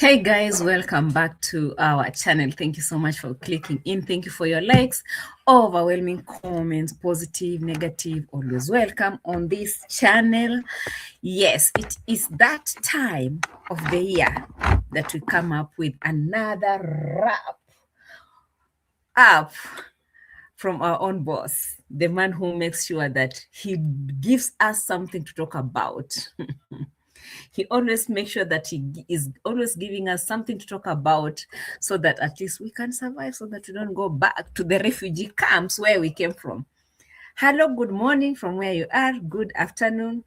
Hey guys, welcome back to our channel. Thank you so much for clicking in. Thank you for your likes, overwhelming comments, positive, negative, always welcome on this channel. Yes, it is that time of the year that we come up with another wrap up from our own boss, the man who makes sure that he gives us something to talk about. He always makes sure that he is always giving us something to talk about so that at least we can survive, so that we don't go back to the refugee camps where we came from. Hello, good morning from where you are, good afternoon,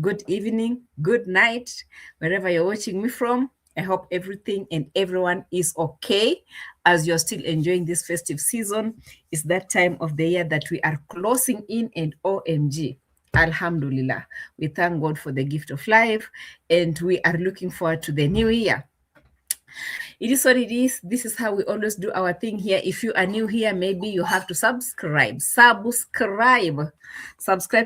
good evening, good night, wherever you're watching me from. I hope everything and everyone is okay as you're still enjoying this festive season. It's that time of the year that we are closing in, and OMG. Alhamdulillah. We thank God for the gift of life, and we are looking forward to the new year. It is what it is. This is how we always do our thing here. If you are new here, maybe you have to subscribe. Subscribe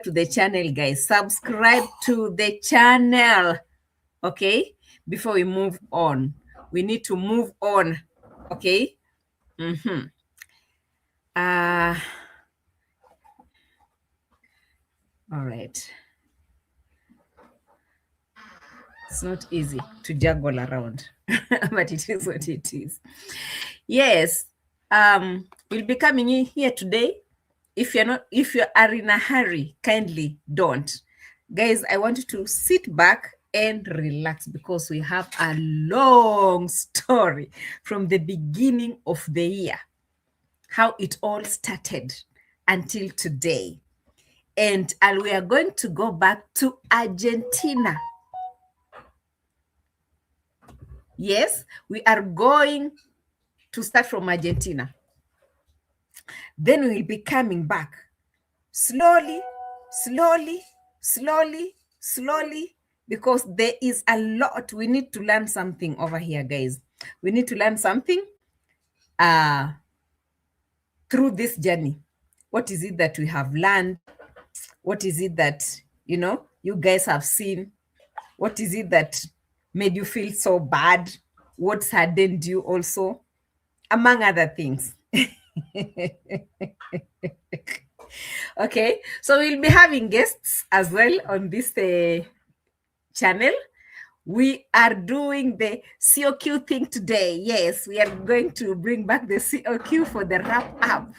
to the channel, guys. Subscribe to the channel. Okay? Before we move on. We need to move on. Okay? All right. It's not easy to juggle around, but it is what it is. Yes, we'll be coming in here today. If you are in a hurry, kindly don't. Guys, I want you to sit back and relax because we have a long story from the beginning of the year, how it all started until today. And we are going to go back to Argentina. Yes, we are going to start from Argentina. Then we will be coming back slowly, because there is a lot. We need to learn something over here, guys. We need to learn something through this journey. What is it that we have learned? What is it that, you guys have seen? What is it that made you feel so bad? What saddened you also? Among other things. Okay, so we'll be having guests as well on this channel. We are doing the COQ thing today. Yes, we are going to bring back the COQ for the wrap up.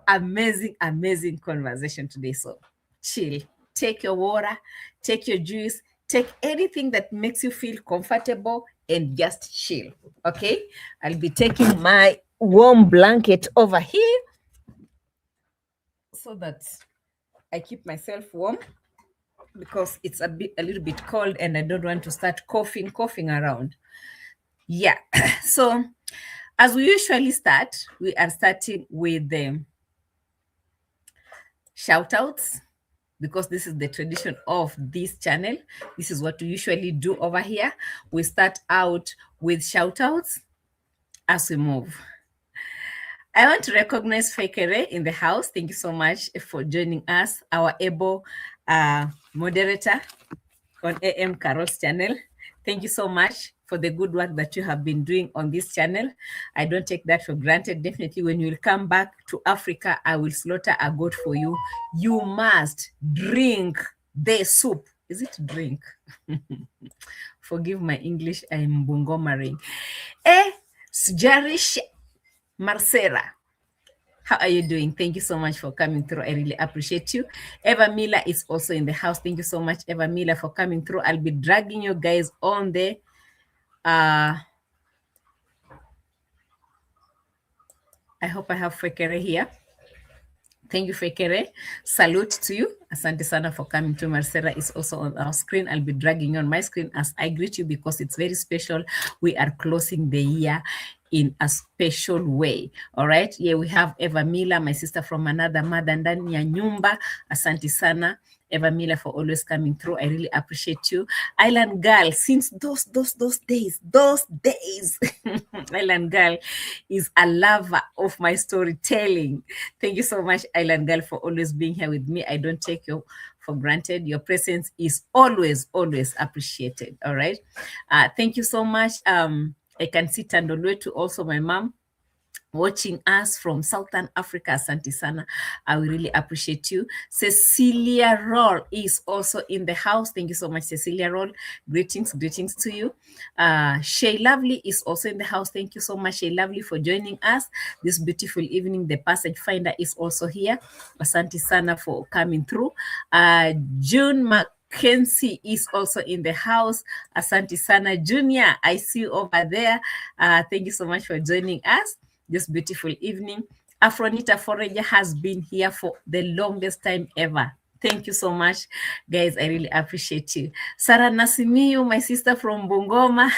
Amazing conversation today. So chill, take your water, take your juice, take anything that makes you feel comfortable and just chill. Okay, I'll be taking my warm blanket over here so that I keep myself warm, because it's a little bit cold and I don't want to start coughing around. Yeah. So as we usually start, we are starting with the shout outs, because this is the tradition of this channel. This is what we usually do over here. We start out with shout outs as we move. I want to recognize Fekere in the house. Thank you so much for joining us, our able moderator on A.M Qarol's channel. Thank you so much for the good work that you have been doing on this channel. I don't take that for granted. Definitely when you will come back to Africa, I will slaughter a goat for you. You must drink the soup. Is it drink? Forgive my English, I'm bungomering. Sjarish Marcera, how are you doing? Thank you so much for coming through. I really appreciate you. Eva Miller is also in the house. Thank you so much, Eva Miller, for coming through. I'll be dragging you guys on the I hope I have Fekere here. Thank you, Fekere. Salute to you. Asante sana for coming to. Marcela is also on our screen. I'll be dragging you on my screen as I greet you because it's very special. We are closing the year in a special way. All right. Yeah, we have Eva Miller, my sister from another mother, ndani ya nyumba. Asante sana, Eva Miller, for always coming through. I really appreciate you. Island Girl, since those days. Island Girl is a lover of my storytelling. Thank you so much, Island Girl, for always being here with me. I don't take you for granted. Your presence is always appreciated. All right. Thank you so much. I can see Tandolwetu, also my mom, watching us from Southern Africa. Asante sana. I will really appreciate you. Cecilia Roll is also in the house. Thank you so much, Cecilia Roll. Greetings to you. Shay Lovely is also in the house. Thank you so much, Shay Lovely, for joining us this beautiful evening. The Passage Finder is also here. Asante sana for coming through. June Mackenzie is also in the house. Asante sana, Junior. I see you over there. Thank you so much for joining us this beautiful evening. Afronita Forager has been here for the longest time ever. Thank you so much, guys. I really appreciate you. Sarah Nasimiyu, my sister from Bungoma.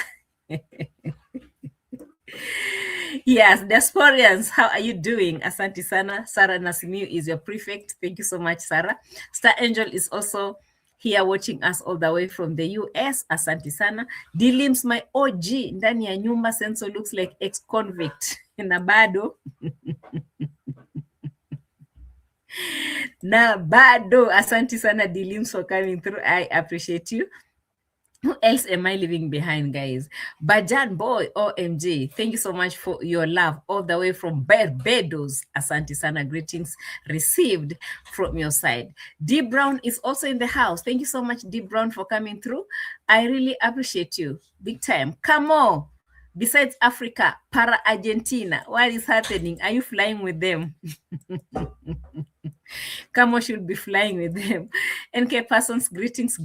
Yes, Diasporians, how are you doing? Asante sana. Sarah Nasimiyu is your prefect. Thank you so much, Sarah. Star Angel is also here watching us all the way from the US. Asante sana. Dilims, my OG, ndani ya nyumba. Senso looks like ex-convict. Na bado. Na bado. Asante sana, Dilims, for coming through. I appreciate you. Who else am I leaving behind, guys? Bajan Boy, OMG. Thank you so much for your love all the way from Barbados. Asante sana, greetings received from your side. D Brown is also in the house. Thank you so much, D Brown, for coming through. I really appreciate you. Big time. Come on. Besides Africa, para Argentina, what is happening? Are you flying with them? Kamo should be flying with them. NK Persons, greetings.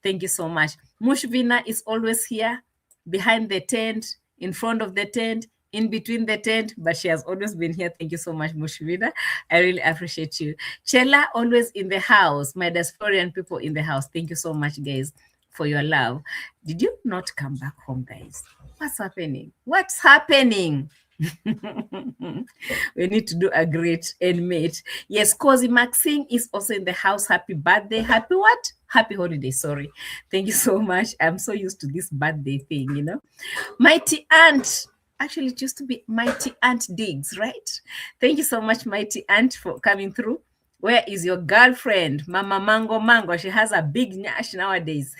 Thank you so much. Mushvina is always here, behind the tent, in front of the tent, in between the tent, but she has always been here. Thank you so much, Mushvina. I really appreciate you. Chela, always in the house. My diasporian people in the house. Thank you so much, guys, for your love. Did you not come back home, guys? What's happening? We need to do a great end mate. Yes, Cozy Maxine is also in the house. Happy birthday. Happy what? Happy holiday. Sorry. Thank you so much. I'm so used to this birthday thing, you know. Mighty Aunt. Actually, it used to be Mighty Aunt Diggs, right? Thank you so much, Mighty Aunt, for coming through. Where is your girlfriend? Mama Mango. She has a big nyash nowadays.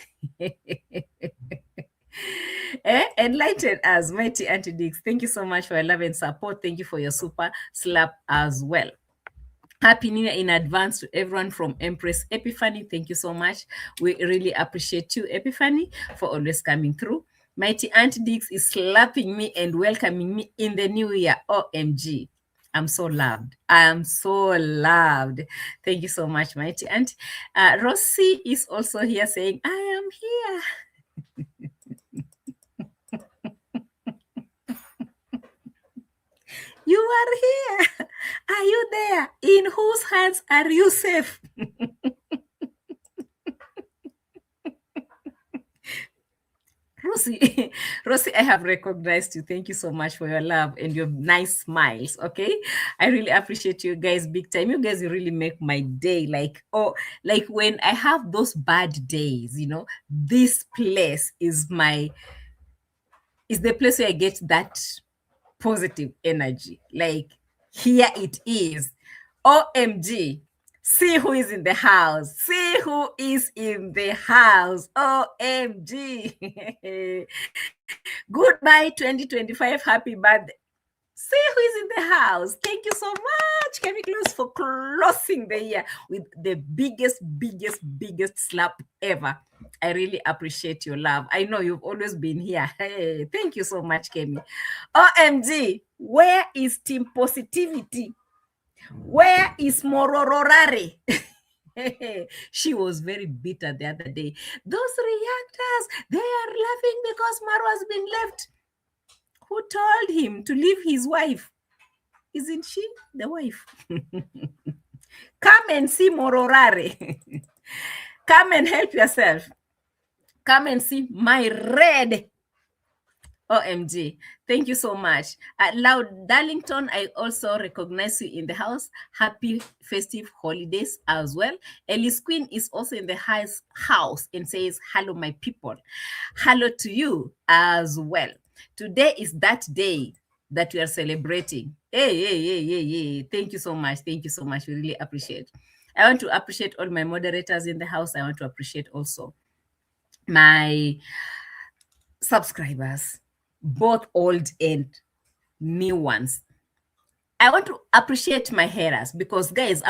Enlighten us, Mighty Auntie Dix. Thank you so much for your love and support. Thank you for your super slap as well. Happy New Year in advance to everyone from Empress Epiphany. Thank you so much. We really appreciate you, Epiphany, for always coming through. Mighty Auntie Dix is slapping me and welcoming me in the new year. OMG. I'm so loved. Thank you so much, Mighty Auntie. Rosie is also here saying, I am here. You are here. Are you there? In whose hands are you safe? Rosie, I have recognized you. Thank you so much for your love and your nice smiles. Okay, I really appreciate you guys big time. You guys really make my day. Like when I have those bad days, you know, this place is the place where I get that positive energy. Like, here it is. OMG. See who is in the house. OMG. Goodbye 2025. Happy birthday. See who is in the house. Thank you so much, Chemicals, for closing the year with the biggest slap ever. I really appreciate your love. I know you've always been here. Hey, thank you so much, Kemi. OMG, where is Team Positivity? Where is Morororare? She was very bitter the other day. Those reactors, they are laughing because Maro has been left. Who told him to leave his wife? Isn't she the wife? Come and see Mororare. Come and help yourself. Come and see my red. OMG. Thank you so much. Loud Darlington, I also recognize you in the house. Happy festive holidays as well. Ellis Queen is also in the house and says, hello, my people. Hello to you as well. Today is that day that we are celebrating. Hey. Thank you so much. We really appreciate. I want to appreciate all my moderators in the house. I want to appreciate also my subscribers, both old and new ones. I want to appreciate my haters because, guys,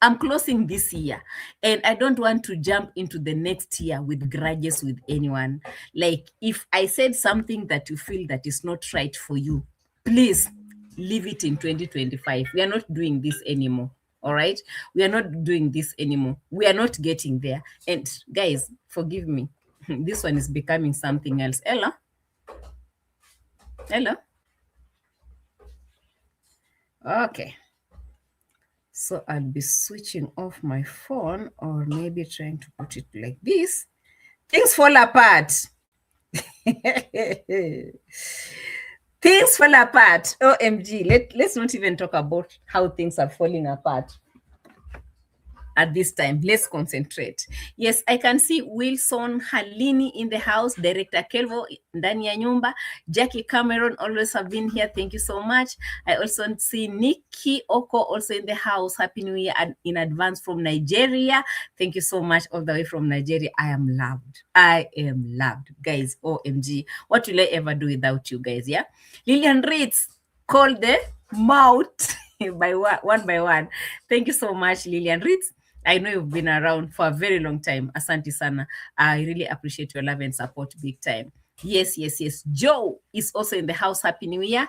I'm closing this year and I don't want to jump into the next year with grudges with anyone. Like, if I said something that you feel that is not right for you, please leave it in 2025. We are not doing this anymore. All right, we are not doing this anymore. We are not getting there. And guys, forgive me. This one is becoming something else. Ella? Okay. So I'll be switching off my phone or maybe trying to put it like this. Things fall apart. Things fall apart. OMG. Let's not even talk about how things are falling apart. At this time, let's concentrate. Yes, I can see Wilson Halini in the house, Director Kelvo ndani ya nyumba, Jackie Cameron always have been here. Thank you so much. I also see Nikki Oko also in the house. Happy New Year in advance from Nigeria. Thank you so much all the way from Nigeria. I am loved. I am loved. Guys, OMG. What will I ever do without you guys, yeah? Lillian Ritz, call the mouth by one by one. Thank you so much, Lillian Ritz. I know you've been around for a very long time. Asante sana. I really appreciate your love and support big time. Yes. Joe is also in the house. Happy New Year.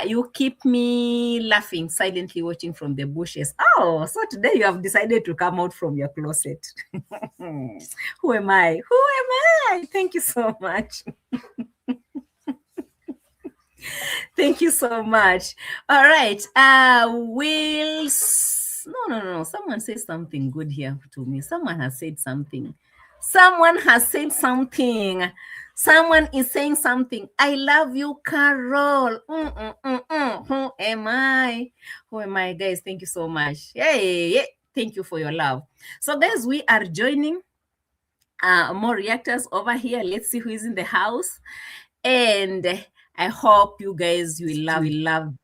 You keep me laughing, silently watching from the bushes. Oh, so today you have decided to come out from your closet. Who am I? Thank you so much. Thank you so much. All right. No. Someone said something good here to me. Someone has said something. Someone is saying something. I love you, Qarol. Who am I, guys? Thank you so much. Hey, thank you for your love. So, guys, we are joining more reactors over here. Let's see who is in the house. And I hope you guys will love.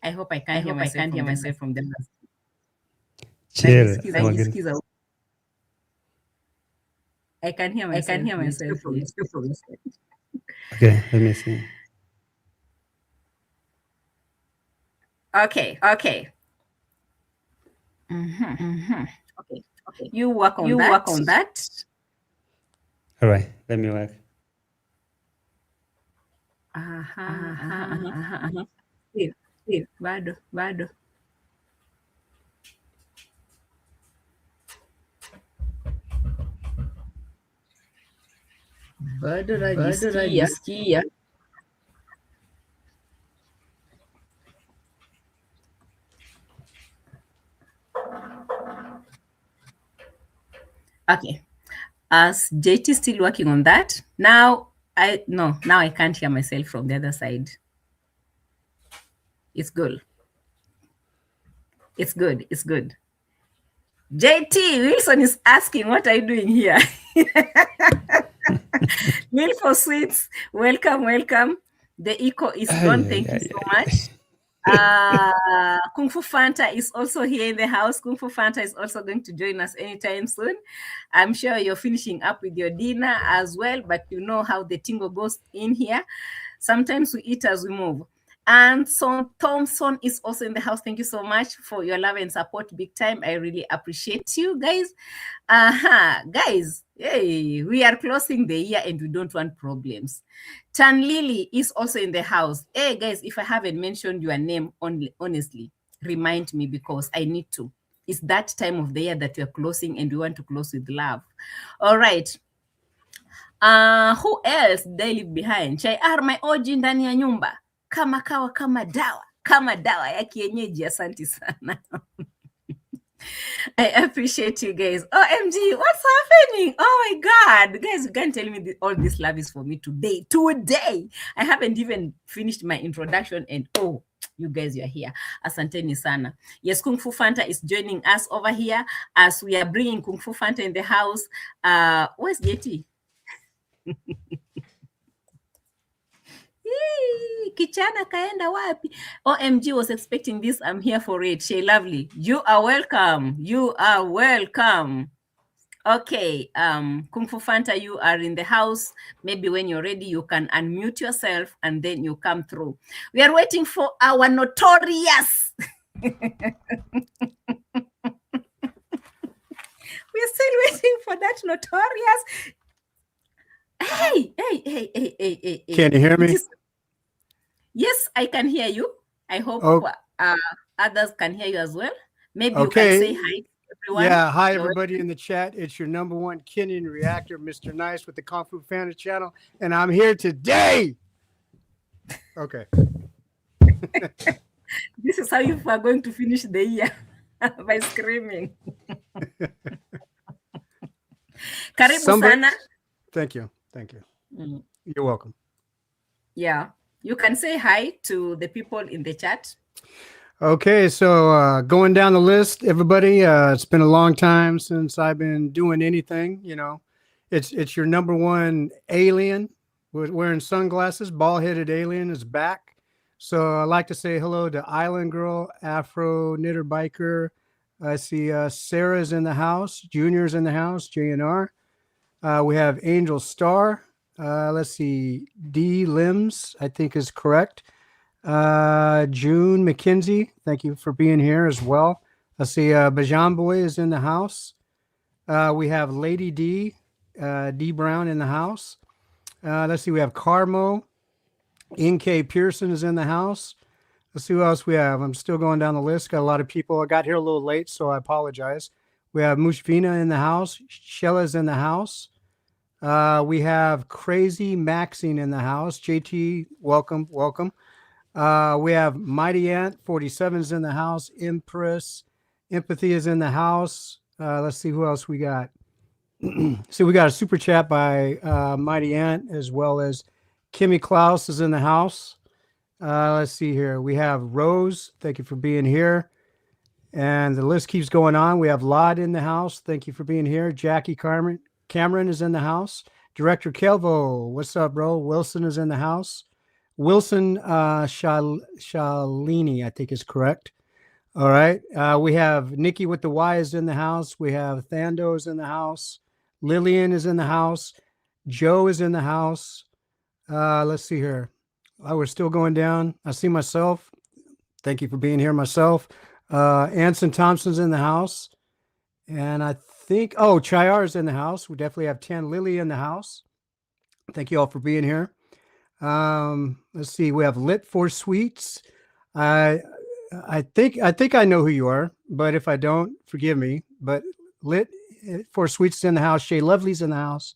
I hope I can't hear myself from the last. Chill. I can hear myself. Okay, let me see. Okay. Okay. You work on that. All right, let me work. Bado. Bado najisikia. Okay. As JT still working on that. Now I can't hear myself from the other side. It's good. JT, Wilson is asking, what are you doing here? Meal for Sweets, welcome. The eco is gone. Thank you so much. Kung Fu Fanta is also here in the house. Kung Fu Fanta is also going to join us anytime soon. I'm sure you're finishing up with your dinner as well, but you know how the tingo goes in here. Sometimes we eat as we move. And so Thompson is also in the house. Thank you so much for your love and support big time. I really appreciate you guys. Guys, hey, we are closing the year and we don't want problems. Tan Lily is also in the house. Hey guys, if I haven't mentioned your name, honestly, remind me because I need to. It's that time of the year that we are closing and we want to close with love. All right. Who else did I leave behind? Chai my oji ndani ya nyumba. Kama kawa kama dawa ya kienyeji. Asante sana. I appreciate you guys. OMG, what's happening? Oh my God. Guys, you can't tell me all this love is for me today. I haven't even finished my introduction and you guys, you're here. Asanteni sana. Yes, Kung Fu Fanta is joining us over here as we are bringing Kung Fu Fanta in the house. Where's JT? Kichana kaenda wapi? OMG was expecting this. I'm here for it. Shay Lovely, you are welcome. Okay, Kung Fu Fanta, you are in the house. Maybe when you're ready, you can unmute yourself and then you come through. We are waiting for our notorious. We're still waiting for that notorious. Hey. Can you hear me? Yes, I can hear you. I hope others can hear you as well. Maybe you can say hi to everyone. Yeah, hi everybody in the chat. It's your number one Kenyan reactor, Mr. Nice with the Kung Fu Fanta channel, and I'm here today. Okay. This is how you are going to finish the year by screaming. Karibu sana. Thank you. You're welcome. Yeah, you can say hi to the people in the chat. Okay, so going down the list, everybody, it's been a long time since I've been doing anything, you know. It's your number one alien wearing sunglasses, bald-headed alien is back. So I'd like to say hello to Island Girl, Afro Knitter Biker. I see Sarah's in the house, Junior's in the house, JNR. We have Angel Star. Let's see, D Limbs, I think is correct. June McKenzie, thank you for being here as well. I see Bajan Boy is in the house. We have Lady D, D Brown in the house. Let's see, we have Carmo. NK Pearson is in the house. Let's see who else we have. I'm still going down the list. Got a lot of people. I got here a little late, so I apologize. We have Mushvina in the house. Shella's in the house. We have Crazy Maxine in the house. JT, welcome. We have Mighty Ant 47 is in the house. Empress Empathy is in the house. Let's see who else we got. So we got a super chat by Mighty Ant, as well as Kimmy Klaus is in the house. Let's see here. We have Rose. Thank you for being here. And the list keeps going on. We have Lod in the house. Thank you for being here. Jackie Cameron is in the house. Director Kelvo, what's up, bro? Wilson is in the house. Wilson Shalini, I think is correct. All right. We have Nikki with the Y is in the house. We have Thando is in the house. Lillian is in the house. Joe is in the house. Let's see here. We're still going down. I see myself. Thank you for being here, myself. Anson Thompson's in the house. And I think, Chayar is in the house. We definitely have Tan Lily in the house. Thank you all for being here. Let's see. We have Lit for Sweets. I think I know who you are, but if I don't, forgive me. But Lit for Sweets is in the house. Shay Lovely's in the house.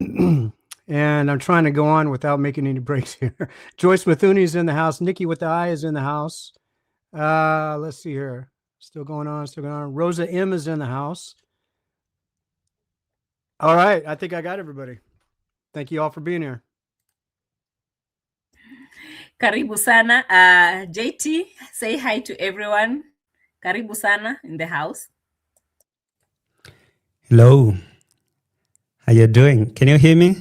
And I'm trying to go on without making any breaks here. Joyce Mathuni's in the house. Nikki with the I is in the house. Let's see here. Still going on. Rosa M is in the house. All right. I think I got everybody. Thank you all for being here. Karibu sana. JT, say hi to everyone. Karibu sana in the house. Hello. How you doing? Can you hear me?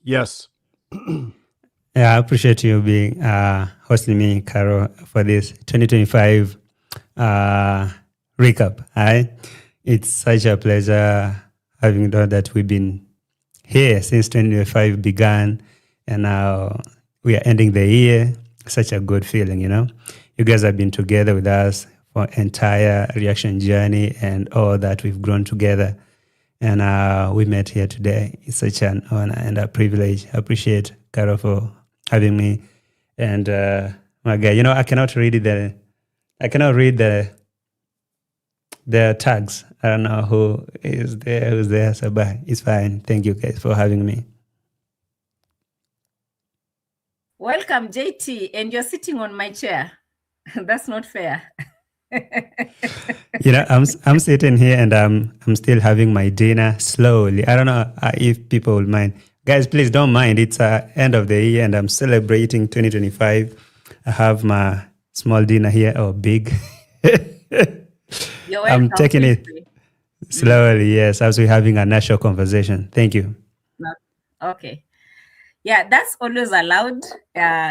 Yes. Yeah, I appreciate you being hosting me, Qarol, for this 2025 recap. It's such a pleasure having done that. We've been here since 2025 began, and now we are ending the year. Such a good feeling, you know. You guys have been together with us for entire reaction journey and all that we've grown together. And we met here today. It's such an honor and a privilege. I appreciate Qarol for having me. And my guy, you know, I cannot read the tags. I don't know who's there. So, but it's fine. Thank you guys for having me. Welcome, JT, and you're sitting on my chair. That's not fair. You know, I'm sitting here and I'm still having my dinner slowly. I don't know if people will mind. Guys, please don't mind. It's end of the year and I'm celebrating 2025. I have my small dinner here, or big. I'm taking it slowly, yes, as we're having a natural conversation. Thank you. Okay. Yeah, that's always allowed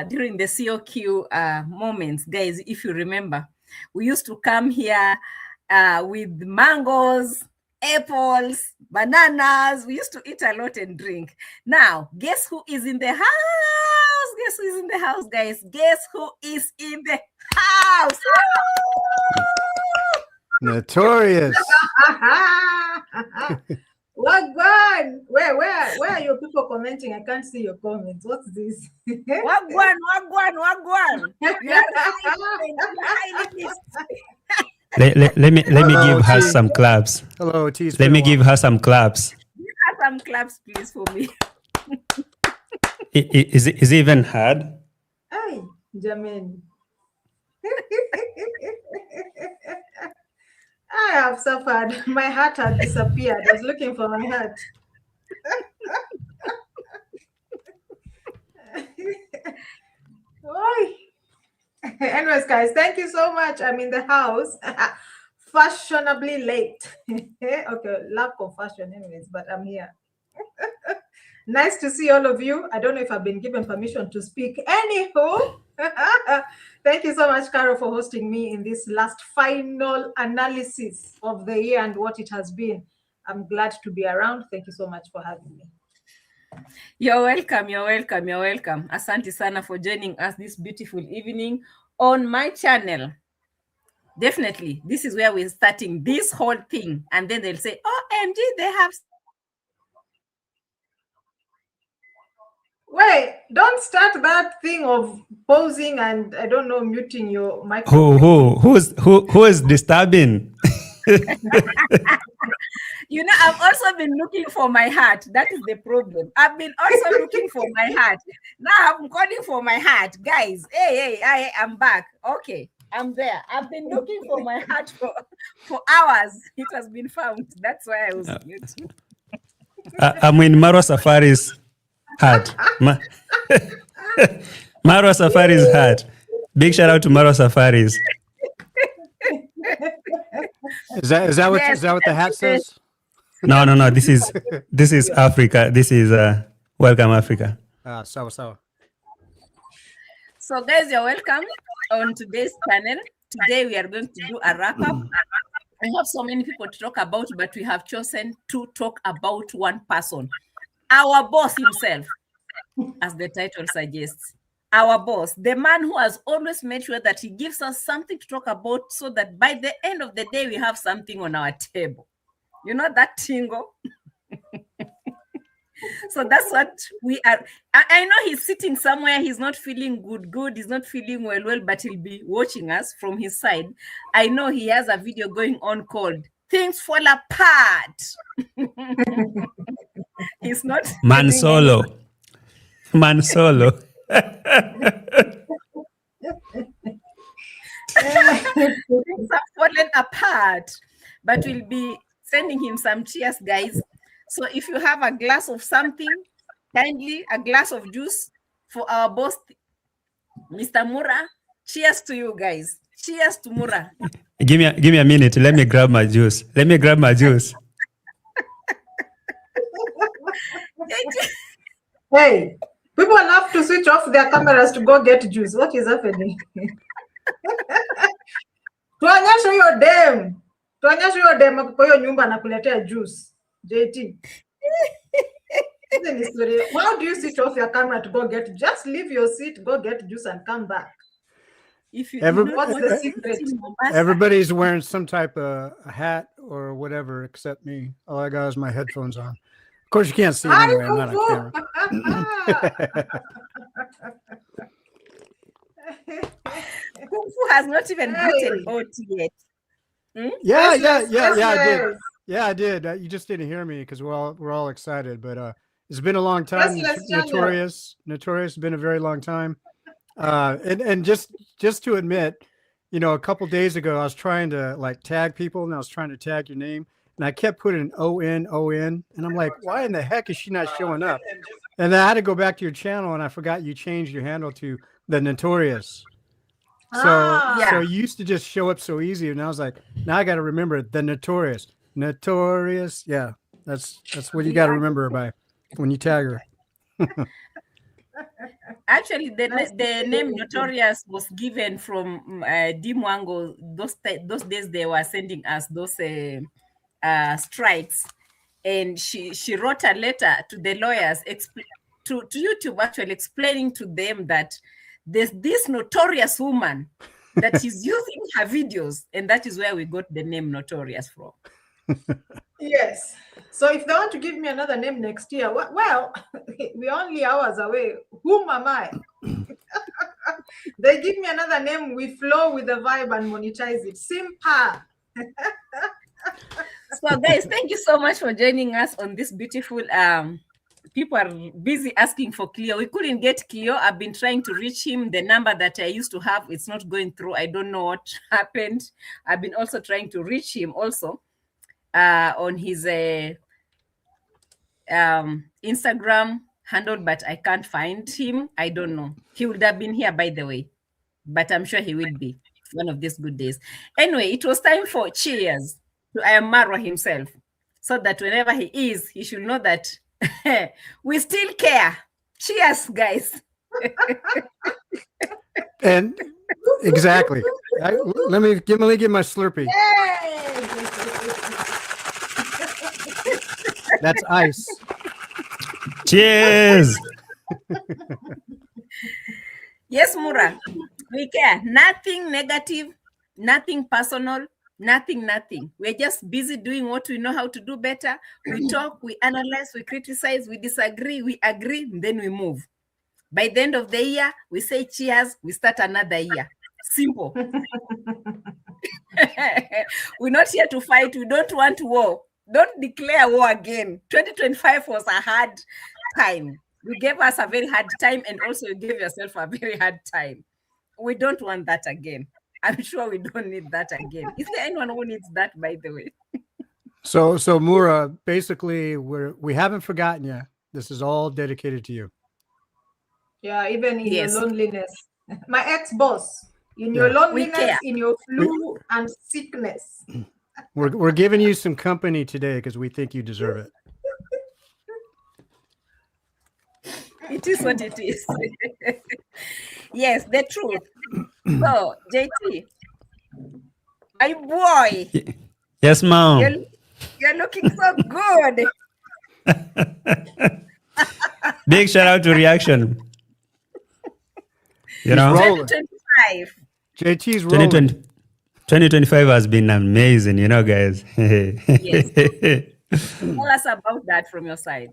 during the COQ moments, guys. If you remember, we used to come here with mangoes apples, bananas. We used to eat a lot and drink. Now, guess who is in the house? Guess who is in the house, guys? Guess who is in the house? Notorious. Wagwan! Where are your people commenting? I can't see your comments. What's this? Wagwan. You are highly missed. Let me Hello, give her T. some claps. Hello, T. Let me give her some claps. Have some claps, please, for me. Is it even hard? Hey, Jermaine. I have suffered. My heart had disappeared. I was looking for my heart. Anyways, guys, thank you so much. I'm in the house. Fashionably late. Okay, lack of fashion anyways, but I'm here. Nice to see all of you. I don't know if I've been given permission to speak. Anywho, thank you so much, Qarol, for hosting me in this last final analysis of the year and what it has been. I'm glad to be around. Thank you so much for having me. You're welcome. Asante sana for joining us this beautiful evening on my channel. Definitely, this is where we're starting this whole thing. And then they'll say, OMG, they have... Wait, don't start that thing of pausing and, I don't know, muting your microphone. Who is disturbing? You know, I've also been looking for my heart. That is the problem. I've been also looking for my heart. Now I'm calling for my heart. Guys, hey, I am back. Okay, I'm there. I've been looking for my heart for hours. It has been found. That's why I was mute. I'm in Maro Safari's heart. Maro Safari's heart. Big shout out to Maro Safaris. Is that what the hat says? No. This is Africa. This is Welcome Africa. So. So guys, you're welcome on today's channel. Today we are going to do a wrap up. I have so many people to talk about, but we have chosen to talk about one person, our boss himself, as the title suggests. Our boss, the man who has always made sure that he gives us something to talk about so that by the end of the day, we have something on our table. You know that tingle? So that's what we are. I know he's sitting somewhere. He's not feeling good. He's not feeling well, but he'll be watching us from his side. I know he has a video going on called Things Fall Apart. He's not. Man Solo. Things have fallen apart, but we'll be sending him some cheers, guys. So if you have a glass of something, kindly a glass of juice for our boss, Mr. Mura. Cheers to you guys. Cheers to Mura. Give me a minute. Let me grab my juice. Hey, people love to switch off their cameras to go get juice. What is happening? Tuonyeshe hiyo dem kwa hiyo nyumba nakuletea juice. JT. How do you switch off your camera to go get? Just leave your seat, go get juice and come back. If you what's the secret? Everybody's wearing some type of a hat or whatever except me. All I got is my headphones on. Of course, you can't see it anyway. I'm not on camera. Kung Fu has not even written out yet. Yeah, I did. You just didn't hear me because we're all excited. But it's been a long time. Notorious has been a very long time. And just to admit, a couple days ago, I was trying to like tag people, and I was trying to tag your name, and I kept putting ON, and I'm like, why in the heck is she not showing up? And then I had to go back to your channel, and I forgot you changed your handle to the Notorious. So you used to just show up so easy, and I was like, now I got to remember the Notorious. Yeah, that's what you got to remember by when you tag her. Actually, the name Notorious was given from Dimwango. Those days they were sending us those strikes, and she wrote a letter to the lawyers, to YouTube actually, explaining to them that there's this notorious woman that is using her videos, and that is where we got the name Notorious from. Yes. So if they want to give me another name next year, well, we're only hours away. Whom am I? They give me another name, we flow with the vibe and monetize it. Simple. So guys, thank you so much for joining us on this beautiful people are busy asking for Cleo. We couldn't get Cleo. I've been trying to reach him. The number that I used to have, it's not going through. I don't know what happened. I've been also trying to reach him also on his Instagram handle, but I can't find him. I don't know. He would have been here, by the way, but I'm sure he will be one of these good days. Anyway, it was time for cheers to A.M Qarol himself, so that whenever he is, he should know that we still care. Cheers, guys. And exactly. Let me get my Slurpee. Yay! That's ice. Cheers. Yes, Mura, we care. Nothing negative, nothing personal, nothing. We're just busy doing what we know how to do better. We talk, we analyze, we criticize, we disagree, we agree, and then we move. By the end of the year, we say cheers, we start another year. Simple. We're not here to fight. We don't want war. Don't declare war again. 2025 was a hard time. You gave us a very hard time, and also you gave yourself a very hard time. We don't want that again. I'm sure we don't need that again. Is there anyone who needs that, by the way? So Mura, basically, we haven't forgotten you. This is all dedicated to you. Yeah, even in Yes. your loneliness. My ex-boss, in your Yeah. loneliness, care. in your flu and sickness. We're giving you some company today because we think you deserve it. It is what it is. Yes, the truth. So, JT, my boy, Yes, ma'am. you're looking so good. Big shout out to Reaction. You He's know, rolling. 2025. JT's rolling. 2025 has been amazing, you know, guys. Yes. Tell us about that from your side.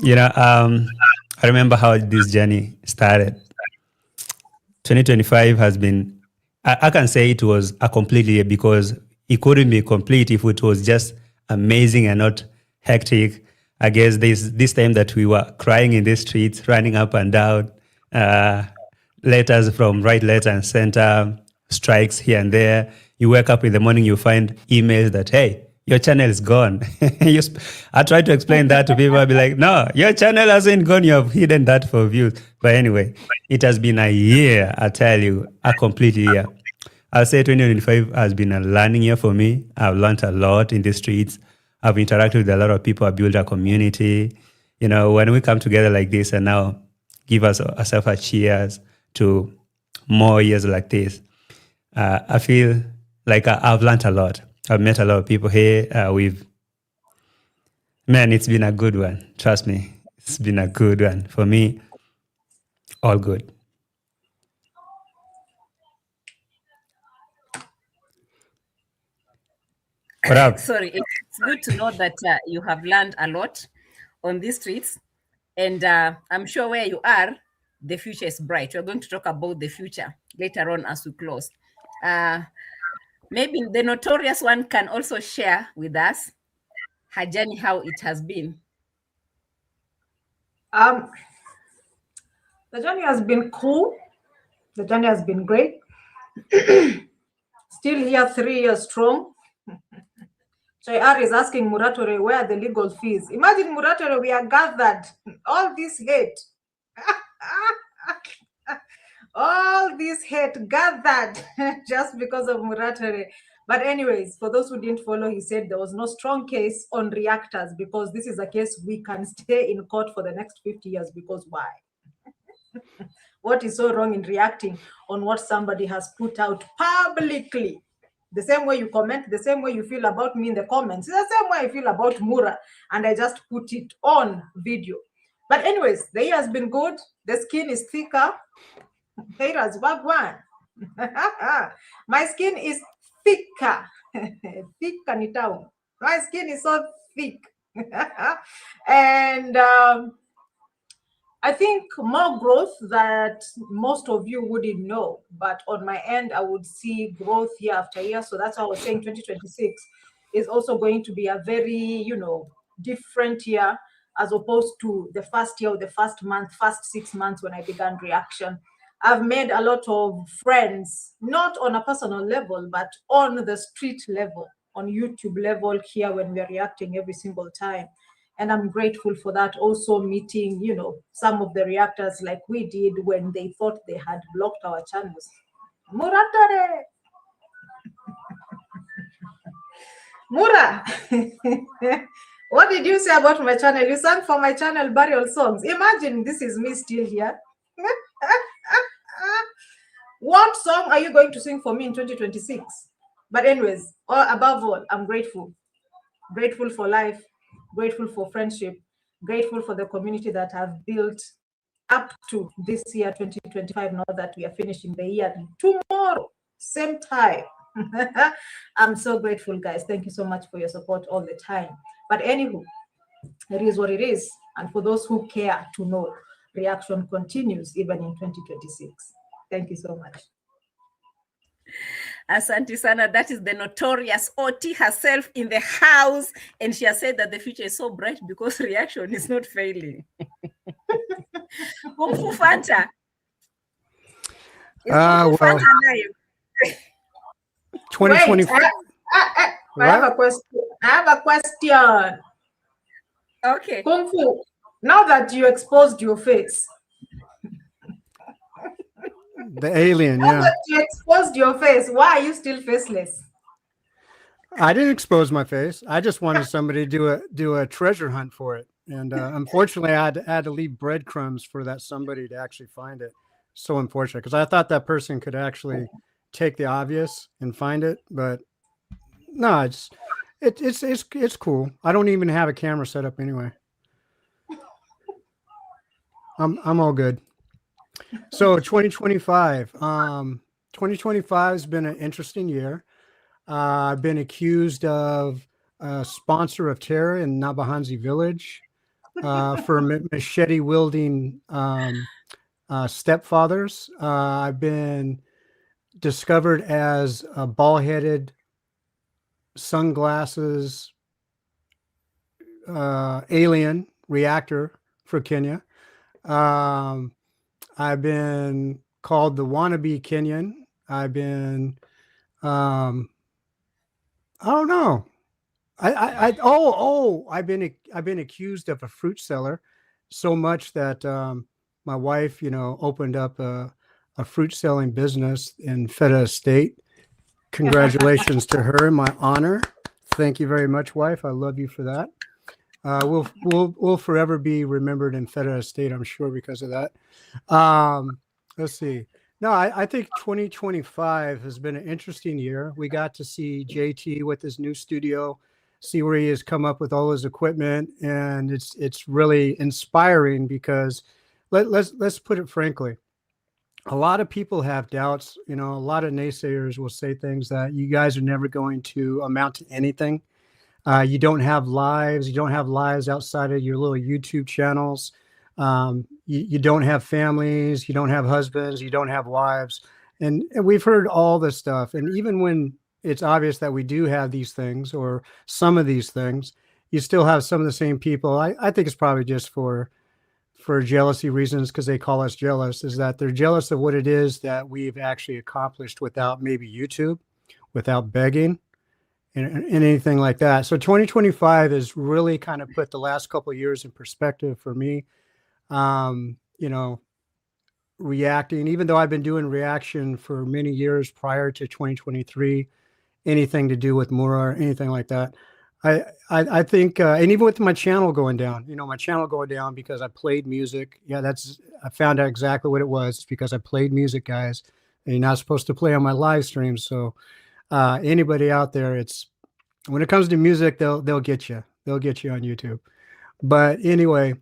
You know, I remember how this journey started. 2025 has been, I can say it was a complete year, because it couldn't be complete if it was just amazing and not hectic. I guess this time that we were crying in the streets, running up and down, letters from right, left, and center, strikes here and there. You wake up in the morning, you find emails that, hey, your channel is gone. I try to explain that to people. I'll be like, no, your channel hasn't gone. You have hidden that for views. But anyway, it has been a year, I tell you, a complete year. I'll say 2025 has been a learning year for me. I've learned a lot in the streets. I've interacted with a lot of people. I built a community. You know, when we come together like this and now give ourselves a cheers to more years like this, I feel like I've learned a lot. I've met a lot of people here. Man, it's been a good one. Trust me, it's been a good one. For me, all good. What up? Sorry, it's good to know that you have learned a lot on these streets. And I'm sure where you are, the future is bright. We're going to talk about the future later on as we close. Maybe the notorious one can also share with us her journey, how it has been. The journey has been cool. The journey has been great. Still here 3 years strong. JR is asking Muratore, where are the legal fees? Imagine, Muratore, we are gathered. All this hate. All this hate gathered just because of Muratore. But anyways, for those who didn't follow, he said there was no strong case on reactors because this is a case we can stay in court for the next 50 years because why? What is so wrong in reacting on what somebody has put out publicly? The same way you comment, the same way you feel about me in the comments, it's the same way I feel about Mura, and I just put it on video. But anyways, the year has been good. The skin is thicker. Haters, wagwan. My skin is thicker. Thicker ni town. My skin is so thick. And I think more growth that most of you wouldn't know, but on my end, I would see growth year after year. So that's why I was saying 2026 is also going to be a very, different year as opposed to the first year or the first month, first 6 months when I began reaction. I've made a lot of friends, not on a personal level, but on the street level, on YouTube level here when we're reacting every single time. And I'm grateful for that. Also meeting, some of the reactors like we did when they thought they had blocked our channels. Muratare! Mura! What did you say about my channel? You sang for my channel burial songs. Imagine this is me still here. What song are you going to sing for me in 2026? But anyways, above all, I'm grateful. Grateful for life, grateful for friendship, grateful for the community that I've built up to this year, 2025, now that we are finishing the year. Tomorrow, same time. I'm so grateful, guys. Thank you so much for your support all the time. But anywho, it is what it is. And for those who care to know, reaction continues even in 2026. Thank you so much. Asante sana. That is the notorious Oti herself in the house. And she has said that the future is so bright because reaction is not failing. Kung Fu Fanta. Well, 2025. I have a question. Okay. Kung Fu, now that you exposed your face. The alien, Now yeah. that you exposed your face, why are you still faceless? I didn't expose my face. I just wanted somebody to do a treasure hunt for it. And unfortunately, I had to leave breadcrumbs for that somebody to actually find it. So unfortunate, because I thought that person could actually take the obvious and find it. But no, it's cool. I don't even have a camera set up anyway. I'm all good. So 2025. 2025 has been an interesting year. I've been accused of a sponsor of terror in Nyabohanze village for machete wielding stepfathers. I've been discovered as a ball-headed sunglasses alien reactor for Kenya. I've been called the wannabe Kenyan. I've been, I don't know. I've been accused of a fruit seller so much that my wife, opened up a fruit selling business in Feta Estate. Congratulations to her in my honor. Thank you very much, wife. I love you for that. We'll forever be remembered in Feta Estate, I'm sure, because of that. Let's see. No, I think 2025 has been an interesting year. We got to see JT with his new studio, see where he has come up with all his equipment, and it's really inspiring because let's put it frankly, a lot of people have doubts. A lot of naysayers will say things that you guys are never going to amount to anything. You don't have lives. You don't have lives outside of your little YouTube channels. You don't have families. You don't have husbands. You don't have wives. And we've heard all this stuff. And even when it's obvious that we do have these things or some of these things, you still have some of the same people. I think it's probably just for jealousy reasons, because they call us jealous, is that they're jealous of what it is that we've actually accomplished without maybe YouTube, without begging. And anything like that. So 2025 has really kind of put the last couple of years in perspective for me. Reacting, even though I've been doing reaction for many years prior to 2023, anything to do with Mura or anything like that. I think, and even with my channel going down, my channel going down because I played music. Yeah, I found out exactly what it was. It's because I played music, guys. And you're not supposed to play on my live streams. So Anybody out there, it's when it comes to music, they'll get you. They'll get you on YouTube. But anyway,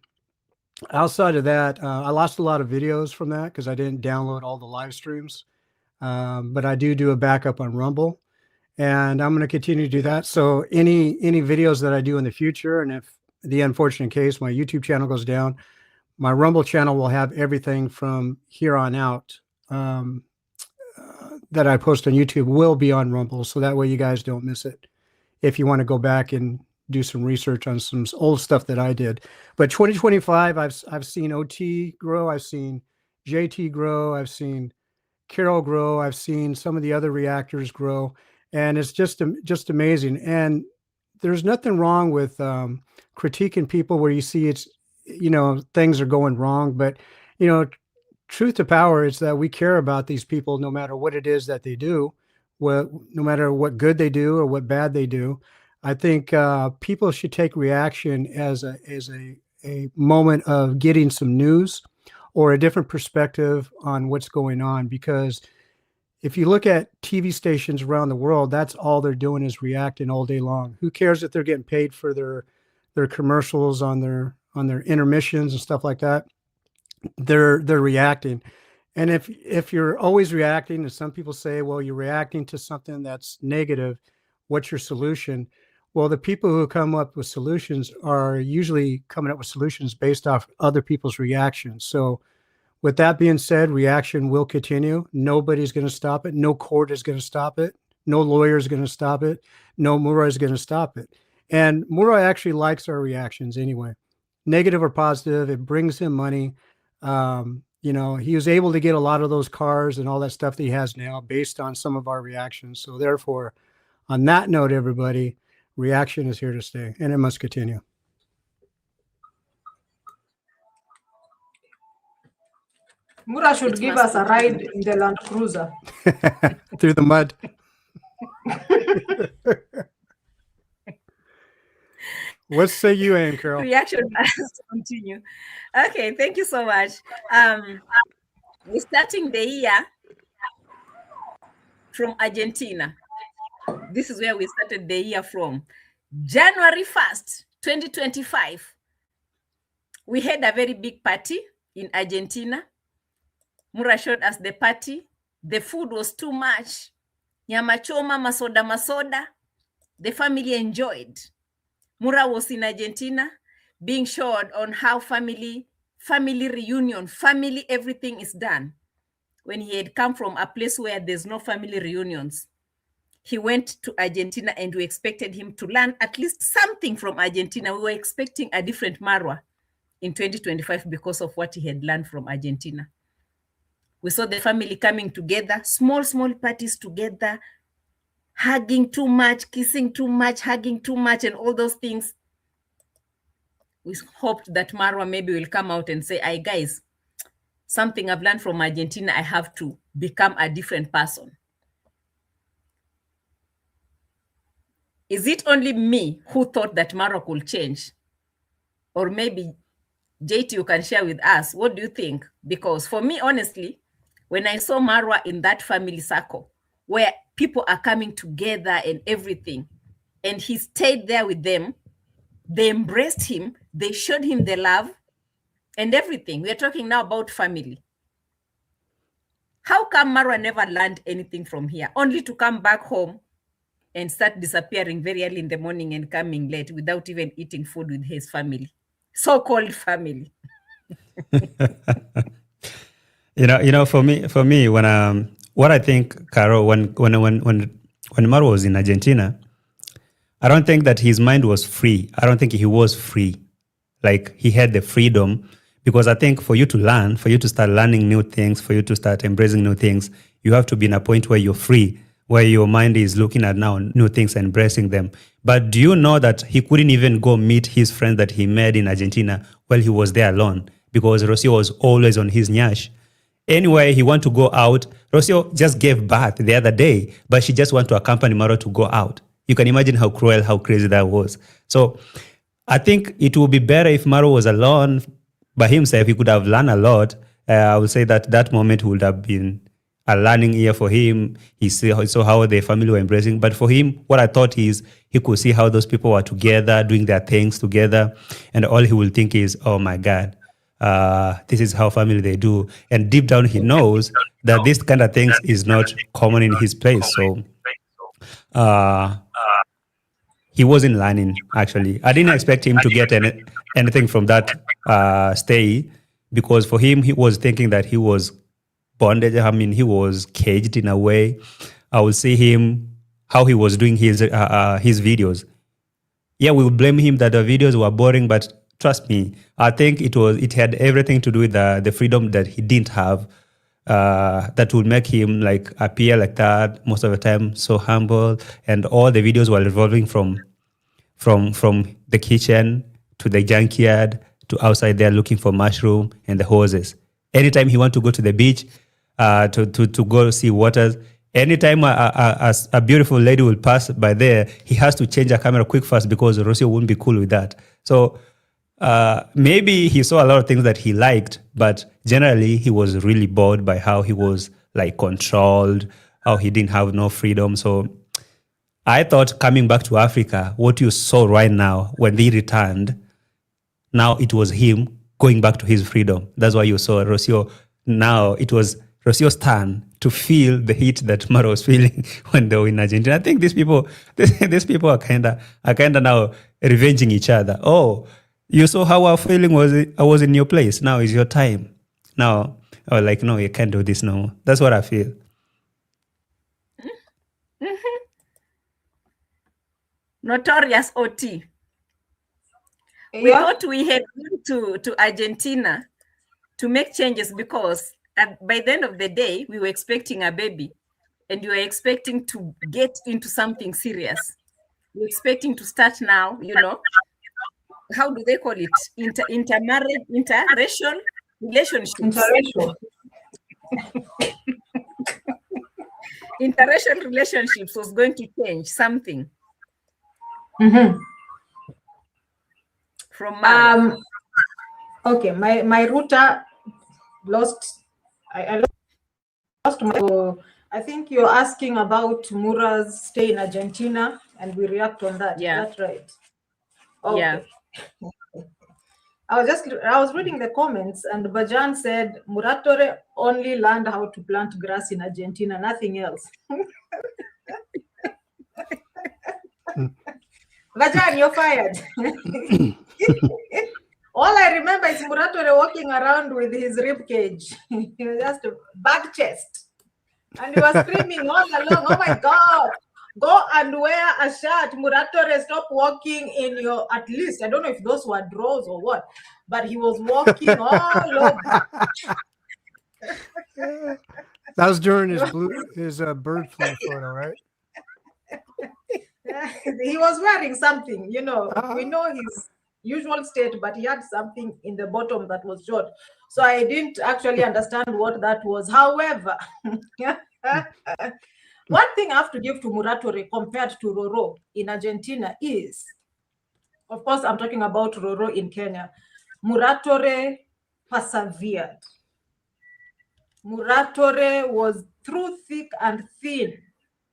outside of that, I lost a lot of videos from that because I didn't download all the live streams. But I do a backup on Rumble, and I'm going to continue to do that. So any videos that I do in the future, and if the unfortunate case my YouTube channel goes down, my Rumble channel will have everything from here on out that I post on YouTube will be on Rumble, so that way you guys don't miss it if you want to go back and do some research on some old stuff that I did. But 2025, I've seen OT grow, I've seen JT grow, I've seen Qarol grow, I've seen some of the other reactors grow, and it's just amazing. And there's nothing wrong with critiquing people where you see it's, things are going wrong, but truth to power is that we care about these people no matter what it is that they do, no matter what good they do or what bad they do. I think people should take reaction as a moment of getting some news or a different perspective on what's going on. Because if you look at TV stations around the world, that's all they're doing is reacting all day long. Who cares if they're getting paid for their commercials on their intermissions and stuff like that? They're reacting. And if you're always reacting, and some people say, well, you're reacting to something that's negative, what's your solution? Well, the people who come up with solutions are usually coming up with solutions based off other people's reactions. So with that being said, reaction will continue. Nobody's going to stop it. No court is going to stop it. No lawyer is going to stop it. No Mura is going to stop it. And Mura actually likes our reactions anyway, negative or positive. It brings him money. He was able to get a lot of those cars and all that stuff that he has now based on some of our reactions. So therefore, on that note, everybody, reaction is here to stay, and it must continue. Mura should give us a ride in the Land Cruiser. Through the mud. What say you, A.M Qarol? Reaction has to continue. Okay, thank you so much. We're starting the year from Argentina. This is where we started the year from. January 1st, 2025. We had a very big party in Argentina. Mura showed us the party. The food was too much. Nyama choma, masoda. The family enjoyed. Mura was in Argentina being showed on how family reunion, everything is done. When he had come from a place where there's no family reunions, he went to Argentina and we expected him to learn at least something from Argentina. We were expecting a different Marwa in 2025 because of what he had learned from Argentina. We saw the family coming together, small parties together, hugging too much, kissing too much, hugging too much, and all those things. We hoped that Marwa maybe will come out and say, "Hey guys, something I've learned from Argentina, I have to become a different person." Is it only me who thought that Marwa could change? Or maybe JT, you can share with us. What do you think? Because for me, honestly, when I saw Marwa in that family circle, where people are coming together and everything, and he stayed there with them, they embraced him, they showed him the love and everything. We are talking now about family. How come Marwa never learned anything from here, only to come back home and start disappearing very early in the morning and coming late without even eating food with his family, so-called family? For me, when what I think, Qarol, when Marwa was in Argentina, I don't think that his mind was free. I don't think he was free. Like, he had the freedom, because I think for you to learn, for you to start learning new things, for you to start embracing new things, you have to be in a point where you're free, where your mind is looking at now new things and embracing them. But do you know that he couldn't even go meet his friends that he met in Argentina while he was there alone? Because Rocio was always on his nyash. Anyway, he wanted to go out. Rocio just gave birth the other day, but she just wanted to accompany Marwa to go out. You can imagine how cruel, how crazy that was. So I think it would be better if Marwa was alone by himself. He could have learned a lot. I would say that moment would have been a learning year for him. He saw how the family were embracing. But for him, what I thought is he could see how those people were together, doing their things together. And all he will think is, oh my God, this is how family they do. And deep down, he knows that this kind of things is not common in his place. So he wasn't learning, actually. I didn't expect him to get anything from that stay, because for him, he was thinking that he was bonded. I mean, he was caged in a way. I would see him, how he was doing his videos. Yeah, we would blame him that the videos were boring, but trust me, I think it had everything to do with the freedom that he didn't have, that would make him like appear like that most of the time, so humble. And all the videos were revolving from the kitchen to the junkyard to outside there looking for mushroom and the horses. Anytime he want to go to the beach, to go see waters, anytime a beautiful lady will pass by there, he has to change a camera quick fast because Rocio wouldn't be cool with that. So maybe he saw a lot of things that he liked, but generally he was really bored by how he was like controlled, how he didn't have no freedom. So I thought coming back to Africa, what you saw right now when they returned, now it was him going back to his freedom. That's why you saw Rocio. Now it was Rocio's turn to feel the heat that Mara was feeling when they were in Argentina. I think these people are kinda now revenging each other. Oh, you saw how our feeling was. I was in your place. Now is your time. Now, like, no, you can't do this no more. That's what I feel. Notorious OT. We thought we had gone to Argentina to make changes because by the end of the day, we were expecting a baby and you were expecting to get into something serious. You're expecting to start now, how do they call it? Interracial relationships. Interracial relationships was going to change something. Mm-hmm. From okay, my router lost. I lost my. So I think you're asking about Mura's stay in Argentina, and we react on that. Yeah, that's right. Okay. Yeah. I was reading the comments, and Bajan said Muratore only learned how to plant grass in Argentina, nothing else. Bajan, you're fired. All I remember is Muratore walking around with his rib cage. He was just a back chest. And he was screaming all along, oh my God, go and wear a shirt. Muratore, stop walking in your, at least, I don't know if those were drawers or what, but he was walking all over. That was during his bird flu photo, right? He was wearing something, we know his usual state, but he had something in the bottom that was short. So I didn't actually understand what that was. However, one thing I have to give to Muratore compared to Roro in Argentina is, of course, I'm talking about Roro in Kenya. Muratore persevered. Muratore was through thick and thin,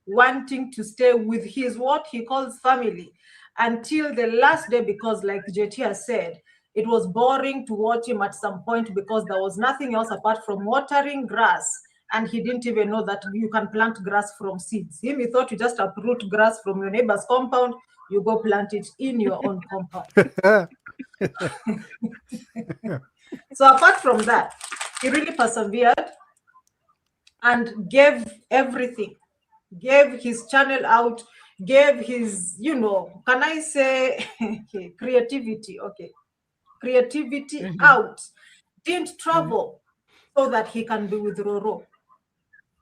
wanting to stay with his, what he calls family, until the last day, because like JT said, it was boring to watch him at some point because there was nothing else apart from watering grass. And he didn't even know that you can plant grass from seeds. He thought you just uproot grass from your neighbor's compound, you go plant it in your own compound. So apart from that, he really persevered and gave everything, gave his channel out, gave his, can I say, creativity, okay. Creativity out, didn't travel so that he can be with Roro.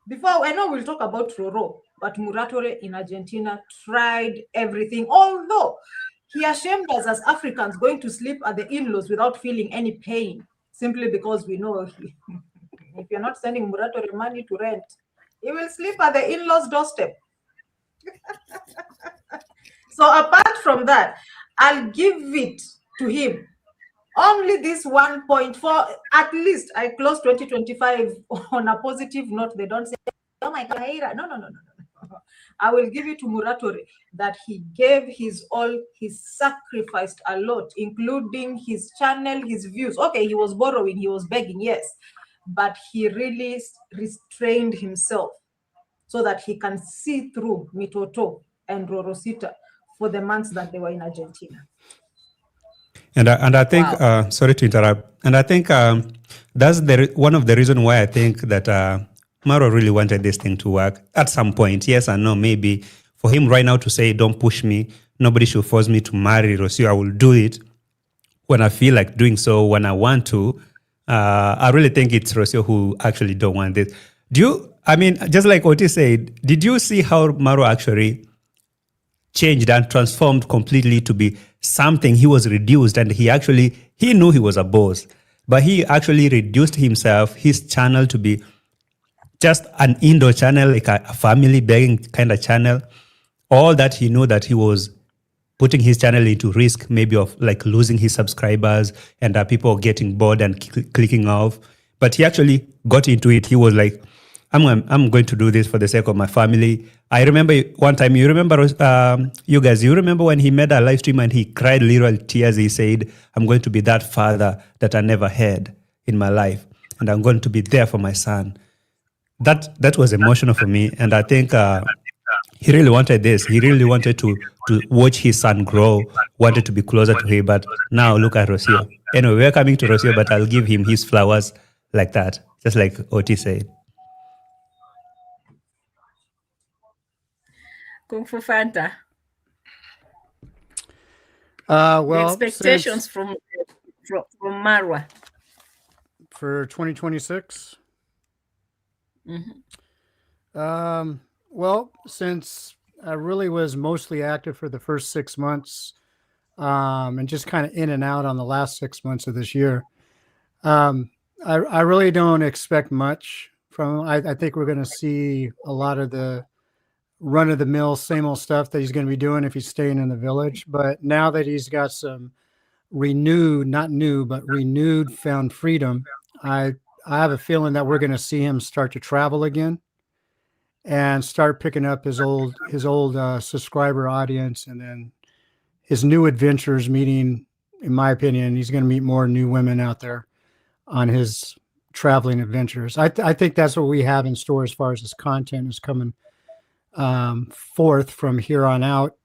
Before, I know we'll talk about Roro, but Muratore in Argentina tried everything, although he ashamed us as Africans going to sleep at the in-laws without feeling any pain, simply because we know if you're not sending Muratore money to rent, he will sleep at the in-laws doorstep. So apart from that, I'll give it to him Only this 1.4, at least I close 2025 on a positive note. They don't say, oh my God, no. I will give it to Muratori that he gave his all, he sacrificed a lot, including his channel, his views. Okay, he was borrowing, he was begging, yes, but he really restrained himself so that he can see through Mitoto and Rorosita for the months that they were in Argentina. And I think, Wow. sorry to interrupt, and I think that's one of the reasons why I think that Maro really wanted this thing to work at some point. Yes and no, maybe for him right now to say, don't push me, nobody should force me to marry Rocio, I will do it when I feel like doing so, when I want to. I really think it's Rocio who actually don't want this. Just like Oti said, did you see how Maro actually changed and transformed completely to be something? He was reduced, and he knew he was a boss, but he actually reduced himself, his channel, to be just an indoor channel, like a family begging kind of channel. All that he knew that he was putting his channel into risk, maybe of like losing his subscribers and people getting bored and clicking off. But he actually got into it. He was like, I'm going to do this for the sake of my family. I remember one time, you remember, you guys, you remember when he made a live stream and he cried literal tears. He said, I'm going to be that father that I never had in my life, and I'm going to be there for my son. That was emotional for me. And I think he really wanted this. He really wanted to watch his son grow, wanted to be closer to him. But now look at Rocio. Anyway, we're coming to Rocio, but I'll give him his flowers like that, just like Oti said. Kung Fu Fanta. Well, the expectations from Marwa for 2026. Mm-hmm. Well, since I really was mostly active for the first 6 months, and just kind of in and out on the last 6 months of this year, I really don't expect much from him. I think we're going to see a lot of the run-of-the-mill, same old stuff that he's going to be doing if he's staying in the village. But now that he's got some renewed, not new, but renewed found freedom, I have a feeling that we're going to see him start to travel again and start picking up his old subscriber audience, and then his new adventures, meeting, in my opinion, he's going to meet more new women out there on his traveling adventures. I think that's what we have in store as far as his content is coming forth from here on out.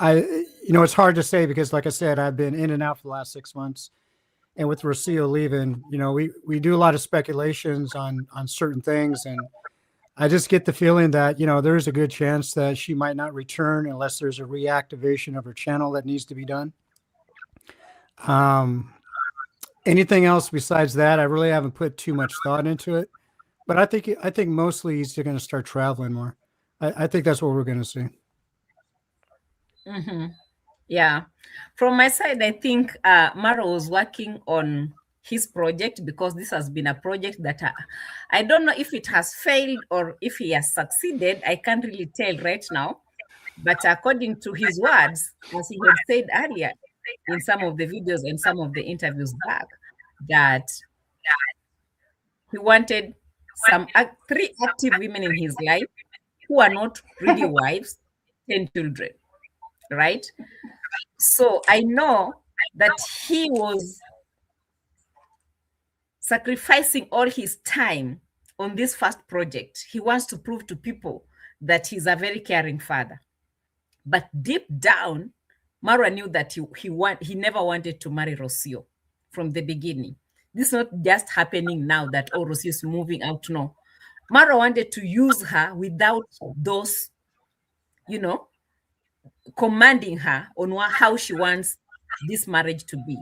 It's hard to say because, like I said, I've been in and out for the last 6 months, and with Rocio leaving, we do a lot of speculations on certain things, and I just get the feeling that there's a good chance that she might not return unless there's a reactivation of her channel that needs to be done. Anything else besides that, I really haven't put too much thought into it. But I think mostly he's going to start traveling more. I think that's what we're going to see. Mm-hmm. Yeah. From my side, I think Maro was working on his project because this has been a project that I don't know if it has failed or if he has succeeded. I can't really tell right now. But according to his words, as he had said earlier in some of the videos and some of the interviews back, that he wanted some 3 active women in his life who are not really wives, 10 children, right? So I know that he was sacrificing all his time on this first project. He wants to prove to people that he's a very caring father. But deep down, Mara knew that he never wanted to marry Rocio from the beginning. This is not just happening now that, Rocio is moving out. No. Mara wanted to use her without those, commanding her on how she wants this marriage to be.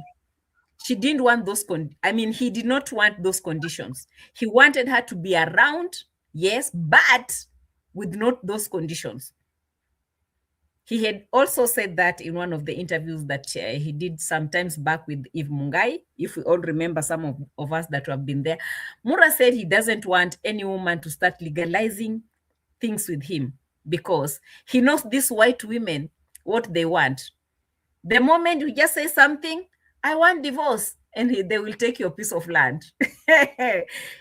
She didn't want those he did not want those conditions. He wanted her to be around, yes, but with not those conditions. He had also said that in one of the interviews that he did sometimes back with Eve Mungai, if we all remember, some of us that have been there. Mura said he doesn't want any woman to start legalizing things with him because he knows these white women, what they want. The moment you just say something, I want divorce, and they will take your piece of land.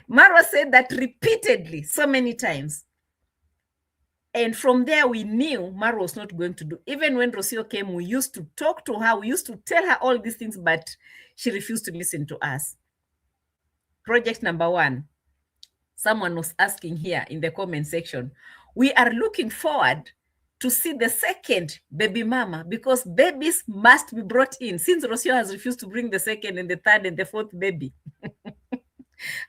Mara said that repeatedly, so many times. And from there, we knew Mara was not going to do. Even when Rocio came, we used to talk to her. We used to tell her all these things, but she refused to listen to us. Project number 1. Someone was asking here in the comment section. We are looking forward to see the second baby mama, because babies must be brought in, since Rocio has refused to bring the second and the third and the fourth baby.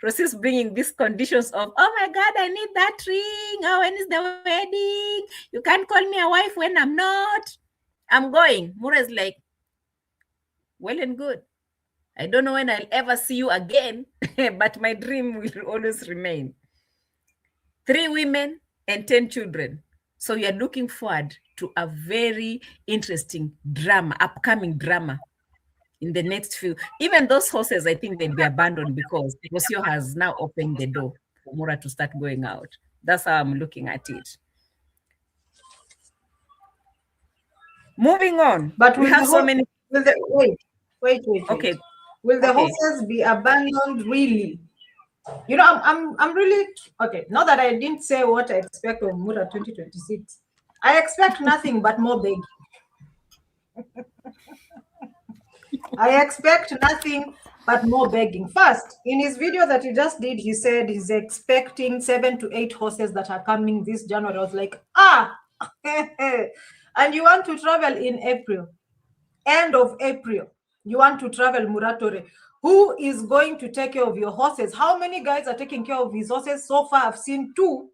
Rocio is bringing these conditions of, oh my God, I need that ring. Oh, when is the wedding? You can't call me a wife when I'm not. I'm going. Mura is like, well and good. I don't know when I'll ever see you again, but my dream will always remain. 3 women and 10 children. So we are looking forward to a very interesting drama, upcoming drama in the next few. Even those horses, I think they'll be abandoned because Rocio has now opened the door for Mura to start going out. That's how I'm looking at it. Moving on. But we have so many. Wait. Okay. Will the horses be abandoned really? You know, I'm really okay. Not that I didn't say what I expect of Mura 2026. I expect nothing but more begging. I expect nothing but more begging. First, in his video that he just did, he said he's expecting 7 to 8 horses that are coming this January. I was like, and you want to travel in April, end of April. You want to travel Muratore. Who is going to take care of your horses? How many guys are taking care of his horses? So far, I've seen 2,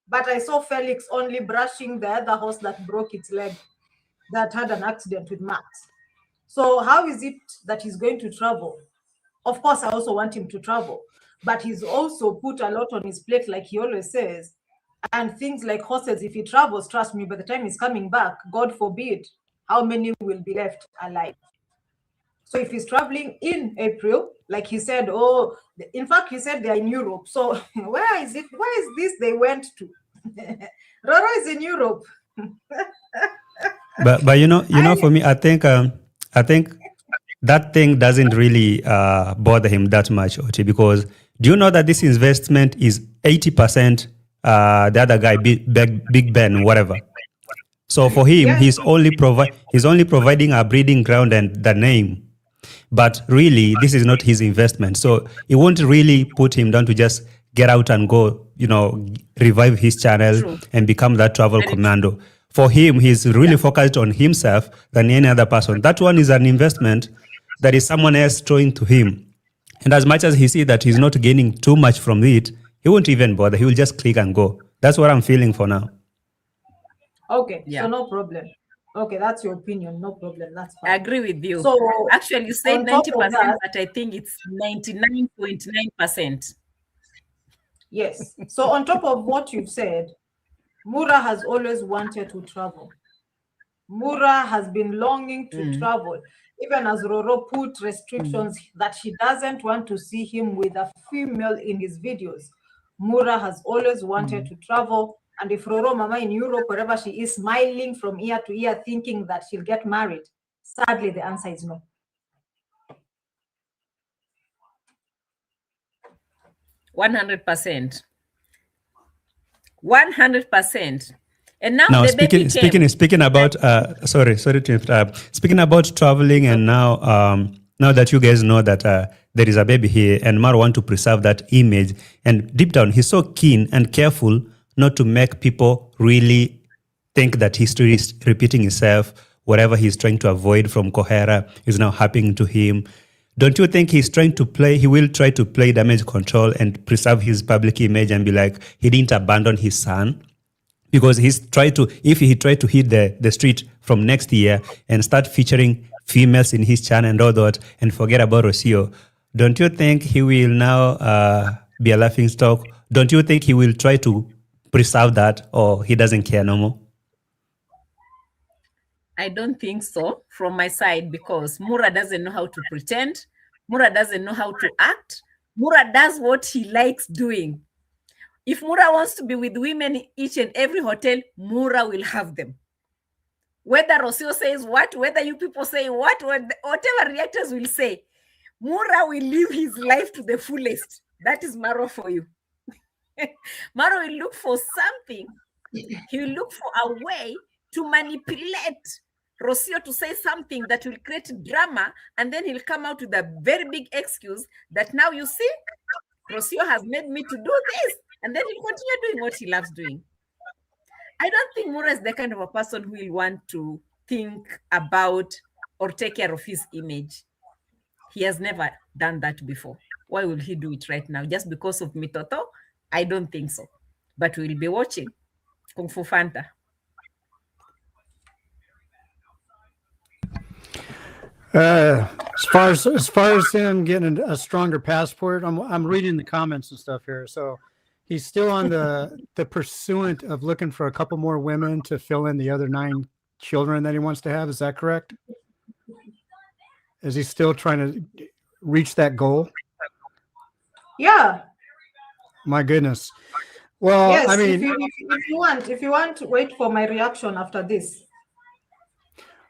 but I saw Felix only brushing the other horse that broke its leg, that had an accident with Max. So how is it that he's going to travel? Of course, I also want him to travel, but he's also put a lot on his plate, like he always says. And things like horses, if he travels, trust me, by the time he's coming back, God forbid, how many will be left alive? So if he's traveling in April, like he said, in fact, he said they're in Europe. So where is it? Where is this they went to? Roro is in Europe. but you know, for me, I think that thing doesn't really bother him that much, Oti, because do you know that this investment is 80% the other guy, Big Ben, whatever. So for him, he's only providing a breeding ground and the name. But really, this is not his investment. So it won't really put him down to just get out and go, revive his channel and become that travel commando. For him, he's really focused on himself than any other person. That one is an investment that is someone else throwing to him. And as much as he sees that he's not gaining too much from it, he won't even bother. He will just click and go. That's what I'm feeling for now. Okay, so no problem. Okay, that's your opinion. No problem. That's fine. I agree with you. So actually, you said 90%, but I think it's 99.9%. Yes. So on top of what you've said, Mura has always wanted to travel. Mura has been longing to travel. Even as Roro put restrictions that she doesn't want to see him with a female in his videos. Mura has always wanted to travel. And if Roro Mama in Europe, wherever she is, smiling from ear to ear, thinking that she'll get married, sadly, the answer is no. 100%. 100%. And now the speaking about sorry to interrupt. Speaking about traveling, and now that you guys know that there is a baby here, and Mara want to preserve that image, and deep down he's so keen and careful not to make people really think that history is repeating itself. Whatever he's trying to avoid from Kohera is now happening to him. Don't you think he will try to play damage control and preserve his public image and be like, he didn't abandon his son? Because if he tried to hit the street from next year and start featuring females in his channel and all that and forget about Rocio, don't you think he will now be a laughing stock? Don't you think he will try to preserve that, or he doesn't care no more? I don't think so from my side, because Mura doesn't know how to pretend. Mura doesn't know how to act. Mura does what he likes doing. If Mura wants to be with women in each and every hotel, Mura will have them. Whether Rocio says what, whether you people say what, whatever reactors will say, Mura will live his life to the fullest. That is Maro for you. Maro will look for something. He will look for a way to manipulate Rocio to say something that will create drama, and then he'll come out with a very big excuse that now you see, Rocio has made me to do this, and then he'll continue doing what he loves doing. I don't think Mura is the kind of a person who will want to think about or take care of his image. He has never done that before. Why will he do it right now? Just because of Mitoto? I don't think so. But we'll be watching Kung Fu Fanta. As far as him getting a stronger passport, I'm reading the comments and stuff here. So he's still on the pursuit of looking for a couple more women to fill in the other 9 children that he wants to have. Is that correct? Is he still trying to reach that goal? Yeah. My goodness. Well, Yes, I mean, if you want, wait for my reaction after this.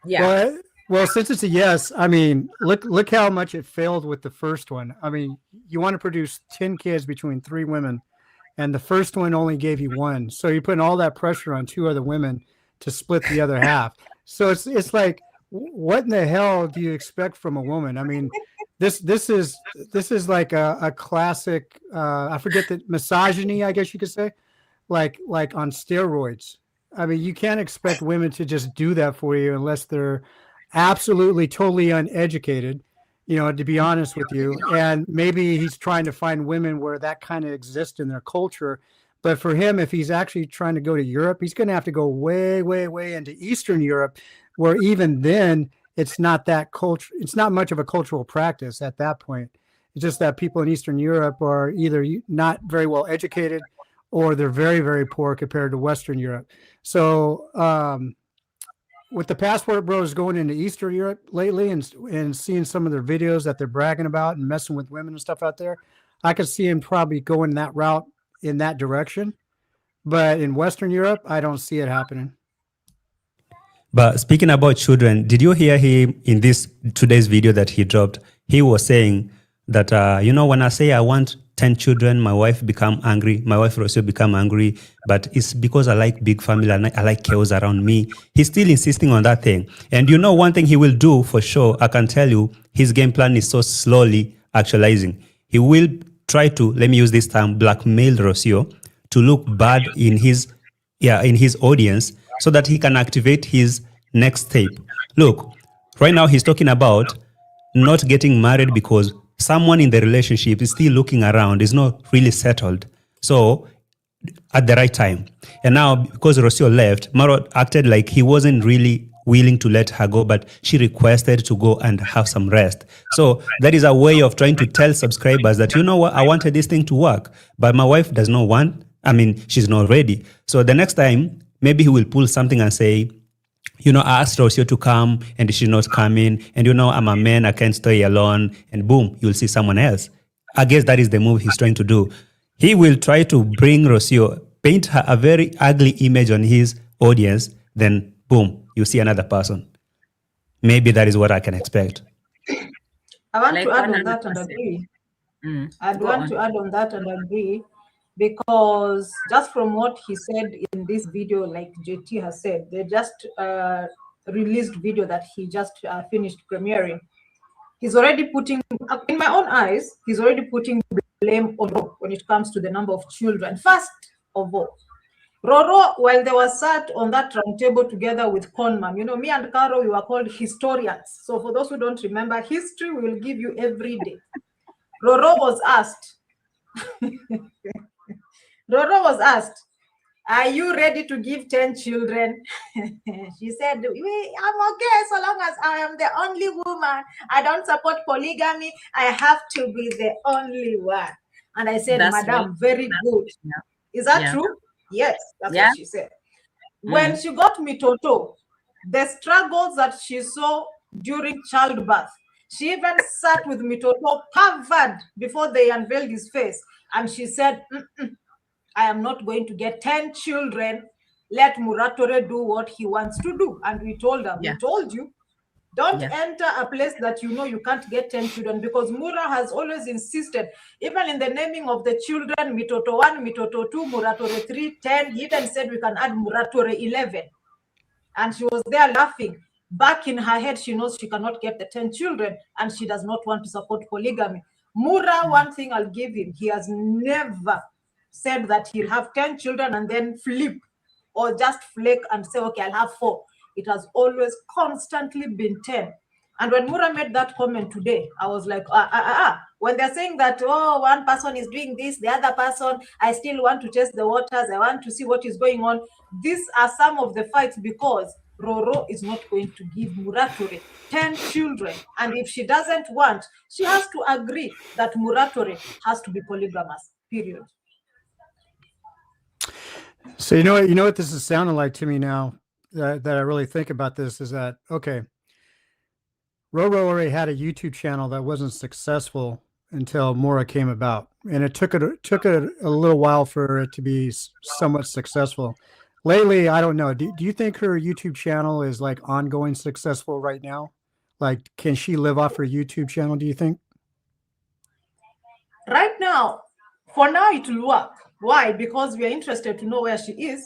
Yeah. Well, since it's a yes, I mean, look how much it failed with the first one. I mean, you want to produce 10 kids between 3 women, and the first one only gave you 1. So you're putting all that pressure on 2 other women to split the other half. So it's like, what in the hell do you expect from a woman? I mean, this is like a classic. I forget the misogyny, I guess you could say, like on steroids. I mean, you can't expect women to just do that for you unless they're absolutely totally uneducated, to be honest with you. And maybe he's trying to find women where that kind of exists in their culture. But for him, if he's actually trying to go to Europe, he's going to have to go way, way, way into Eastern Europe, where even then it's not that culture. It's not much of a cultural practice at that point. It's just that people in Eastern Europe are either not very well educated or they're very, very poor compared to Western Europe. So, with the Passport Bros going into Eastern Europe lately and seeing some of their videos that they're bragging about and messing with women and stuff out there, I could see him probably going that route in that direction. But in Western Europe, I don't see it happening. But speaking about children, did you hear him in today's video that he dropped? He was saying that, when I say I want 10 children, my wife become angry. My wife also become angry, but it's because I like big family and I like chaos around me. He's still insisting on that thing. And one thing he will do for sure, I can tell you, his game plan is so slowly actualizing. He will try to, let me use this term, blackmail Rocio to look bad in his audience so that he can activate his next tape. Look, right now he's talking about not getting married because someone in the relationship is still looking around, is not really settled. So at the right time. And now because Rocio left, Maro acted like he wasn't really willing to let her go, but she requested to go and have some rest. So that is a way of trying to tell subscribers that, what, I wanted this thing to work, but my wife does not want, she's not ready. So the next time, maybe he will pull something and say, I asked Rocio to come and she's not coming. And, I'm a man, I can't stay alone. And boom, you'll see someone else. I guess that is the move he's trying to do. He will try to bring Rocio, paint her a very ugly image on his audience. Then boom, you see another person. Maybe that is what I can expect. I want to add on that and agree. I want to add on that and agree, because just from what he said in this video, like JT has said, they just released video that he just finished premiering. He's already putting, in my own eyes, he's already putting blame on Roro when it comes to the number of children. First of all, Roro, while they were sat on that round table together with Conman, me and Qarol, we were called historians. So for those who don't remember, history we will give you every day. Roro was asked, are you ready to give 10 children? She said, I'm okay so long as I am the only woman. I don't support polygamy. I have to be the only one. And I said, Madam, very good. Yeah. Is that true? Yes, that's what she said. When she got Mitoto, the struggles that she saw during childbirth, she even sat with Mitoto covered before they unveiled his face. And she said, I am not going to get 10 children let Muratore do what he wants to do. And we told her, Yeah. we told you, don't Yeah. enter a place that you know you can't get 10 children, because Mura has always insisted, even in the naming of the children, Mitoto 1, Mitoto 2, Muratore 3, 10, he even said we can add Muratore 11. And she was there laughing. Back in her head, she knows she cannot get the 10 children, and she does not want to support polygamy. Mura, one thing I'll give him, he has never said that he'll have 10 children and then flip or just flake and say, okay, I'll have 4. It has always constantly been 10. And when Mura made that comment today, I was like, when they're saying that, oh, one person is doing this, the other person, I still want to test the waters, I want to see what is going on. These are some of the fights, because Roro is not going to give Muratore 10 children. And if she doesn't want, she has to agree that Muratore has to be polygamous, period. So you know what this is sounding like to me now that I really think about this is that, okay, Roro already had a YouTube channel that wasn't successful until Mura came about, and it took it a little while for it to be somewhat successful. Lately, I don't know. Do you think her YouTube channel is like ongoing successful right now? Like, can she live off her YouTube channel, do you think? Right now, for now, it will work. Why? Because we are interested to know where she is.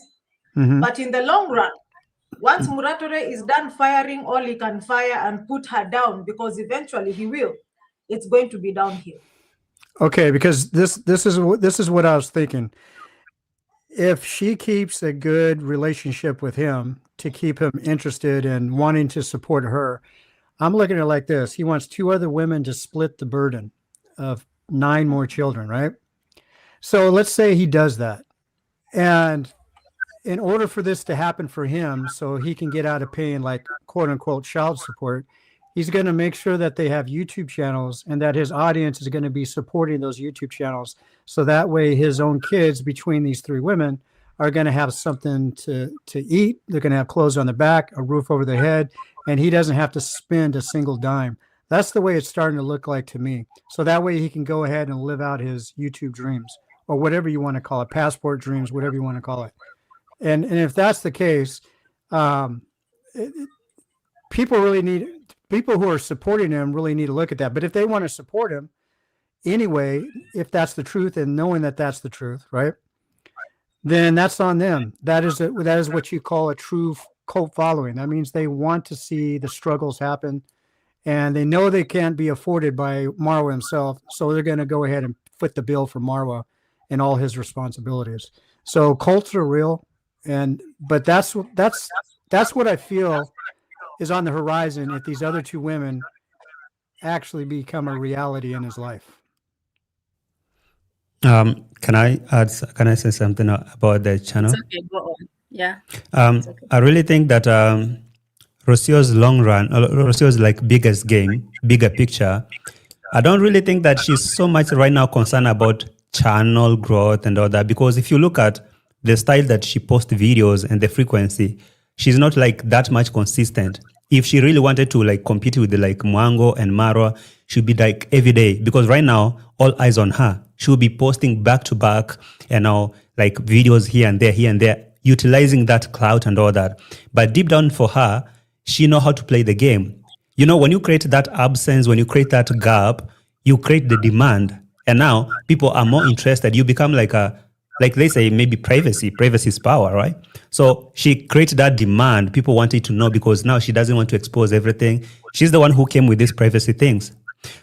Mm-hmm. But in the long run, once Muratore is done firing all he can fire and put her down, because eventually he will, it's going to be downhill. Okay, because this is what I was thinking. If she keeps a good relationship with him to keep him interested and wanting to support her, I'm looking at it like this. He wants 2 other women to split the burden of 9 more children, right? So let's say he does that. And in order for this to happen for him, so he can get out of paying like quote unquote child support, he's going to make sure that they have YouTube channels and that his audience is going to be supporting those YouTube channels. So that way his own kids between these 3 women are going to have something to eat. They're going to have clothes on their back, a roof over their head, and he doesn't have to spend a single dime. That's the way it's starting to look like to me. So that way he can go ahead and live out his YouTube dreams, or whatever you want to call it, passport dreams, whatever you want to call it. And if that's the case, people who are supporting him really need to look at that. But if they want to support him anyway, if that's the truth and knowing that that's the truth, right, then that's on them. That is what you call a true cult following. That means they want to see the struggles happen, and they know they can't be afforded by Marwa himself, so they're going to go ahead and foot the bill for Marwa and all his responsibilities. So cults are real, but that's what I feel is on the horizon if these other 2 women actually become a reality in his life. Can I say something about the channel? It's okay, go on. Yeah. Okay. I really think that Rocio's long run, Rocio's like biggest game, bigger picture, I don't really think that she's so much right now concerned about channel growth and all that, because if you look at the style that she posts videos and the frequency, she's not like that much consistent. If she really wanted to like compete with the, like Mwango and Marwa, she'd be like every day, because right now all eyes on her. She'll be posting back to back, like videos here and there, utilizing that clout and all that. But deep down for her, she know how to play the game. You know, when you create that absence, when you create that gap, you create the demand. And now people are more interested. You become like they say, maybe privacy is power, right? So she creates that demand. People wanted to know, because now she doesn't want to expose everything. She's the one who came with these privacy things.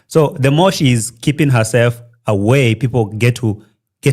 So the more she's keeping herself away, people get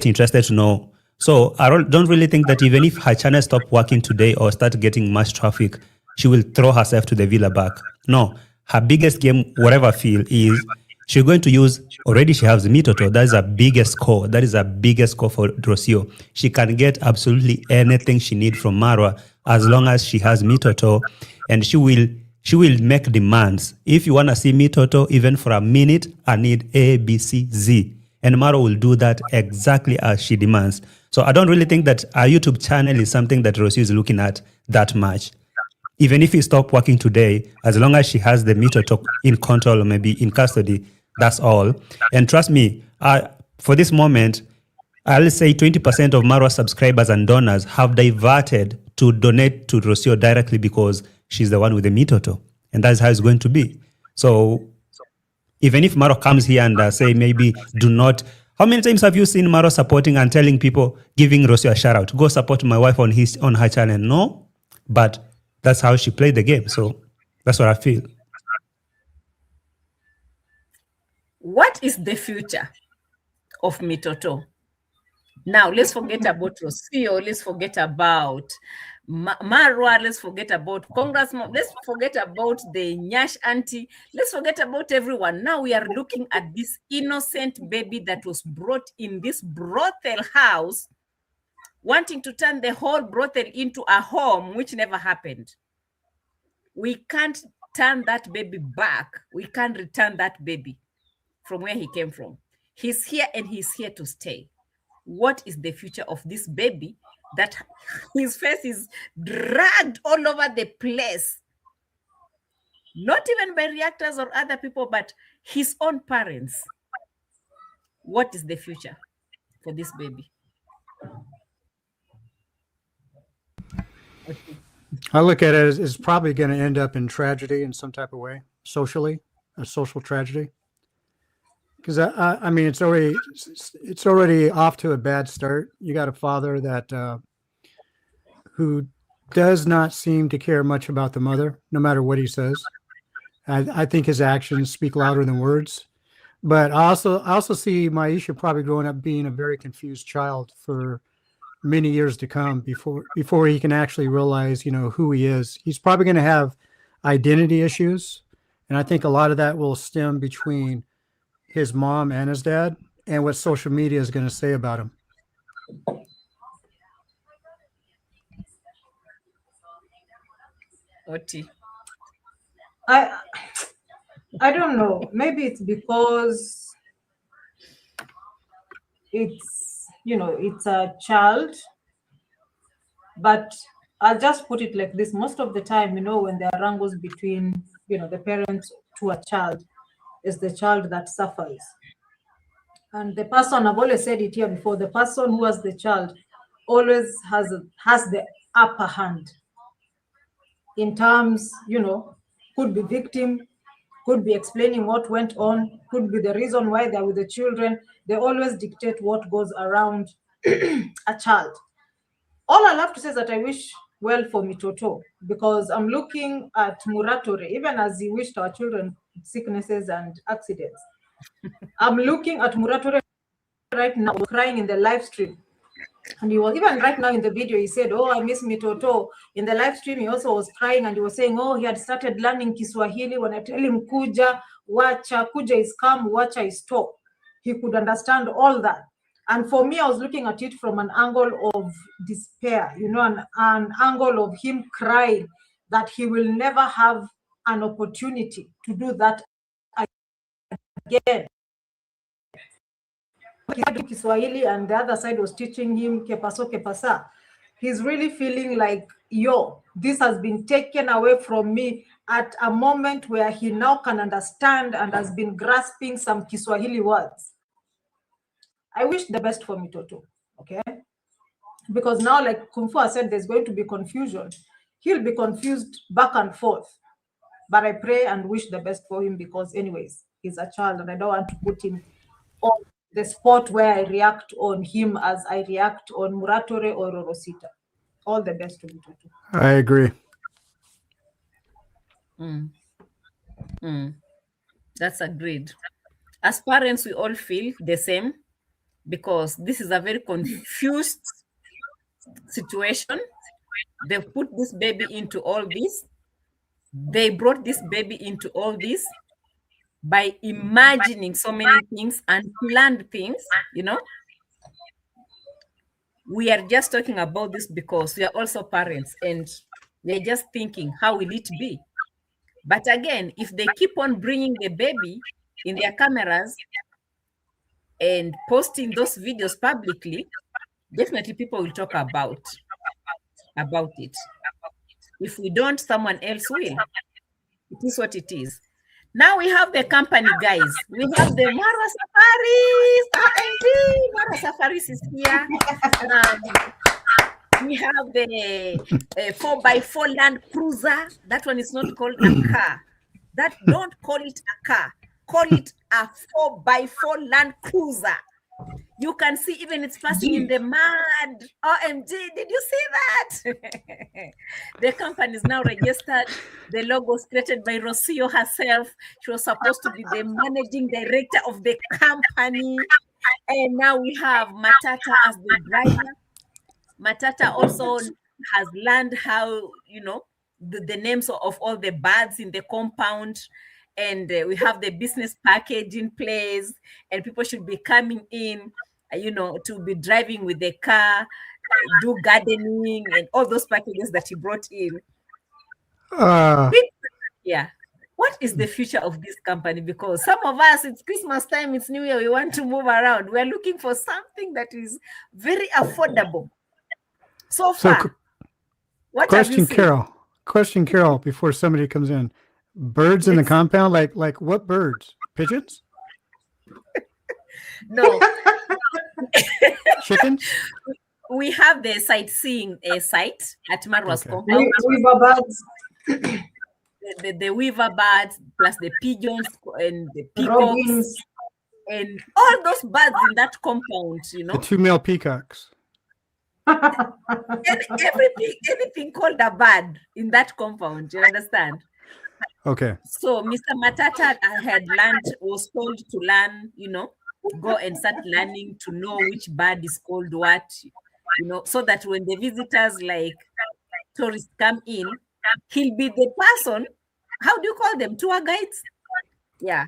interested to know. So I don't really think that even if her channel stop working today or start getting much traffic, she will throw herself to the villa back. No, her biggest game, whatever field is, she's going to use, already she has Mitoto. That is her biggest score. That is her biggest score for Rocio. She can get absolutely anything she needs from Marwa as long as she has Mitoto, and she will make demands. If you want to see Mitoto, even for a minute, I need A, B, C, Z. And Marwa will do that exactly as she demands. So I don't really think that our YouTube channel is something that Rocio is looking at that much. Even if he stopped working today, as long as she has the Mitoto in control or maybe in custody, that's all. And trust me, for this moment, I'll say 20% of Marwa subscribers and donors have diverted to donate to Rocio directly because she's the one with the mitoto. And that's how it's going to be. So even if Maro comes here and say maybe do not, how many times have you seen Maro supporting and telling people, giving Rocio a shout out, go support my wife on her channel? No, but that's how she played the game. So that's what I feel. What is the future of Mitoto? Now, let's forget about Rocio, let's forget about Marwa, let's forget about Congressman, let's forget about the Nyash auntie, let's forget about everyone. Now we are looking at this innocent baby that was brought in this brothel house, wanting to turn the whole brothel into a home, which never happened. We can't turn that baby back. We can't return that baby from where he came from. He's here and he's here to stay. What is the future of this baby that his face is dragged all over the place? Not even by reactors or other people, but his own parents. What is the future for this baby? I look at it as it's probably going to end up in tragedy in some type of way, socially, a social tragedy. Because I mean, it's already off to a bad start. You got a father that who does not seem to care much about the mother, no matter what he says. I think his actions speak louder than words. But I also see Maisha probably growing up being a very confused child for many years to come before he can actually realize, who he is. He's probably going to have identity issues, and I think a lot of that will stem between his mom and his dad and what social media is going to say about him. Oti. I don't know. Maybe it's because it's a child, but I'll just put it like this. Most of the time, when there are wrangles between, the parents to a child, is the child that suffers. And the person, I've always said it here before, the person who has the child always has the upper hand in terms, could be victim, could be explaining what went on, could be the reason why they're with the children. They always dictate what goes around a child. All I'll have to say is that I wish well for Mitoto, because I'm looking at Muratore, even as he wished our children sicknesses and accidents. I'm looking at Muratore right now, crying in the live stream. And he was, even right now in the video, he said, "Oh, I miss Mitoto." In the live stream, he also was crying and he was saying, "Oh, he had started learning Kiswahili. When I tell him kuja, wacha, kuja is come, wacha is stop." He could understand all that. And for me, I was looking at it from an angle of despair, an angle of him crying that he will never have an opportunity to do that again. He had Kiswahili and the other side was teaching him kepaso kepasa. He's really feeling like, this has been taken away from me at a moment where he now can understand and has been grasping some Kiswahili words. I wish the best for Mitoto, okay? Because now, like Kung Fu said, there's going to be confusion. He'll be confused back and forth. But I pray and wish the best for him because anyways, he's a child and I don't want to put him on the spot where I react on him as I react on Muratore or Rosita. All the best to Mitoto. I agree. That's agreed. As parents, we all feel the same because this is a very confused situation. They put this baby into all this. They brought this baby into all this by imagining so many things and planned things, We are just talking about this because we are also parents and we're just thinking, how will it be? But again, if they keep on bringing the baby in their cameras and posting those videos publicly, definitely people will talk about it. If we don't, someone else will. It is what it is. Now we have the company, guys. We have the Mura Safaris. Mura Safaris is here. We have the 4x4 Land Cruiser. That one is not called a car. Don't call it a car. Call it a 4x4 Land Cruiser. You can see even it's passing in the mud. OMG, did you see that? The company is now registered. The logo is created by Rocio herself. She was supposed to be the managing director of the company. And now we have Matata as the driver. Matata also has learned how, the names of all the birds in the compound. And we have the business package in place, and people should be coming in, to be driving with the car, do gardening, and all those packages that he brought in. Yeah. What is the future of this company? Because some of us, it's Christmas time, it's New Year, we want to move around. We're looking for something that is very affordable. So far, what have you seen? Question, Carol, before somebody comes in. Birds in the compound? Like what birds? Pigeons? No. Chickens? We have the sightseeing site at Marwa's compound. Weaver birds. The weaver birds, plus the pigeons and the peacocks, and all those birds in that compound, The 2 male peacocks. And anything called a bird in that compound, you understand? Okay. So Mr. Matata was told to learn, go and start learning to know which bird is called what, so that when the visitors like tourists come in, he'll be the person, how do you call them? Tour guides? Yeah.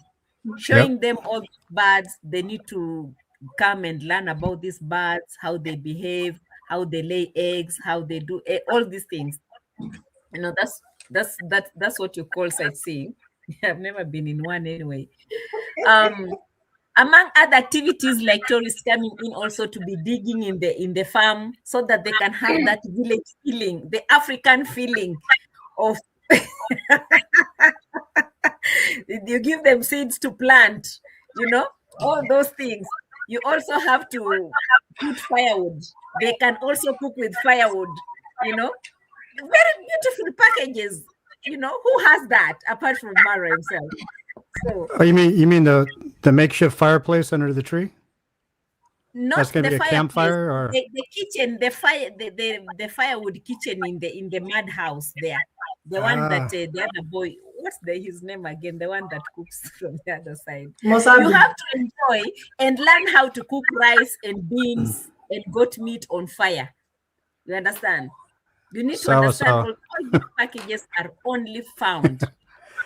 Showing them all the birds. They need to come and learn about these birds, how they behave, how they lay eggs, how they do all these things. That's what you call sightseeing. I've never been in one anyway. Among other activities, like tourists coming in also to be digging in the farm, so that they can have that village feeling, the African feeling of you give them seeds to plant, all those things. You also have to put firewood. They can also cook with firewood, very beautiful packages. Who has that apart from Mara himself? So, you mean the makeshift fireplace under the tree? Not That's going to the be a campfire, or the kitchen, the firewood kitchen in the mud house there. The one that the other boy, what's his name again? The one that cooks from the other side. Mosabi. You have to enjoy and learn how to cook rice and beans and goat meat on fire. You understand? You need to understand all these packages are only found.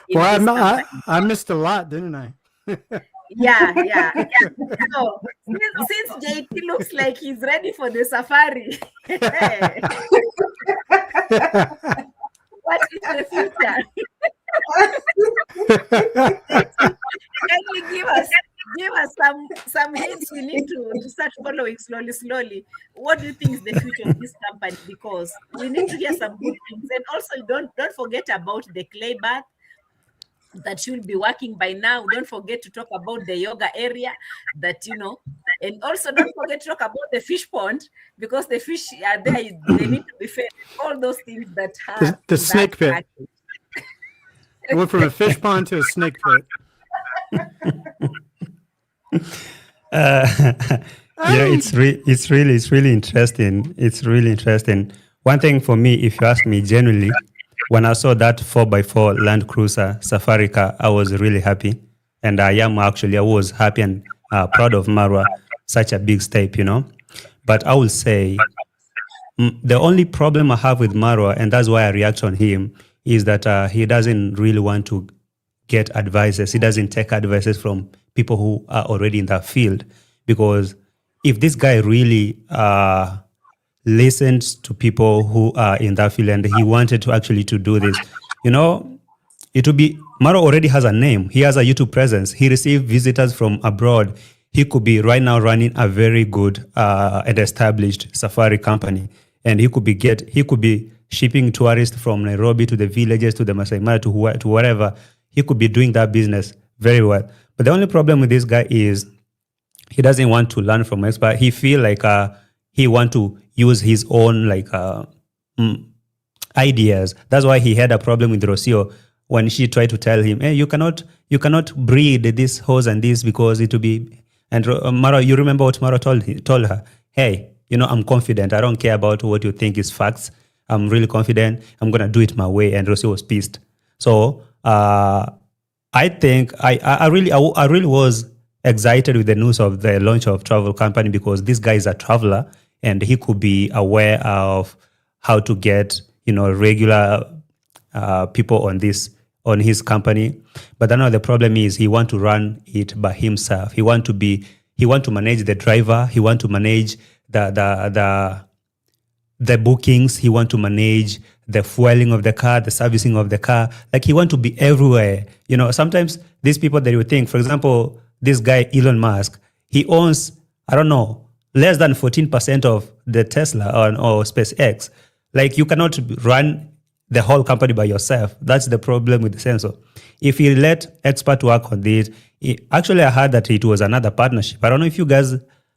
Well, I missed a lot, didn't I? Yeah. So since JT looks like he's ready for the safari, what is the future? Can you give us some hints? We need to start following slowly. What do you think is the future of this company? Because we need to hear some good things. And also don't forget about the clay bath that you'll be working by now. Don't forget to talk about the yoga area that, and also don't forget to talk about the fish pond, because the fish are there, they need to be fed. All those things that have the snake pit. I went from a fish pond to a snake pit. It's really interesting. It's really interesting. One thing for me, if you ask me genuinely, when I saw that 4x4 Land Cruiser safari car, I was really happy. And I was happy and proud of Mara, such a big step, But I will say, the only problem I have with Mara, and that's why I react on him, is that he doesn't really want to get advices. He doesn't take advices from people who are already in that field. Because if this guy really listens to people who are in that field and he wanted to actually to do this, it would be, Mara already has a name. He has a YouTube presence. He received visitors from abroad. He could be right now running a very good and established safari company. And he could be shipping tourists from Nairobi to the villages, to the Masai Mara, to whatever. He could be doing that business very well. But the only problem with this guy is he doesn't want to learn from experts. He feel like he want to use his own ideas. That's why he had a problem with Rocio when she tried to tell him, hey, you cannot breed this horse and this because it will be. And Mara, you remember what Mara told her? Hey, I'm confident. I don't care about what you think is facts. I'm really confident. I'm gonna do it my way. And Rocio was pissed. So I think I really was excited with the news of the launch of travel company because this guy is a traveler and he could be aware of how to get regular people on his company. But I know the problem is he want to run it by himself. He want to manage the driver. He want to manage the bookings. He want to manage the fueling of the car, the servicing of the car. Like he want to be everywhere. Sometimes these people that you think, for example, this guy Elon Musk, he owns, I don't know, less than 14% of the Tesla or SpaceX. Like you cannot run the whole company by yourself. That's the problem with the Senso. If you let expert work on this, actually I heard that it was another partnership. I don't know if you guys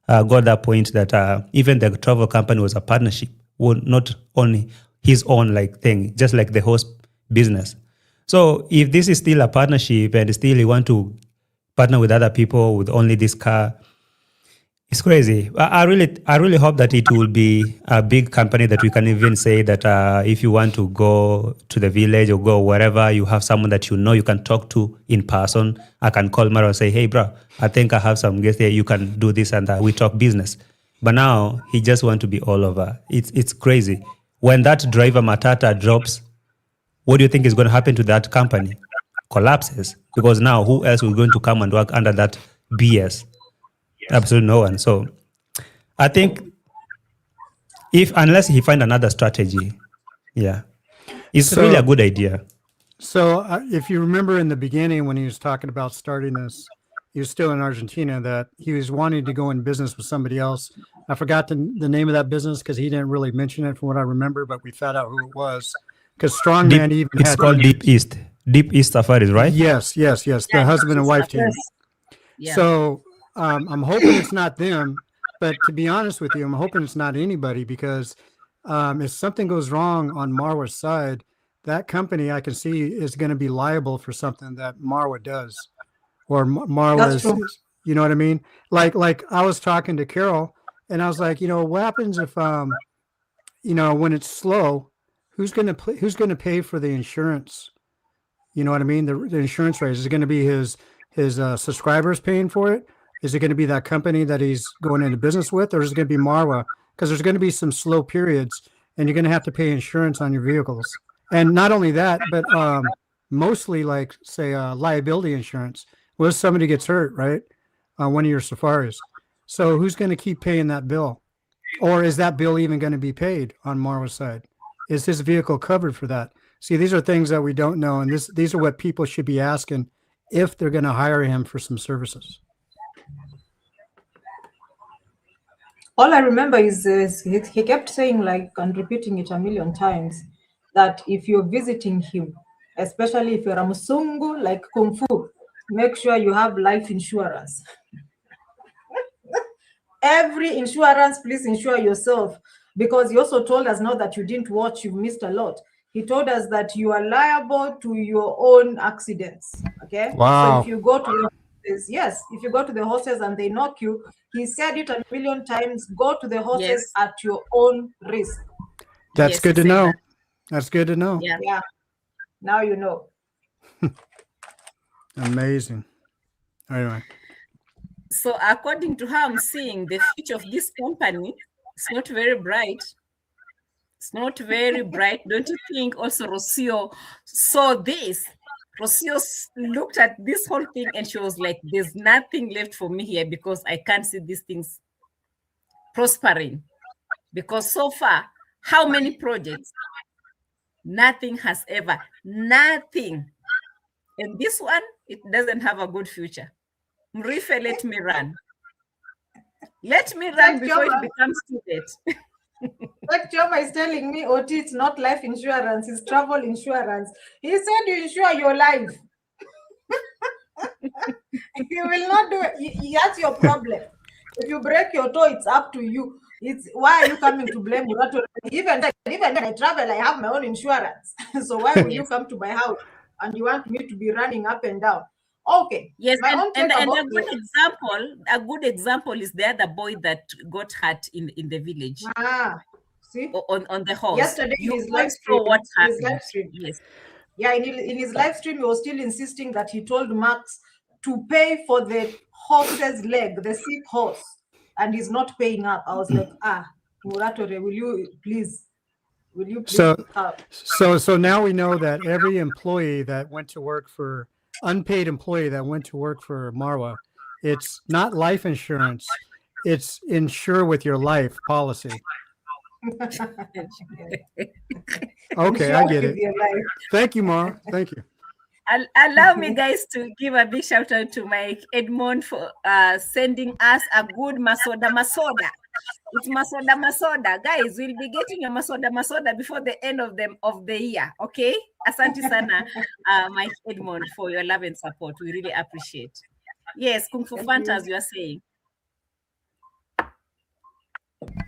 got that point that even the travel company was a partnership, not only his own thing, just like the host business. So if this is still a partnership and still you want to partner with other people with only this car, it's crazy. I really hope that it will be a big company that we can even say that if you want to go to the village or go wherever, you have someone that you can talk to in person. I can call Mara and say, hey, bro, I think I have some guests here. You can do this and we talk business. But now he just want to be all over. It's crazy. When that driver Matata drops, what do you think is going to happen to that company? Collapses. Because now who else is going to come and work under that BS? Absolutely no one. So I think unless he find another strategy, it's really a good idea. So if you remember in the beginning when he was talking about starting this, he was still in Argentina, that he was wanting to go in business with somebody else. I forgot the name of that business because he didn't really mention it from what I remember, but we found out who it was. Because Strongman even it's called Deep East. Deep East Safaris, right? Yes. The husband and wife team. Yeah. So I'm hoping it's not them, but to be honest with you, I'm hoping it's not anybody because if something goes wrong on Marwa's side, that company I can see is going to be liable for something that Marwa does, or Marwa is, you know what I mean? Like I was talking to Carol and I was like, what happens if, when it's slow, who's going to pay for the insurance? You know what I mean? The insurance rate, is it going to be his subscribers paying for it? Is it going to be that company that he's going into business with, or is it going to be Marwa? Because there's going to be some slow periods, and you're going to have to pay insurance on your vehicles. And not only that, but mostly say liability insurance. What if somebody gets hurt, right? One of your safaris. So who's going to keep paying that bill? Or is that bill even going to be paid on Marwa's side? Is his vehicle covered for that? See, these are things that we don't know, and these are what people should be asking if they're going to hire him for some services. All I remember is he kept saying, and repeating it a million times, that if you're visiting him, especially if you're a Musungu like Kung Fu, make sure you have life insurance. Every insurance, please insure yourself, because he also told us now that you didn't watch, you've missed a lot. He told us that you are liable to your own accidents. Okay. Wow. So if you go to if you go to the horses and they knock you, he said it a million times, go to the horses at your own risk. That's good to know. That's good to know. Yeah. Now you know. Amazing. Anyway. So according to how I'm seeing the future of this company, it's not very bright. It's not very bright. Don't you think also Rocio saw this? Rocio looked at this whole thing and she was like, there's nothing left for me here because I can't see these things prospering. Because so far, how many projects? Nothing has ever, nothing. And this one, it doesn't have a good future. Mrife, let me run. Let me run before it becomes too late. Like Joma is telling me, Oti, it's not life insurance, it's travel insurance. He said you insure your life. You will not do it. That's your problem. If you break your toe, it's up to you. It's why are you coming to blame Murato? Even when I travel, I have my own insurance. So why will you come to my house and you want me to be running up and down? Okay. Yes, My and, own and, take and about a good example is the other boy that got hurt in the village. See, on the horse. Yesterday You in his all live saw stream, what happened. Yes. Yeah, in his live stream, he was still insisting that he told Max to pay for the horse's leg, the sick horse, and he's not paying up. I was like, Muratore, will you please help? So now we know that every employee that went to work for unpaid employee that went to work for Marwa, it's not life insurance, it's insure with your life policy. Okay, I get it. Thank you, Mara. Thank you. Allow me, guys, to give a big shout out to Mike Edmond for sending us a good masoda. It's masoda. Guys, we'll be getting a masoda before the end of the year. Okay? Asante sana, Mike Edmond, for your love and support. We really appreciate. Yes, Kung Fu Fanta, as you are saying.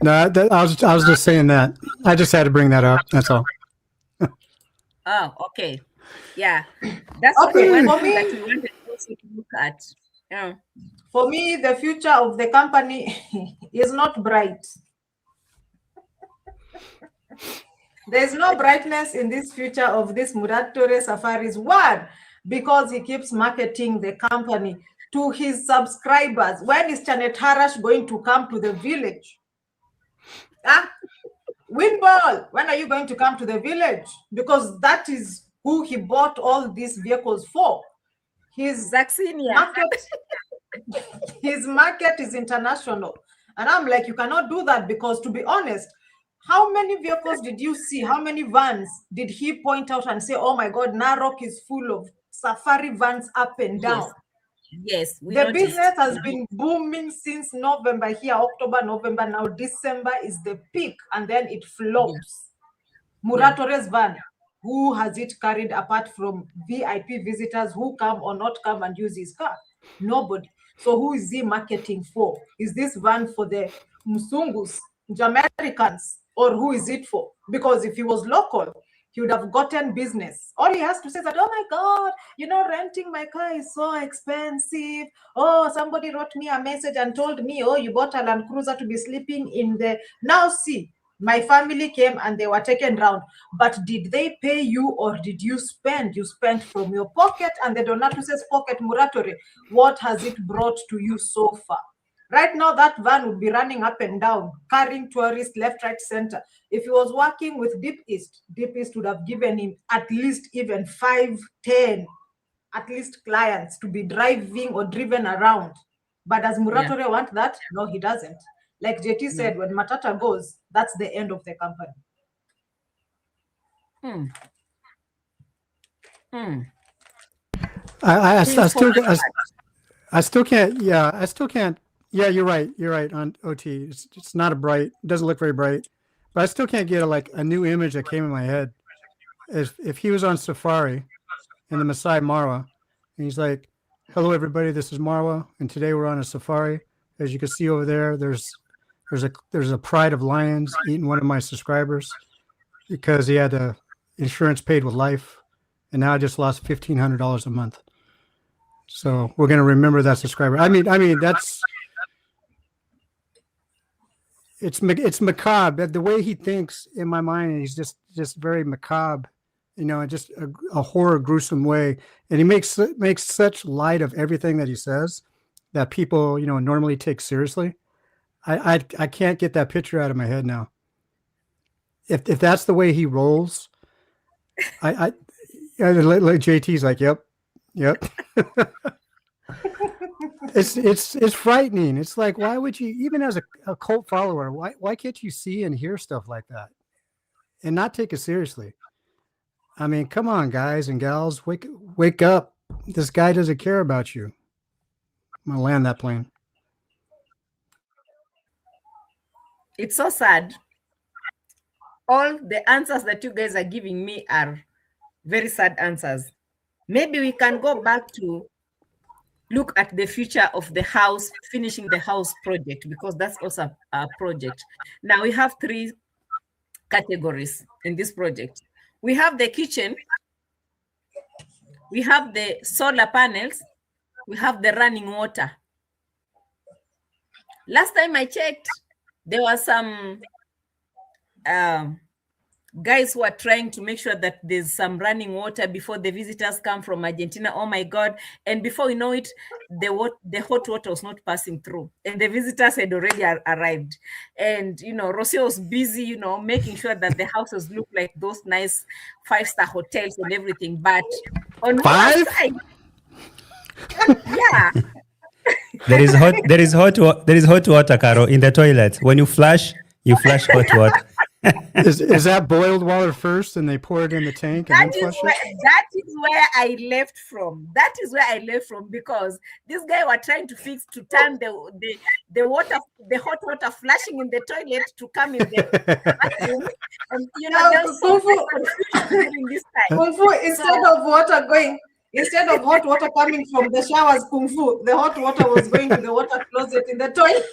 No, I was just saying that. I just had to bring that up. That's all. Oh, okay. Yeah, that's one thing that we wanted also to look at. Yeah. For me, the future of the company is not bright. There's no brightness in this future of this Muratore Safaris. One, because he keeps marketing the company to his subscribers. When is Janet Harash going to come to the village? Windball, when are you going to come to the village? Because that is who he bought all these vehicles for. His market is international. And I'm like, you cannot do that because, to be honest, how many vehicles did you see? How many vans did he point out and say, oh my God, Narok is full of safari vans up and down? Yes, the business has been booming since November here, October, November. Now December is the peak, and then it flops. Muratore's van, who has it carried apart from VIP visitors who come or not come and use his car? Nobody. So who is he marketing for? Is this van for the Musungus, Jamaicans, or who is it for? Because if he was local, he would have gotten business. All he has to say is that, oh my God, renting my car is so expensive. Oh, somebody wrote me a message and told me, oh, you bought a Land Cruiser to be sleeping in the... Now see, my family came and they were taken round. But did they pay you or did you spend? You spent from your pocket and the Donatus's pocket, Muratore. What has it brought to you so far? Right now, that van would be running up and down, carrying tourists left, right, center. If he was working with Deep East would have given him at least even 5, 10, at least clients to be driving or driven around. But does Muratore want that? No, he doesn't. Like JT said, when Matata goes, that's the end of the company. I still can't. Yeah, I still can't. Yeah, you're right. You're right on OT. It's not a bright. It doesn't look very bright. But I still can't get a new image that came in my head. If he was on Safari in the Masai Marwa, and he's like, "Hello, everybody. This is Marwa, and today we're on a safari. As you can see over there, there's a pride of lions eating one of my subscribers because he had the insurance paid with life, and now I just lost $1,500 a month. So we're gonna remember that subscriber. I mean that's." It's macabre. The way he thinks in my mind, he's just very macabre, just a horror, gruesome way. And he makes such light of everything that he says that people, normally take seriously. I can't get that picture out of my head now. If that's the way he rolls, I like JT's like, yep. It's frightening. It's like, why would you, even as a cult follower, why can't you see and hear stuff like that and not take it seriously? I mean, come on, guys and gals, wake up. This guy doesn't care about you. I'm gonna land that plane. It's so sad. All the answers that you guys are giving me are very sad answers. Maybe we can go back to look at the future of the house, finishing the house project, because that's also a project. Now we have 3 categories in this project. We have the kitchen, we have the solar panels, we have the running water. Last time I checked, there were some guys who are trying to make sure that there's some running water before the visitors come from Argentina. Oh my God. And before we know it, the hot water was not passing through and the visitors had already arrived. And, you know, Rocio was busy, you know, making sure that the houses look like those nice 5-star hotels and everything. But on one side, yeah. There is hot water, Caro, in the toilet. When you flush hot water. Is that boiled water first and they pour it in the tank and then flush it? That is where I left from. That is where I left from, because this guy was trying to turn the hot water flushing in the toilet to come in the bathroom. And you know, there's so much confusion during this time. Kung Fu, instead of hot water coming from the showers, Kung Fu, the hot water was going to the water closet in the toilet.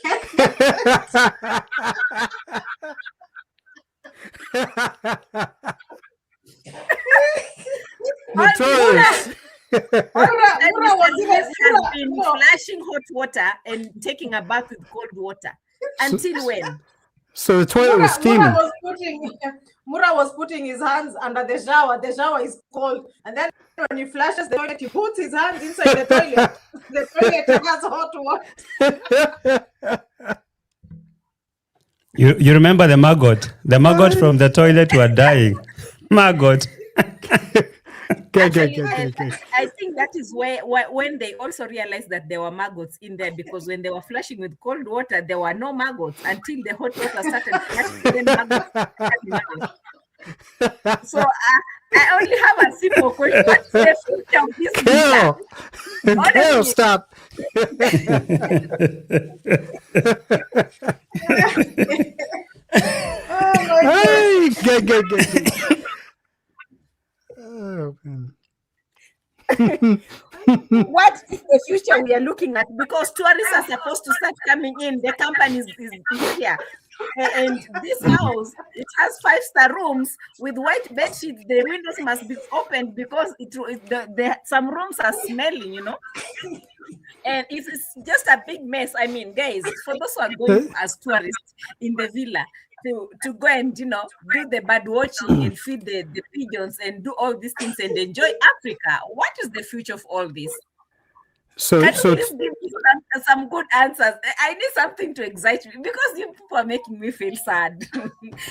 Notorious. Mura has been flashing hot water and taking a bath with cold water. Until when? So the toilet was steaming. Mura was putting his hands under the shower. The shower is cold. And then when he flushes the toilet, he puts his hands inside the toilet. The toilet has hot water. You remember the maggot? The maggot from the toilet were dying. Maggot. I think that is where when they also realized that there were maggots in there, because when they were flushing with cold water, there were no maggots until the hot water started flushing. So I only have a simple question: what's the future of this villa? Carol, stop. Hey, good. Oh, man. What is the future we are looking at? Because tourists are supposed to start coming in. The company is here. And this house, it has 5-star rooms with white bed sheets. The windows must be opened because some rooms are smelling, you know. And it's just a big mess. I mean, guys, for those who are going as tourists in the villa, to go and, you know, do the bird watching and feed the pigeons and do all these things and enjoy Africa. What is the future of all this? Can you please give me some good answers? I need something to excite me, because you people are making me feel sad.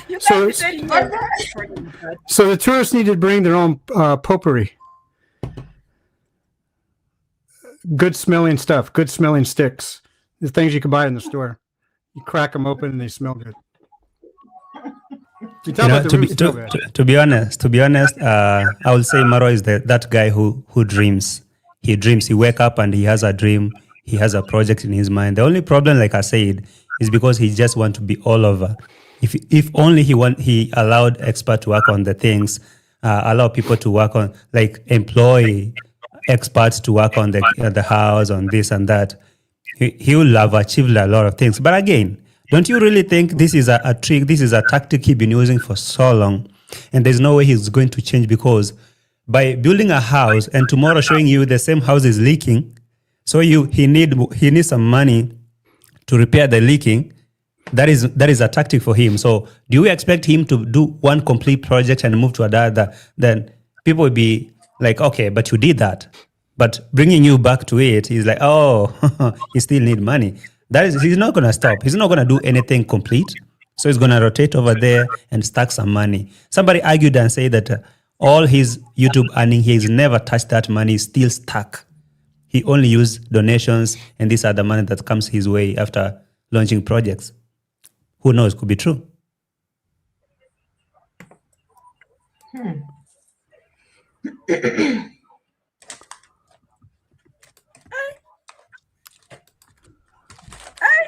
You can't be telling me. So the tourists need to bring their own potpourri. Good smelling stuff, good smelling sticks. The things you can buy in the store. You crack them open and they smell good. You know, to be honest, I will say Maro is that guy who dreams. He dreams. He wake up and he has a dream. He has a project in his mind. The only problem, like I said, is because he just want to be all over. If only he allowed experts to work on the things, allow people to work on, like employ experts to work on the house, on this and that, he will have achieved a lot of things. But again, don't you really think this is a trick? This is a tactic he's been using for so long, and there's no way he's going to change, because by building a house and tomorrow showing you the same house is leaking, so he needs some money to repair the leaking. That is a tactic for him. So do you expect him to do one complete project and move to another? Then people will be like, okay, but you did that. But bringing you back to it, he's like, oh, he still need money. He's not going to stop. He's not going to do anything complete. So he's going to rotate over there and stack some money. Somebody argued and said that all his YouTube earning, he's never touched that money, still stuck. He only used donations, and these are the money that comes his way after launching projects. Who knows? Could be true.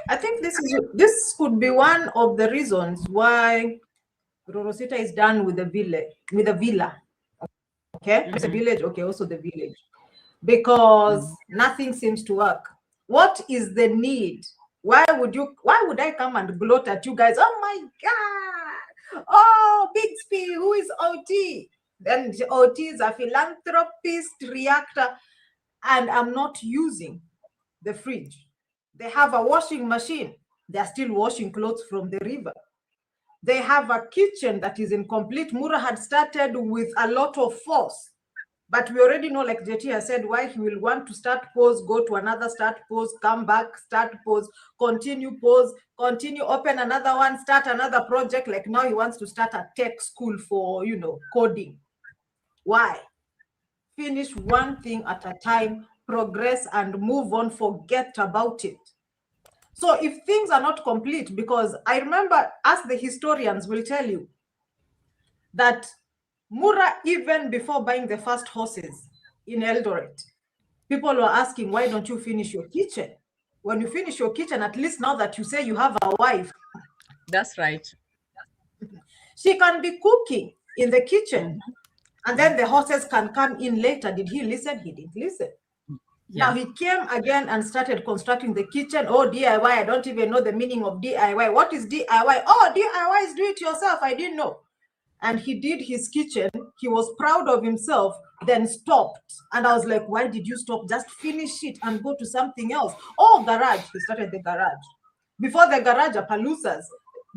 I think this could be one of the reasons why Rorosita is done with the villa. Okay, it's a village. Okay, also the village. because nothing seems to work. What is the need? Why would I come and gloat at you guys? Oh my God. Oh, Bixby, who is OT? Then OT is a philanthropist reactor, and I'm not using the fridge. They have a washing machine. They're still washing clothes from the river. They have a kitchen that is incomplete. Mura had started with a lot of force, but we already know, like JT has said, why he will want to start pause, go to another, start pause, come back, start pause, continue, open another one, start another project. Like now he wants to start a tech school for, coding. Why? Finish one thing at a time, progress and move on, forget about it. So if things are not complete, because I remember, as the historians will tell you, that Mura, even before buying the first horses in Eldoret, people were asking, why don't you finish your kitchen? When you finish your kitchen, at least now that you say you have a wife. That's right. She can be cooking in the kitchen, and then the horses can come in later. Did he listen? He didn't listen. Yeah. Now he came again and started constructing the kitchen. Oh, DIY, I don't even know the meaning of DIY. What is DIY? Oh, DIY is do it yourself. I didn't know. And he did his kitchen. He was proud of himself, then stopped. And I was like, why did you stop? Just finish it and go to something else. Oh, garage. He started the garage. Before the garage, Appaloosas.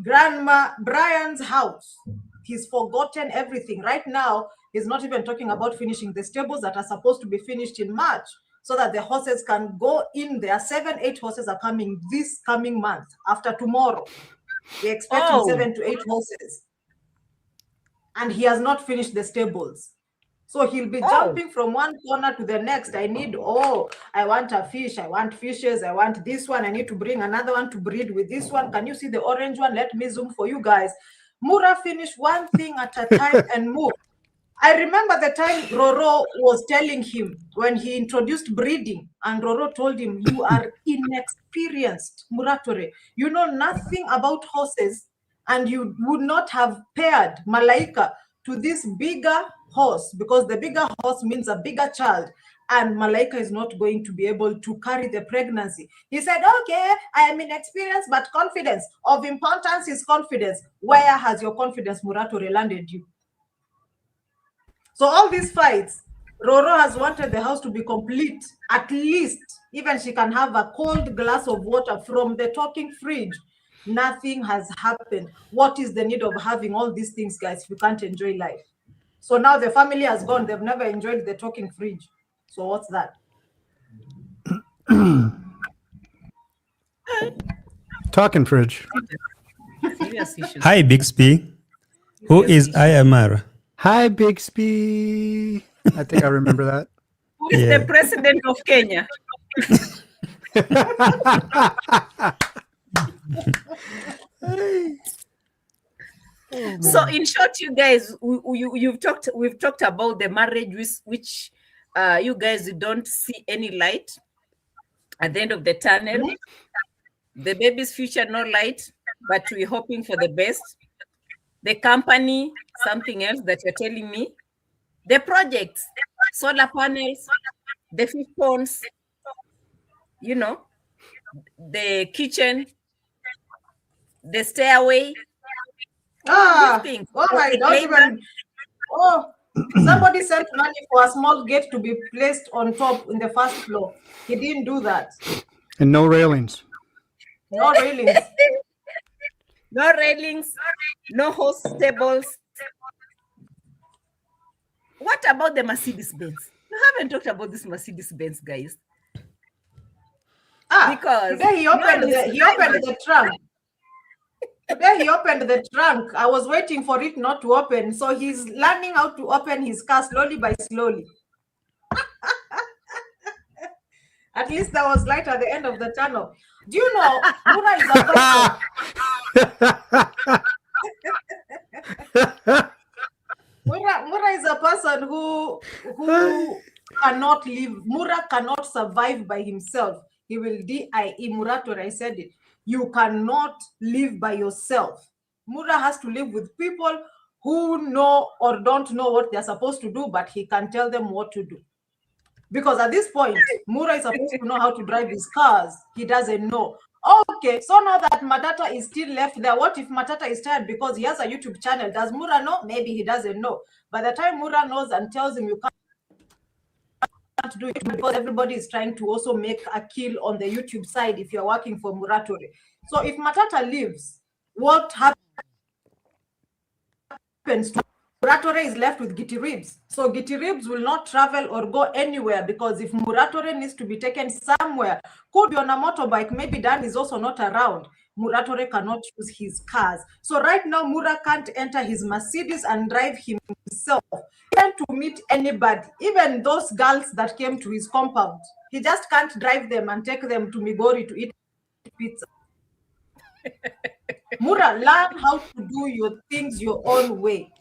Grandma Brian's house. He's forgotten everything. Right now, he's not even talking about finishing the stables that are supposed to be finished in March, so that the horses can go in there. 7-8 horses are coming this coming month, after tomorrow. We're expecting 7 to 8 horses. And he has not finished the stables. So he'll be jumping from one corner to the next. I want a fish. I want fishes. I want this one. I need to bring another one to breed with this one. Can you see the orange one? Let me zoom for you guys. Mura finished one thing at a time and move. I remember the time Roro was telling him when he introduced breeding, and Roro told him, you are inexperienced, Muratore. You know nothing about horses, and you would not have paired Malaika to this bigger horse, because the bigger horse means a bigger child, and Malaika is not going to be able to carry the pregnancy. He said, okay, I am inexperienced, but confidence. Of importance is confidence. Where has your confidence, Muratore, landed you? So all these fights, Roro has wanted the house to be complete. At least, even she can have a cold glass of water from the talking fridge. Nothing has happened. What is the need of having all these things, guys, if you can't enjoy life? So now the family has gone. They've never enjoyed the talking fridge. So what's that? Talking fridge. Hi, Bixby. Who is Ayamara? Hi, Bixby. I think I remember that. Who is the president of Kenya? So in short, you guys, we've talked about the marriage which you guys don't see any light at the end of the tunnel. The baby's future, no light, but we're hoping for the best. The company, something else that you're telling me. The projects, solar panels, the fish ponds, the kitchen, the stairway. Oh my God. Somebody sent money for a small gate to be placed on top in the first floor. He didn't do that. And no railings. No railings. No railings, no horse stables. What about the Mercedes-Benz? We haven't talked about this Mercedes-Benz, guys. Because today he opened the trunk. Today he opened the trunk. I was waiting for it not to open. So he's learning how to open his car slowly by slowly. At least there was light at the end of the tunnel. Do you know, Mura is a person. Mura is a person who cannot live. Mura cannot survive by himself. He will die. Muratore, I said it. You cannot live by yourself. Mura has to live with people who know or don't know what they're supposed to do, but he can tell them what to do. Because at this point, Mura is supposed to know how to drive his cars. He doesn't know. Okay, so now that Matata is still left there, what if Matata is tired because he has a YouTube channel? Does Mura know? Maybe he doesn't know. By the time Mura knows and tells him you can't do it, because everybody is trying to also make a kill on the YouTube side if you're working for Muratore. So if Matata leaves, what happens to Muratore is left with Giti Ribs. So Giti Ribs will not travel or go anywhere, because if Muratore needs to be taken somewhere, could be on a motorbike, maybe Dan is also not around, Muratore cannot use his cars. So right now, Mura can't enter his Mercedes and drive himself, even to meet anybody, even those girls that came to his compound. He just can't drive them and take them to Migori to eat pizza. Mura, learn how to do your things your own way.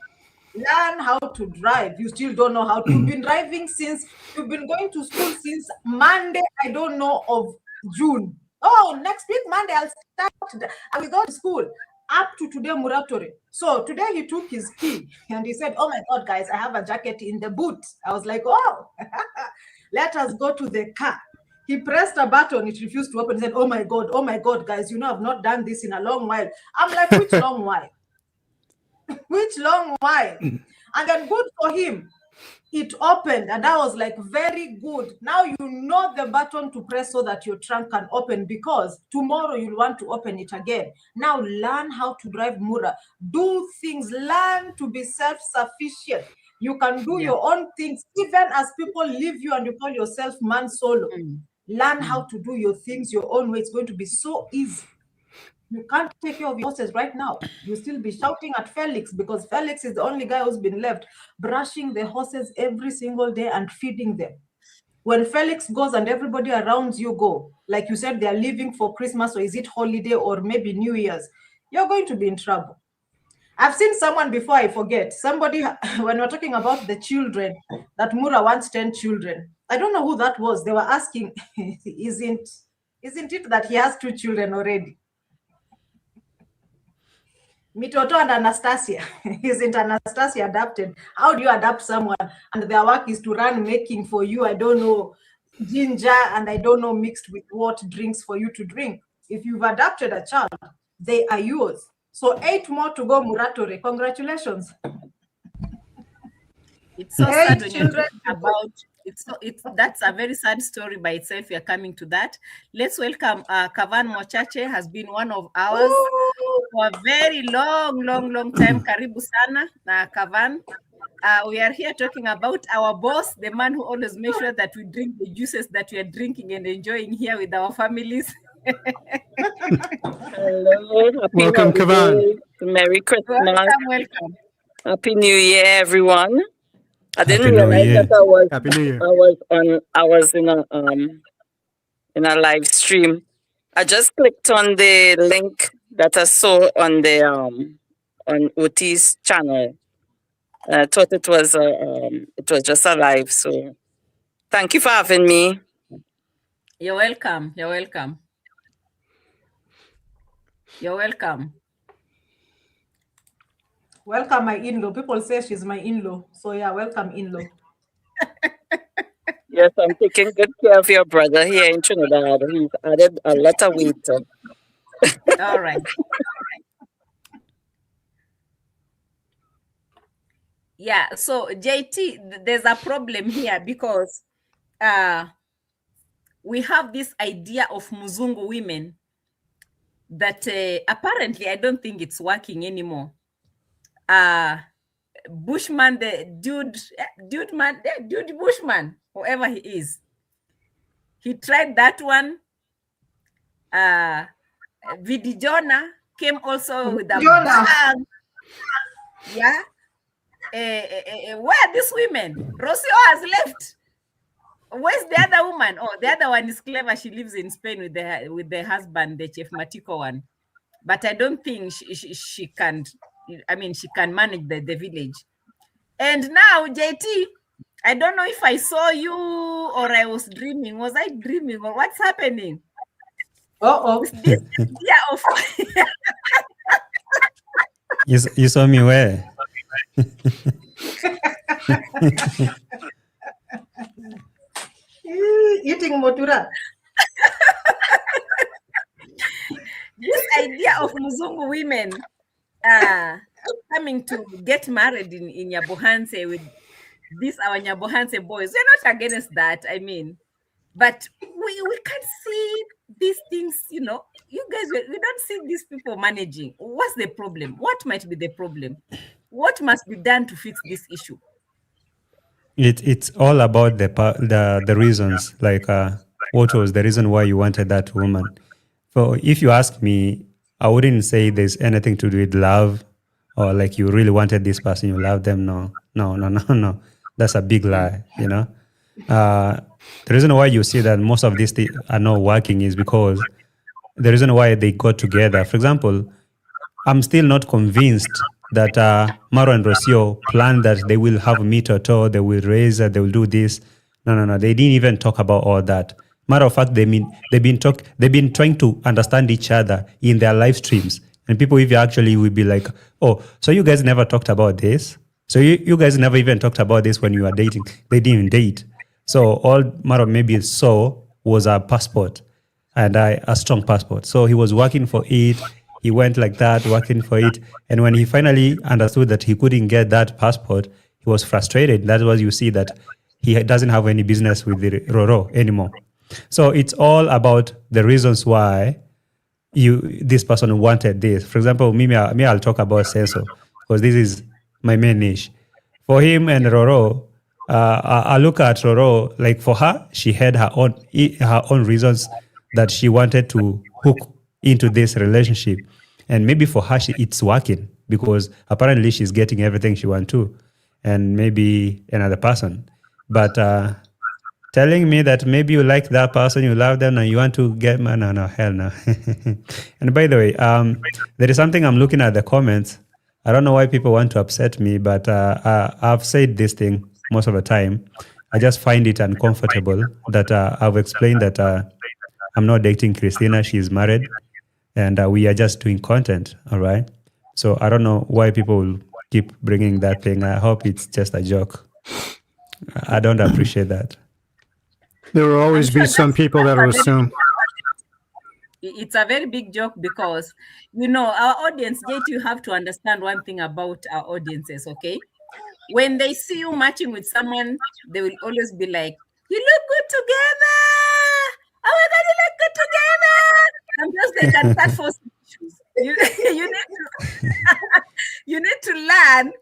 Learn how to drive. You still don't know how to. You've been driving since, you've been going to school since Monday, I don't know, of June. Oh, next week, Monday, I will go to school. Up to today, Muratore. So today he took his key and he said, oh my God, guys, I have a jacket in the boot. I was like, oh, let us go to the car. He pressed a button, it refused to open. He said, oh my God, guys, you know, I've not done this in a long while. I'm like, which long while? Which long while? And then good for him, it opened, and I was like, very good. Now you know the button to press so that your trunk can open, because tomorrow you'll want to open it again. Now learn how to drive, Mura. Do things, learn to be self-sufficient. You can do your own things, even as people leave you and you call yourself man solo. Learn how to do your things your own way. It's going to be so easy. You can't take care of your horses right now. You still be shouting at Felix, because Felix is the only guy who's been left brushing the horses every single day and feeding them. When Felix goes and everybody around you go, like you said, they're leaving for Christmas, or is it holiday, or maybe New Year's, you're going to be in trouble. I've seen someone before, I forget, somebody, when we're talking about the children, that Mura wants 10 children. I don't know who that was. They were asking, isn't it that he has 2 children already? Mitoto and Anastasia. Isn't Anastasia adapted? How do you adapt someone and their work is to run making for you, I don't know, ginger, and I don't know, mixed with what drinks for you to drink? If you've adapted a child, they are yours. So 8 more to go, Muratore. Congratulations. It's so sad when you're talking about that's a very sad story by itself. We are coming to that. Let's welcome Kavan Mochache, has been one of ours for a very long time. Karibu sana, Kavan. We are here talking about our boss, the man who always makes sure that we drink the juices that we are drinking and enjoying here with our families. Hello, Welcome, Kavan. Merry Christmas. Welcome. Happy New Year, everyone. I didn't Happy New realize Year. that Happy New Year. I was in a live stream. I just clicked on the link that I saw on the on Oti's channel. I thought it was just a live. So thank you for having me. You're welcome. You're welcome. You're welcome. Welcome, my in-law. People say she's my in-law. So yeah, welcome, in-law. Yes, I'm taking good care of your brother here in Trinidad. He's added a lot of weight. All right. Yeah, so JT, there's a problem here, because we have this idea of Muzungu women that apparently I don't think it's working anymore. Bushman, the dude Bushman, whoever he is, he tried that one. Vidi Jonah came also with a bang. Yeah. Where are these women? Rocio has left. Where's the other woman? Oh, the other one is clever. She lives in Spain with the husband, the Chef Matiko one. But I don't think she can. I mean, she can manage the village. And now, JT, I don't know if I saw you or I was dreaming. Was I dreaming or what's happening? This idea of You saw me where? eating motura. This idea of Muzungu women coming to get married in Nyabohanze with these our Nyabohanze boys, we're not against that. I mean, but we can't see these things, you know. You guys, we don't see these people managing. What's the problem? What might be the problem? What must be done to fix this issue? It's all about the reasons. Like, what was the reason why you wanted that woman? So if you ask me, I wouldn't say there's anything to do with love, or like you really wanted this person, you love them. No. That's a big lie, you know. The reason why you see that most of these things are not working is because the reason why they got together. For example, I'm still not convinced that Maro and Rocio planned that they will have meet or tour, they will raise, they will do this. No. They didn't even talk about all that. Matter of fact, they've been trying to understand each other in their live streams. And people if you actually will be like, oh, so you guys never talked about this? So you guys never even talked about this when you were dating. They didn't even date. So all Maro maybe saw was a passport and a strong passport. So he was working for it. He went like that, working for it. And when he finally understood that he couldn't get that passport, he was frustrated. That's why you see that he doesn't have any business with the Roro anymore. So it's all about the reasons why this person wanted this. For example, me, I'll talk about Senso because this is my main niche. For him and Roro, I look at Roro, like for her, she had her own reasons that she wanted to hook into this relationship. And maybe for her, it's working because apparently she's getting everything she wants to, and maybe another person. But telling me that maybe you like that person, you love them, and you want to get man, no, hell no. And by the way, there is something I'm looking at the comments. I don't know why people want to upset me, but I've said this thing most of the time. I just find it uncomfortable that I've explained that I'm not dating Christina. She's married, and we are just doing content. All right. So I don't know why people will keep bringing that thing. I hope it's just a joke. I don't appreciate that. There will always be some people that will assume. It's a very big joke because, you know, our audience, JT, you have to understand one thing about our audiences, okay? When they see you matching with someone, they will always be like, you look good together. Oh my God, you look good together. Sometimes they can start forcing issues. You need to learn.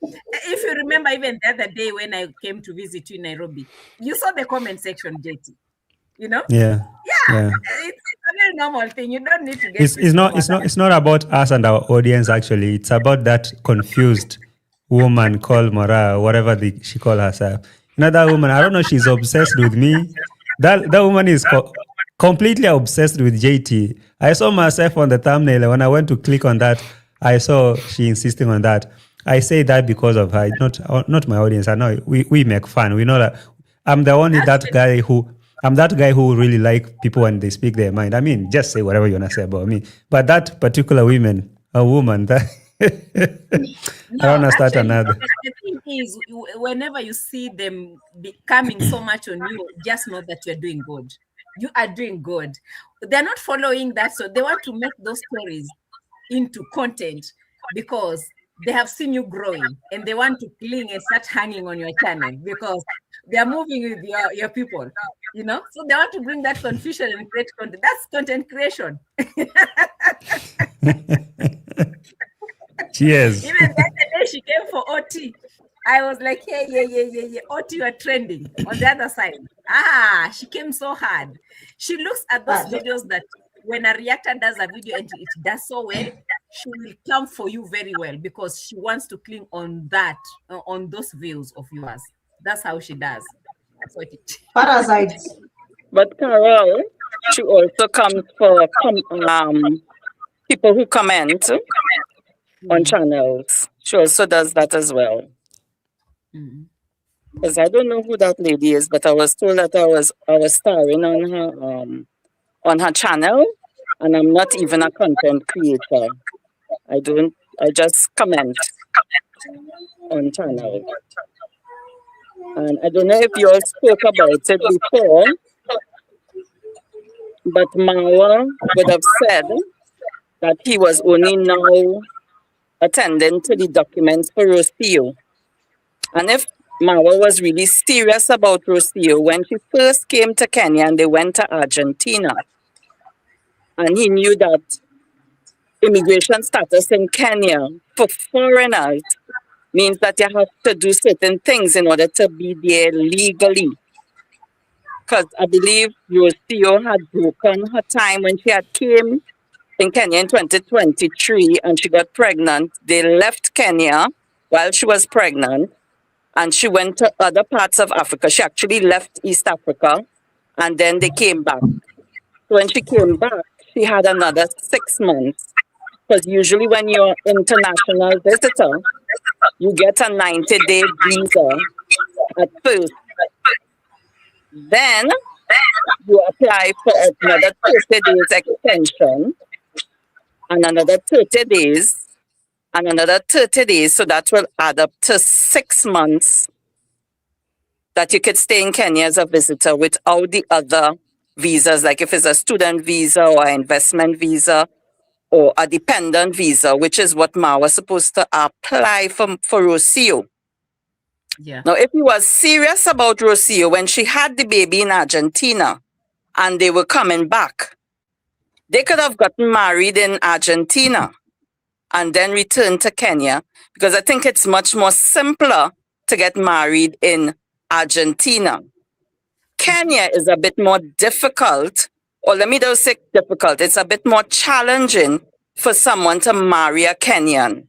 If you remember, even the other day when I came to visit you in Nairobi, you saw the comment section, JT. You know? Yeah. It's a very normal thing. You don't need to get. It's not about us and our audience. Actually, it's about that confused woman called Mura, whatever she called herself. You know that woman? I don't know. She's obsessed with me. That woman is completely obsessed with JT. I saw myself on the thumbnail, and when I went to click on that, I saw she insisting on that. I say that because of her, not my audience. I know we make fun. We know that I'm that guy who really like people when they speak their mind. I mean, just say whatever you want to say about me. But that particular woman, that I don't want to start another. The thing is, whenever you see them becoming so much on you, just know that you're doing good. You are doing good. They're not following that, so they want to make those stories into content because they have seen you growing and they want to cling and start hanging on your channel because they are moving with your people, you know? So they want to bring that confusion and create content. That's content creation. Cheers. Even the other day she came for OT. I was like, yeah. OT, you are trending on the other side. She came so hard. She looks at those videos that when a reactor does a video and it does so well, she will come for you very well because she wants to cling on that, on those views of yours. That's how she does. That's what it is. Parasites. But Qarol, she also comes for people who comment on channels. She also does that as well. Because I don't know who that lady is, but I was told that I was starring on her channel, and I'm not even a content creator. I just comment on channel. And I don't know if you all spoke about it before, but Mara would have said that he was only now attending to the documents for Rocio. And if Mara was really serious about Rocio, when she first came to Kenya and they went to Argentina, and he knew that immigration status in Kenya for foreigners means that you have to do certain things in order to be there legally. Because I believe Rocio had broken her time when she had came in Kenya in 2023 and she got pregnant. They left Kenya while she was pregnant and she went to other parts of Africa. She actually left East Africa and then they came back. So when she came back, she had another 6 months. Because usually when you're an international visitor, you get a 90-day visa at first. Then you apply for another 30 days extension and another 30 days and another 30 days. So that will add up to 6 months that you could stay in Kenya as a visitor without the other visas, like if it's a student visa or an investment visa or a dependent visa, which is what Ma was supposed to apply for Rocio. Yeah. Now, if he was serious about Rocio when she had the baby in Argentina and they were coming back, they could have gotten married in Argentina and then returned to Kenya, because I think it's much more simpler to get married in Argentina. Kenya is a bit more difficult, or let me just say difficult, it's a bit more challenging for someone to marry a Kenyan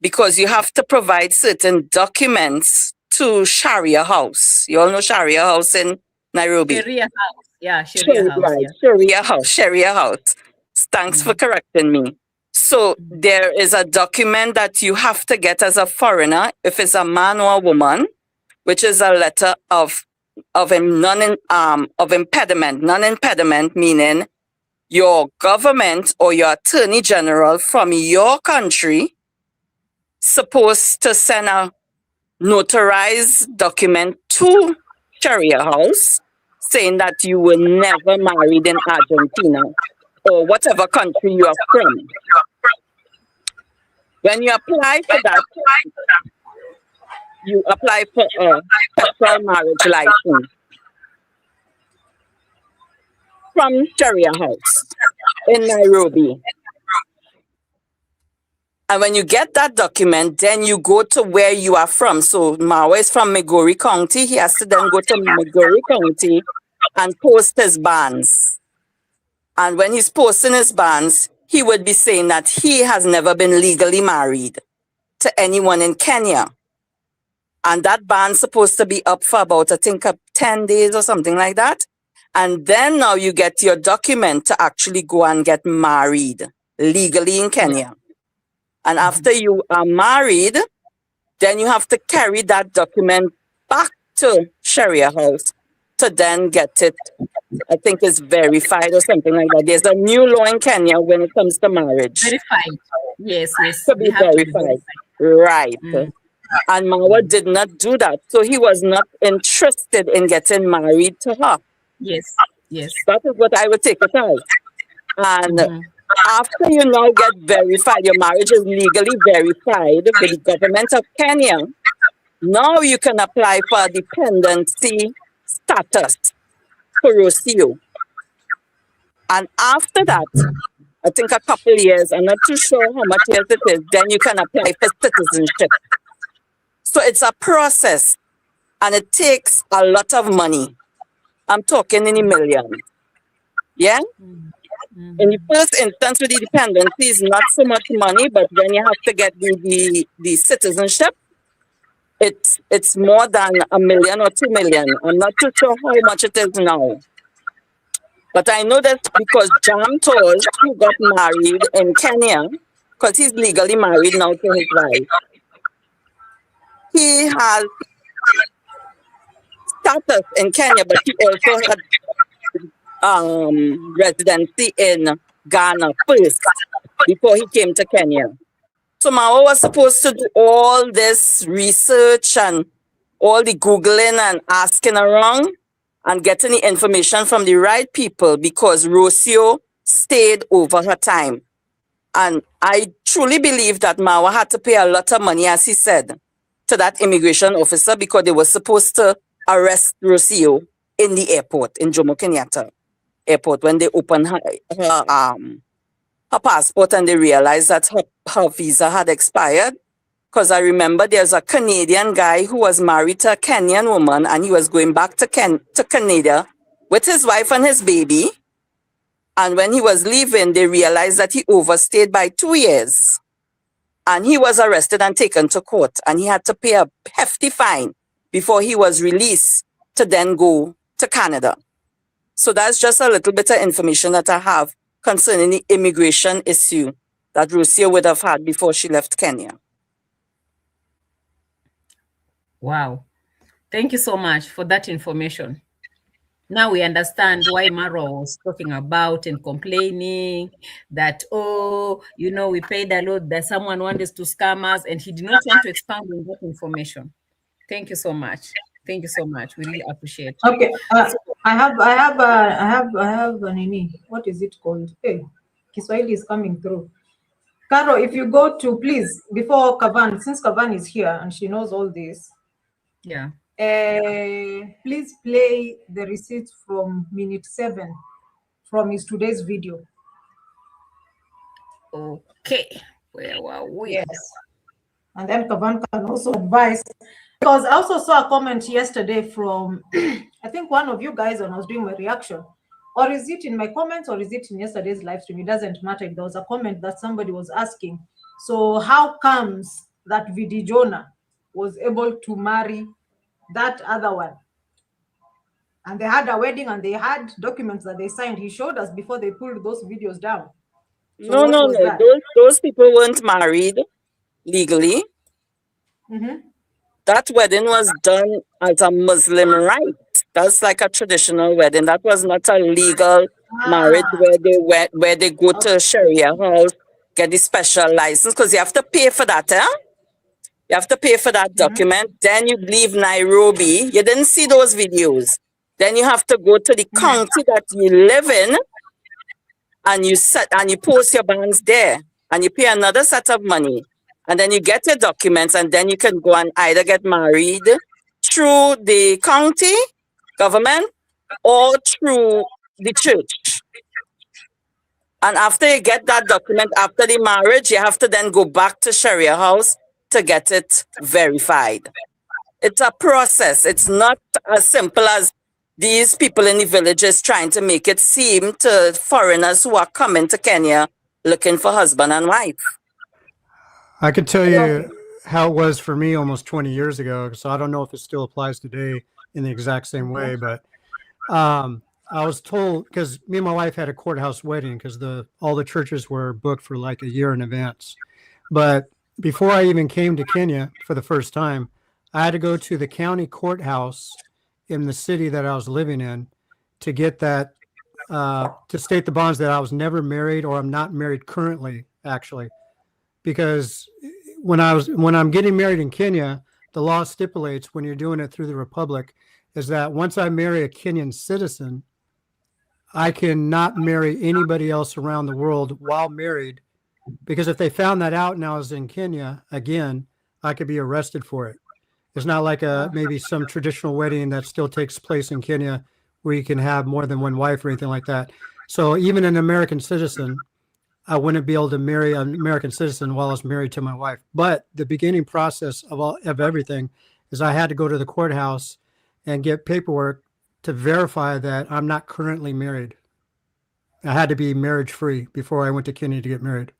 because you have to provide certain documents to Sharia House. You all know Sharia House in Nairobi? Sharia House. Yeah, Sharia House. Right, Yeah. Sharia House. Thanks for correcting me. So there is a document that you have to get as a foreigner, if it's a man or a woman, which is a letter of impediment. Non-impediment meaning your government or your attorney general from your country supposed to send a notarized document to Sharia House saying that you were never married in Argentina or whatever country you are from. When you apply for that, you apply for a special marriage license from Sharia House in Nairobi. And when you get that document, then you go to where you are from. So Mawa is from Migori County. He has to then go to Migori County and post his bands. And when he's posting his bands, he would be saying that he has never been legally married to anyone in Kenya. And that band's supposed to be up for about, I think, 10 days or something like that. And then now you get your document to actually go and get married legally in Kenya. And after you are married, then you have to carry that document back to Sharia House to then get it, I think it's verified or something like that. There's a new law in Kenya when it comes to marriage. Verified. Yes. To be verified. Right. And Mawa did not do that. So he was not interested in getting married to her. Yes. That is what I would take it as. And after you now get verified, your marriage is legally verified with the government of Kenya, now you can apply for dependency status for Rocio. And after that, I think a couple years, I'm not too sure how much years it is, then you can apply for citizenship. So it's a process and it takes a lot of money. I'm talking in the millions. Yeah? In the first instance with the dependency is not so much money, but then you have to get the citizenship. It's more than $1 million or $2 million. I'm not too sure how much it is now. But I know that because Jam Tours, who got married in Kenya, because he's legally married now to his wife, he has status in Kenya, but he also had residency in Ghana first before he came to Kenya. So Mao was supposed to do all this research and all the Googling and asking around, and getting the information from the right people, because Rocio stayed over her time. And I truly believe that Marwa had to pay a lot of money, as he said, to that immigration officer, because they were supposed to arrest Rocio in the airport, in Jomo Kenyatta Airport, when they opened her passport and they realized that her visa had expired. Because I remember there's a Canadian guy who was married to a Kenyan woman, and he was going back to Canada with his wife and his baby. And when he was leaving, they realized that he overstayed by 2 years. And he was arrested and taken to court. And he had to pay a hefty fine before he was released to then go to Canada. So that's just a little bit of information that I have concerning the immigration issue that Rocio would have had before she left Kenya. Wow. Thank you so much for that information. Now we understand why Mara was talking about and complaining that, oh, you know, we paid a lot, that someone wanted to scam us, and he did not want to expand on that information. Thank you so much. Thank you so much. We really appreciate it. Okay. I have Nini. What is it called? Hey, Kiswahili is coming through. Caro, if you go to, please, before Kavan, since Kavan is here and she knows all this. Yeah. Please play the receipt from minute 7 from his today's video. Okay. Where were we? Yes. And then Kavan can also advise. Because I also saw a comment yesterday from, I think one of you guys when I was doing my reaction. Or is it in my comments or is it in yesterday's live stream? It doesn't matter. There was a comment that somebody was asking. So how comes that Vidi Jonah was able to marry that other one? And they had a wedding and they had documents that they signed. He showed us before they pulled those videos down. So No. Those people weren't married legally. Mm-hmm. That wedding was done as a Muslim rite. That's like a traditional wedding. That was not a legal marriage where they go to Sharia house, get the special license, because you have to pay for that, You have to pay for that document. Then you leave Nairobi. You didn't see those videos. Then you have to go to the county that you live in, and you post your bonds there, and you pay another set of money. And then you get your documents, and then you can go and either get married through the county government or through the church. And after you get that document, after the marriage, you have to then go back to Sharia house to get it verified. It's a process. It's not as simple as these people in the villages trying to make it seem to foreigners who are coming to Kenya looking for husband and wife. I could tell you how it was for me almost 20 years ago. So I don't know if it still applies today in the exact same way, but I was told, because me and my wife had a courthouse wedding because all the churches were booked for like a year in advance. But before I even came to Kenya for the first time, I had to go to the county courthouse in the city that I was living in to get that, to state the bonds that I was never married, or I'm not married currently, actually. Because when I'm getting married in Kenya, the law stipulates, when you're doing it through the Republic, is that once I marry a Kenyan citizen, I cannot marry anybody else around the world while married, because if they found that out and I was in Kenya again, I could be arrested for it. It's not like maybe some traditional wedding that still takes place in Kenya where you can have more than one wife or anything like that. So even an American citizen, I wouldn't be able to marry an American citizen while I was married to my wife. But the beginning process of everything is I had to go to the courthouse and get paperwork to verify that I'm not currently married. I had to be marriage free before I went to Kenya to get married.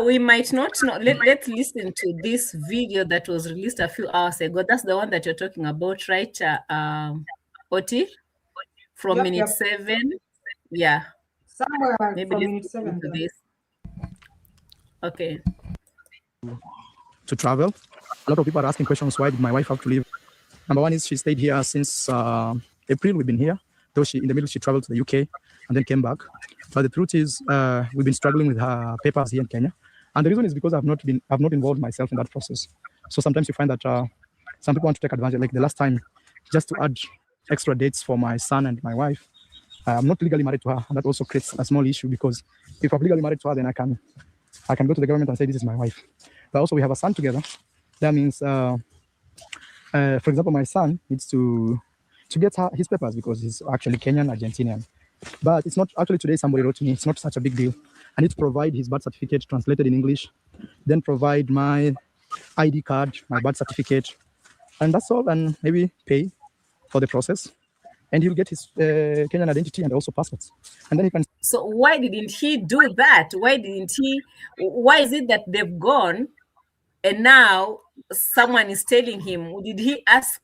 We might not know. Let's listen to this video that was released a few hours ago. That's the one that you're talking about, right, Oti? From minute 7. Yeah. Somewhere Maybe from let's minute 7. listen to this. Okay. To travel. A lot of people are asking questions, why did my wife have to leave? Number one is she stayed here since April. We've been here, though in the middle she traveled to the UK and then came back. But the truth is, we've been struggling with her papers here in Kenya, and the reason is because I've not involved myself in that process. So sometimes you find that some people want to take advantage. Like the last time, just to add extra dates for my son and my wife. I'm not legally married to her, and that also creates a small issue because if I'm legally married to her, then I can go to the government and say this is my wife. But also we have a son together. That means, for example, my son needs to get his papers because he's actually Kenyan, Argentinian. But it's not actually today. Somebody wrote to me. It's not such a big deal. I need to provide his birth certificate translated in English, then provide my ID card, my birth certificate, and that's all. And maybe pay for the process, and he'll get his Kenyan identity and also passports. And then he can. So why didn't he do that? Why is it that they've gone and now someone is telling him? Did he ask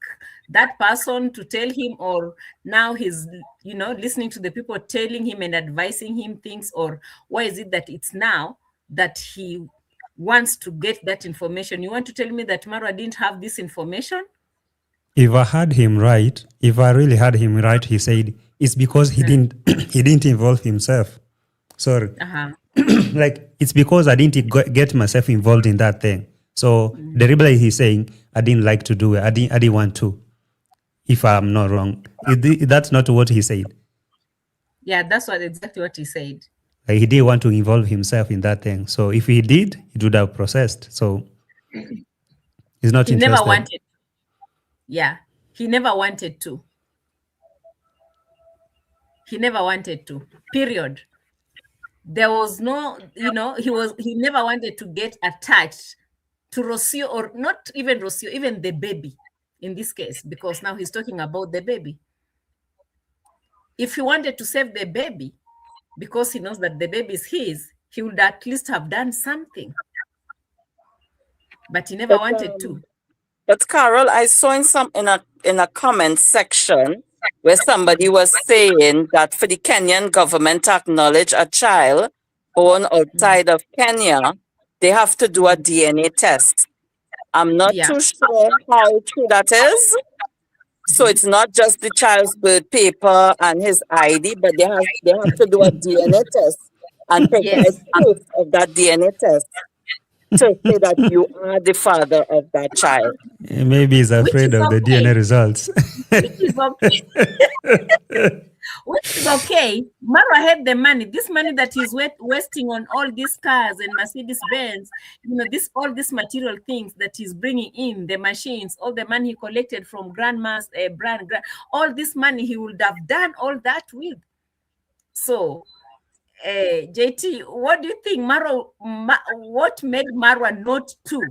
that person to tell him, or now he's, listening to the people telling him and advising him things? Or why is it that it's now that he wants to get that information? You want to tell me that Mara didn't have this information? If I really had him right, he said it's because he didn't involve himself. Sorry. Like, it's because I didn't get myself involved in that thing. So deliberately he's saying I didn't like to do it. I didn't want to. If I'm not wrong, that's not what he said. Yeah, that's exactly what he said. Like, he didn't want to involve himself in that thing. So if he did, it would have processed. So he's not interested. Never wanted. Yeah, he never wanted to. He never wanted to. Period. There was no, he never wanted to get attached to Rocio, or not even Rocio, even the baby in this case, because now he's talking about the baby. If he wanted to save the baby, because he knows that the baby is his, he would at least have done something. But he never wanted to. But Qarol, I saw in a comment section where somebody was saying that for the Kenyan government to acknowledge a child born outside of Kenya, they have to do a DNA test. I'm not too sure how true that is. So it's not just the child's birth paper and his ID, but they have to do a DNA test and provide proof of that DNA test to say that you are the father of that child. Maybe he's afraid of the DNA results. Which is okay. Which is okay. Mara had the money. This money that he's wasting on all these cars and Mercedes Benz, all these material things that he's bringing in, the machines, all the money he collected from grandma's all this money he would have done all that with. So, JT, what do you think, what made Mara not to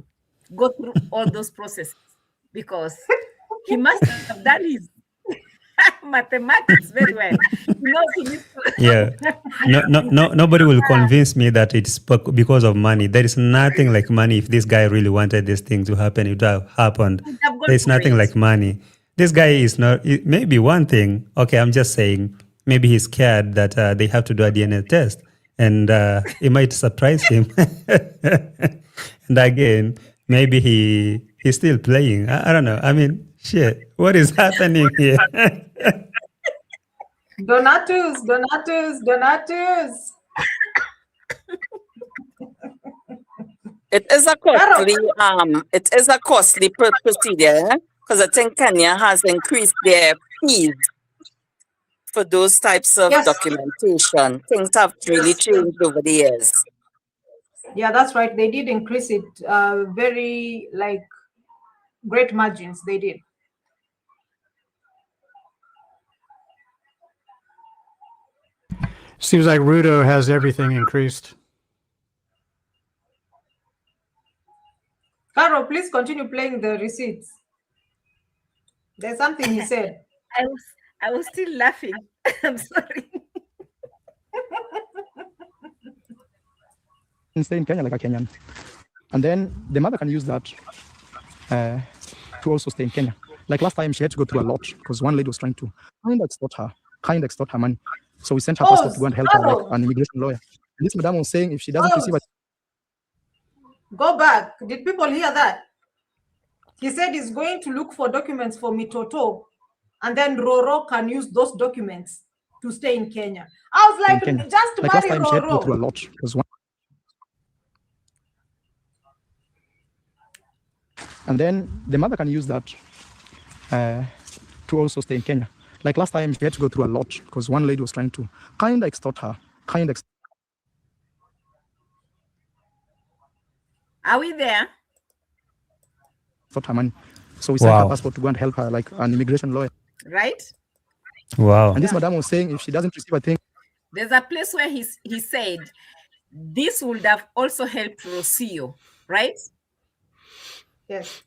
go through all those processes? Because he must have done his mathematics very well. Yeah. Nobody will convince me that it's because of money. There is nothing like money. If this guy really wanted this thing to happen, it would have happened. There's nothing like money. This guy is not, maybe one thing, okay, I'm just saying, maybe he's scared that they have to do a DNA test, and it might surprise him. And again, maybe he's still playing. I don't know. I mean, shit, what is happening here? Donatus. It is a costly procedure, because I think Kenya has increased their fees for those types of documentation. Things have really changed over the years. Yeah, that's right. They did increase it very, great margins. They did. Seems like Rudo has everything increased. Qarol, please continue playing the receipts. There's something he said. I was still laughing. I'm sorry. Stay in Kenya like a Kenyan, and then the mother can use that to also stay in Kenya. Like last time, she had to go through a lot because one lady was trying to extort her money. So we sent her pastor to go and help her, like an immigration lawyer. And this madam was saying if she doesn't receive it. Go back. Did people hear that? He said he's going to look for documents for Mitoto, and then Roro can use those documents to stay in Kenya. I was like just like marry last time, she had to go Roro. through a lot because And then the mother can use that to also stay in Kenya. Like last time, she had to go through a lot because one lady was trying to kind of extort her, Are we there? extort her money. So we sent her Wow. passport to go and help her, like an immigration lawyer. Right? Wow. And this madam was saying if she doesn't receive a thing, There's a place where he said this would have also helped Rocio, right? Yes.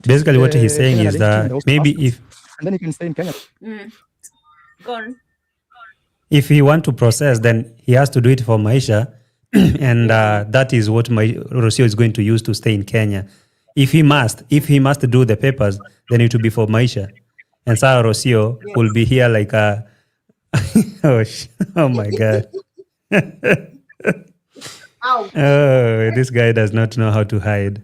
Basically, what he's saying Kenyan is identity and that also maybe passports. if And then you can stay in Kenya. Go on. if he want to process, then he has to do it for Maisha, and that is what Rocio is going to use to stay in Kenya. If he must do the papers, then it will be for Maisha, and Sarah Rocio will be here like a. Oh my God! Ow. Oh, this guy does not know how to hide.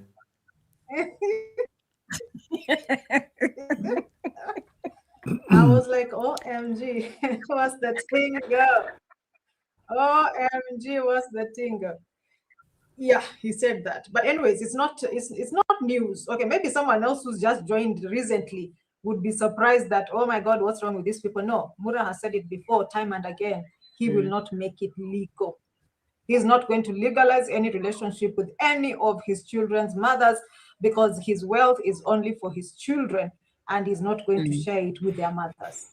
I was like, OMG, what's the thing, girl? OMG, what's the thing, girl? Yeah, he said that. But anyways, it's not news. Okay, maybe someone else who's just joined recently would be surprised that, oh my God, what's wrong with these people? No, Mura has said it before, time and again. He will not make it legal. He's not going to legalize any relationship with any of his children's mothers because his wealth is only for his children and he's not going to share it with their mothers.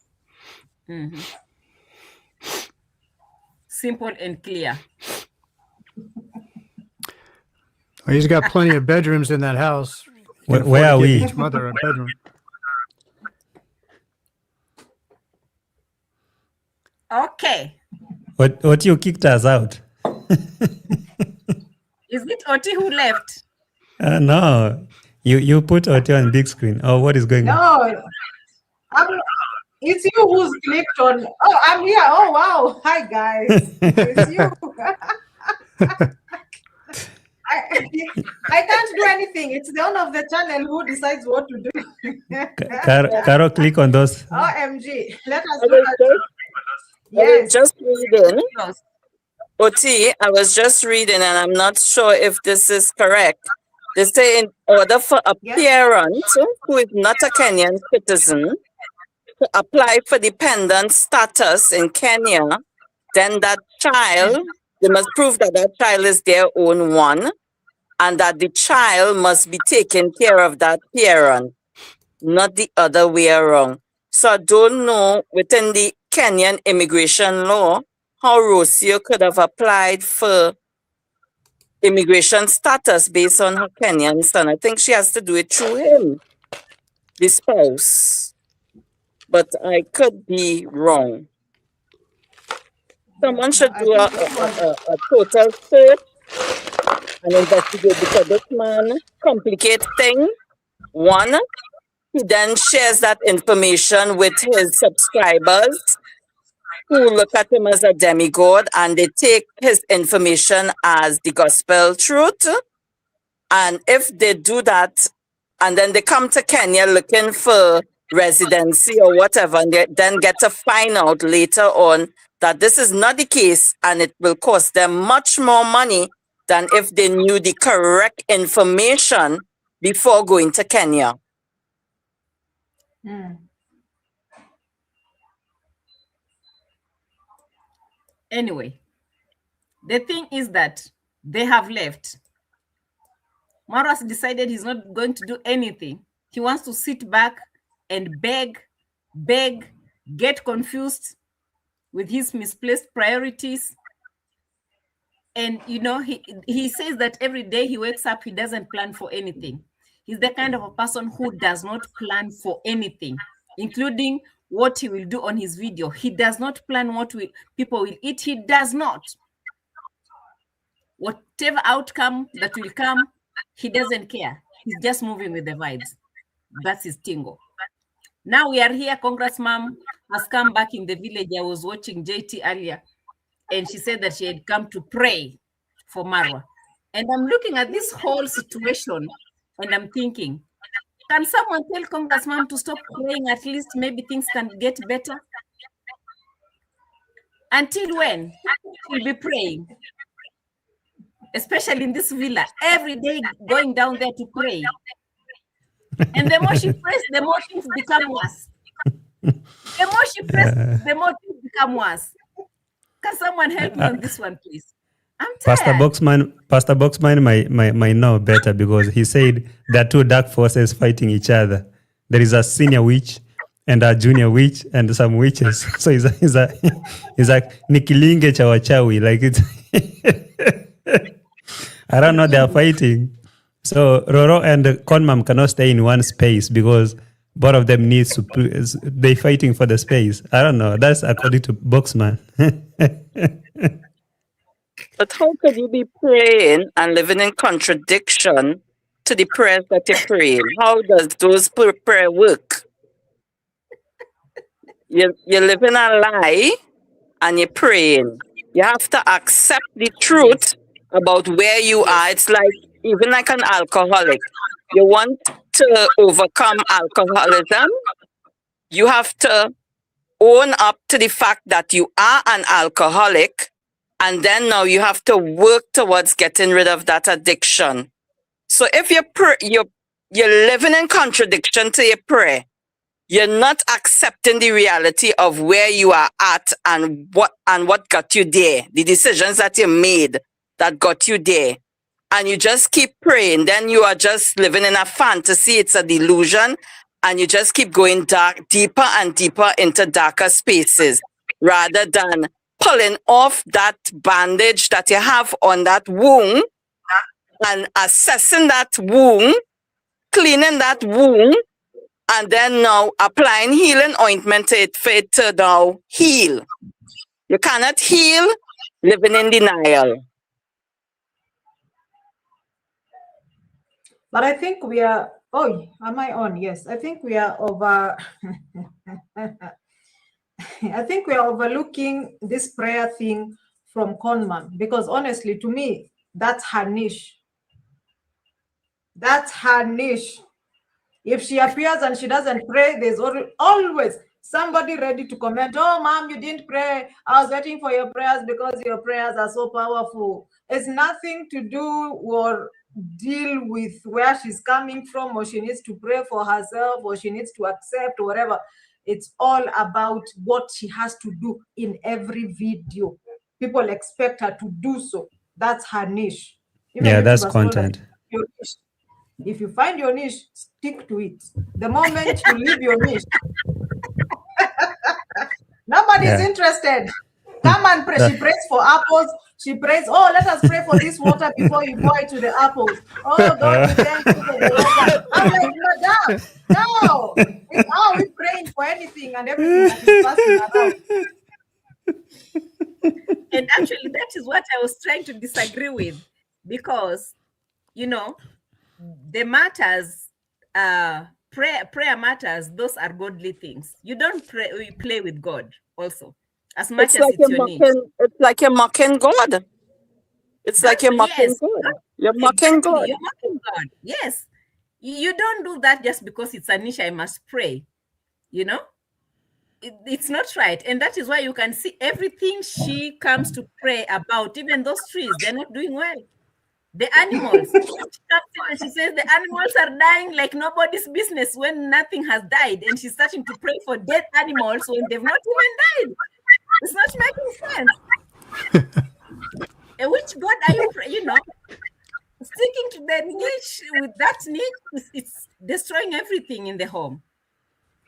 Simple and clear. Well, he's got plenty of bedrooms in that house. He can Where afford to are give we? Each mother a bedroom. Okay. What you kicked us out? Is it Oti who left? No, you put Oti on big screen. Oh, what is going on? No, it's you who's clicked on. Oh, I'm here. Oh, wow. Hi, guys. It's you. I can't do anything. It's the owner of the channel who decides what to do. Caro, click on those. OMG. Let us I look was at just- I was Yes. just reading. Oti, I was just reading, and I'm not sure if this is correct. They say in order for a parent who is not a Kenyan citizen to apply for dependent status in Kenya, then that child, they must prove that that child is their own one, and that the child must be taking care of that parent, not the other way around. So I don't know within the Kenyan immigration law how Rocio could have applied for immigration status based on her Kenyan son. I think she has to do it through him, the spouse. But I could be wrong. Someone should do a total search and investigate because this man complicates things. One, he then shares that information with his subscribers who look at him as a demigod and they take his information as the gospel truth. And if they do that and then they come to Kenya looking for residency or whatever, and they then get to find out later on that this is not the case and it will cost them much more money than if they knew the correct information before going to Kenya. Anyway, the thing is that they have left. Maras decided he's not going to do anything. He wants to sit back and beg, get confused with his misplaced priorities. And, you know, he says that every day he wakes up, he doesn't plan for anything. He's the kind of a person who does not plan for anything, including what he will do on his video. He does not plan what people will eat. He does not. Whatever outcome that will come, he doesn't care. He's just moving with the vibes. That's his tingo. Now we are here. Congress mom has come back in the village. I was watching JT earlier, and she said that she had come to pray for Marwa. And I'm looking at this whole situation, and I'm thinking, can someone tell Congress mom to stop praying? At least maybe things can get better. Until when? She'll be praying. Especially in this villa, every day going down there to pray. And the more she prays, the more things become worse. The more she prays, the more things become worse. Can someone help me on this one, please? I'm tired. Pastor Boxman might know better, because he said there are two dark forces fighting each other. There is a senior witch and a junior witch and some witches. So he's like nikilinge cha wachawi. Like it's I don't know, they are fighting. So Roro and Conmam cannot stay in one space because both of them needs to they fighting for the space. I don't know. That's according to Boxman. But how could you be praying and living in contradiction to the prayers that you're praying? How does those prayer work? You're living a lie and you're praying. You have to accept the truth about where you are. It's like, even like an alcoholic. You want to overcome alcoholism, you have to own up to the fact that you are an alcoholic, and then now you have to work towards getting rid of that addiction. So if you're living in contradiction to your prayer, you're not accepting the reality of where you are at and what got you there, the decisions that you made that got you there. And you just keep praying, then you are just living in a fantasy. It's a delusion. And you just keep going deeper and deeper into darker spaces, rather than pulling off that bandage that you have on that wound and assessing that wound, cleaning that wound, and then now applying healing ointment to it for it to now heal. You cannot heal living in denial. But I think we are, oh, am I on? Yes, I think we are over, I think we are overlooking this prayer thing from Conman, because honestly, to me, that's her niche. That's her niche. If she appears and she doesn't pray, there's always somebody ready to comment, oh, mom, you didn't pray. I was waiting for your prayers because your prayers are so powerful. It's nothing to do or deal with where she's coming from, or she needs to pray for herself, or she needs to accept, or whatever. It's all about what she has to do in every video. People expect her to do so. That's her niche. Yeah, that's content. If you find your niche, stick to it. The moment you leave your niche, nobody's interested. Come and pray. She prays for apples. She prays, oh, let us pray for this water before you pour it to the apples. Oh, God, we thank you for the water. I'm like, madam, no. How are we praying for anything and everything that is passing around? And actually, that is what I was trying to disagree with, because, you know, the matters, prayer matters, those are godly things. You don't play with God also. As much as it's your niche. It's like you're mocking God. It's like you're mocking God. You're mocking God. You're mocking God. Yes. You don't do that just because it's a niche, I must pray. You know? It's not right. And that is why you can see everything she comes to pray about, even those trees, they're not doing well. The animals. She comes in and she says the animals are dying like nobody's business when nothing has died. And she's starting to pray for dead animals when they've not even died. It's not making sense. And which God are you praying? You know, sticking to the niche with that niche, it's destroying everything in the home.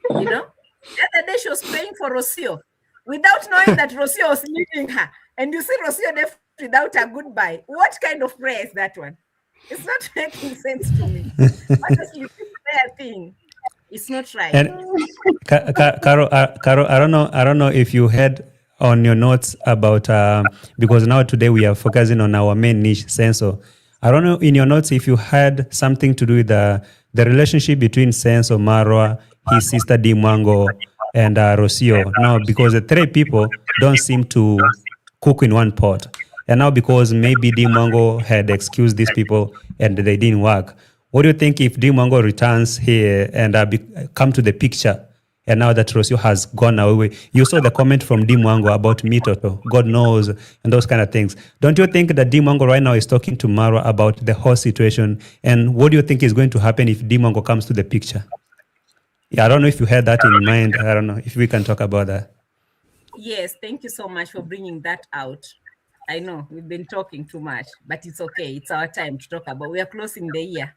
You know, the other day she was praying for Rocio without knowing that Rocio was leaving her. And you see Rocio left without a goodbye. What kind of prayer is that one? It's not making sense to me. Honestly, this prayer thing, it's not right. And Qarol, I don't know if you had on your notes about because now today we are focusing on our main niche, Senso. I don't know in your notes if you had something to do with the relationship between Senso, Mura, his sister Dimwango, and Rocio. Now, because the three people don't seem to cook in one pot, and now because maybe Dimwango had excused these people and they didn't work. What do you think if Dimwango returns here and come to the picture and now that Rocio has gone away. You saw the comment from Dimwango about Mitoto, God knows, and those kind of things. Don't you think that Dimwango right now is talking to Mara about the whole situation? And what do you think is going to happen if Dimwango comes to the picture? Yeah, I don't know if you had that in mind. I don't know if we can talk about that. Yes, thank you so much for bringing that out. I know we've been talking too much, but it's okay. It's our time to talk about. We are closing the year.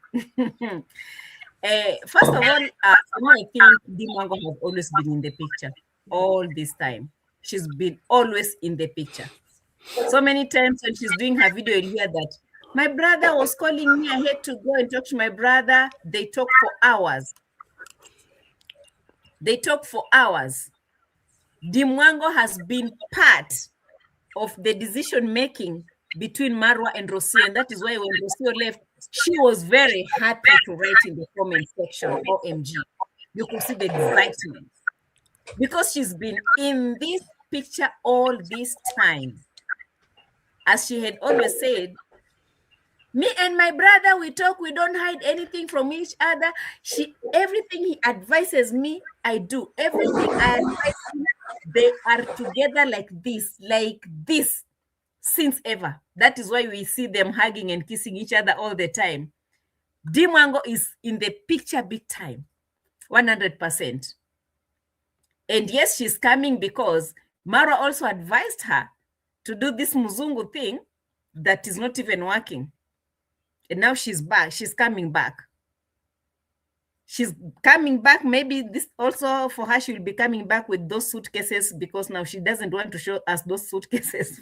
First of all, for me, I think Dimwango has always been in the picture all this time. She's been always in the picture. So many times when she's doing her video, you'll hear that my brother was calling me. I had to go and talk to my brother. They talk for hours. They talk for hours. Dimwango has been part of the decision making between Marwa and Rocio, and that is why when Rocio left, she was very happy to write in the comment section, OMG. You could see the excitement because she's been in this picture all this time. As she had always said, me and my brother, we talk, we don't hide anything from each other. Everything he advises me, I do. Everything I advise him, they are together like this, since ever. That is why we see them hugging and kissing each other all the time. Dimwango is in the picture big time, 100%. And yes, she's coming because Mara also advised her to do this Muzungu thing that is not even working. And now she's back. She's coming back. She's coming back. Maybe this also for her, she'll be coming back with those suitcases because now she doesn't want to show us those suitcases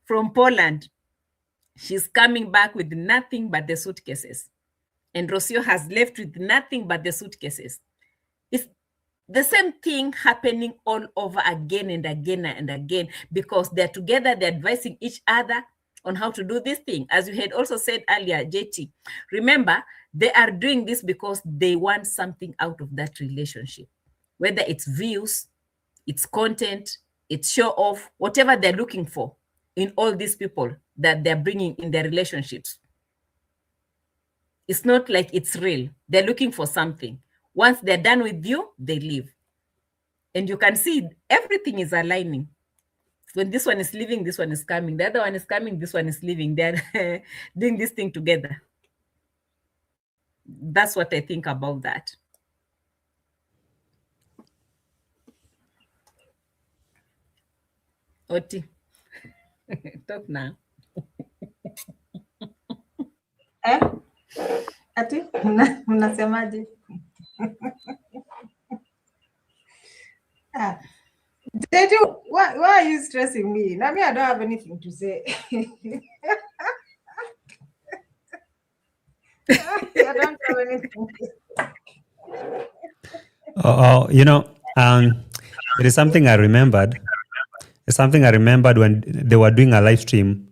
from Poland. She's coming back with nothing but the suitcases. And Rocio has left with nothing but the suitcases. It's the same thing happening all over again and again and again because they're together, they're advising each other on how to do this thing. As you had also said earlier, JT, remember, they are doing this because they want something out of that relationship, whether it's views, it's content, it's show off, whatever they're looking for in all these people that they're bringing in their relationships. It's not like it's real. They're looking for something. Once they're done with you, they leave. And you can see everything is aligning. When this one is leaving, this one is coming. The other one is coming, this one is leaving. They're doing this thing together. That's what I think about that. Oti, talk now. Ati, unasemaje? Why are you stressing me? Now, I don't have anything to say. I don't have anything to say. There is something I remembered. It's something I remembered when they were doing a live stream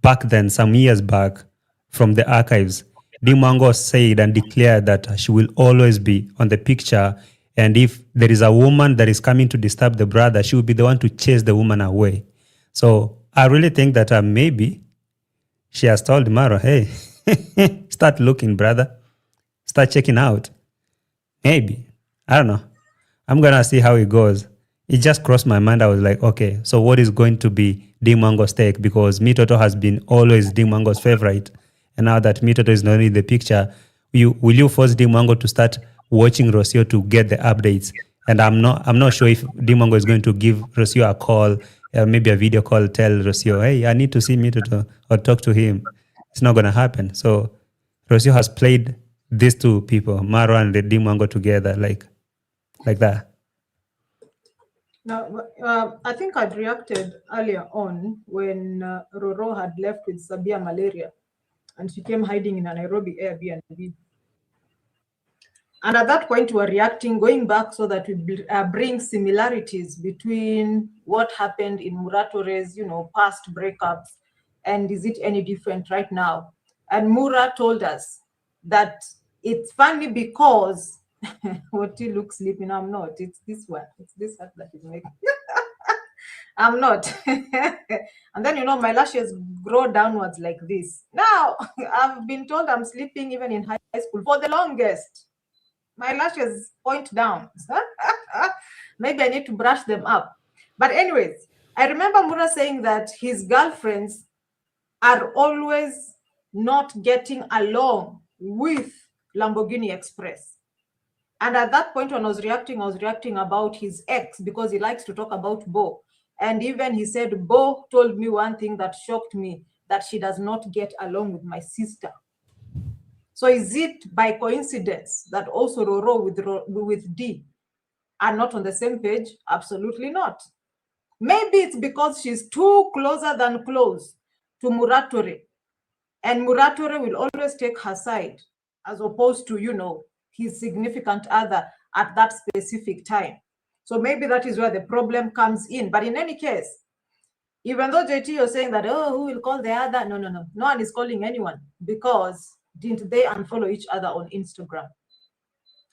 back then, some years back, from the archives. Dimwango said and declared that she will always be on the picture, and if there is a woman that is coming to disturb the brother, she will be the one to chase the woman away. So I really think that maybe she has told Mara, hey, start looking, brother. Start checking out. Maybe. I don't know. I'm going to see how it goes. It just crossed my mind. I was like, okay, so what is going to be Dimwango's take? Because Mitoto has been always Dimwango's favorite. And now that Mitoto is not in the picture, will you force Dimwango to start watching Rocio to get the updates? And I'm not sure if Dimwango is going to give Rocio a call, maybe a video call, tell Rocio, hey, I need to see Mitoto or talk to him. It's not going to happen. So Rocio has played these two people, Mara and the Dimwango together, like that. Now, I think I'd reacted earlier on when Roro had left with severe malaria and she came hiding in a Nairobi Airbnb. And at that point, we were reacting, going back so that we bring similarities between what happened in Muratore's, past breakups, and is it any different right now? And Mura told us that it's funny because what you look sleeping, I'm not. It's this one. It's this one that is making. I'm not. And then, my lashes grow downwards like this. Now, I've been told I'm sleeping even in high school for the longest. My lashes point down. Maybe I need to brush them up. But anyways, I remember Mura saying that his girlfriends are always not getting along with Lamborghini Express. And at that point when I was reacting about his ex, because he likes to talk about Bo. And even he said, Bo told me one thing that shocked me, that she does not get along with my sister. So is it by coincidence that also Roro with D are not on the same page? Absolutely not. Maybe it's because she's too closer than close to Muratore. And Muratore will always take her side, as opposed to, you know, his significant other at that specific time. So maybe that is where the problem comes in. But in any case, even though JT, you're saying that, oh, who will call the other? No. No one is calling anyone, because didn't they unfollow each other on Instagram?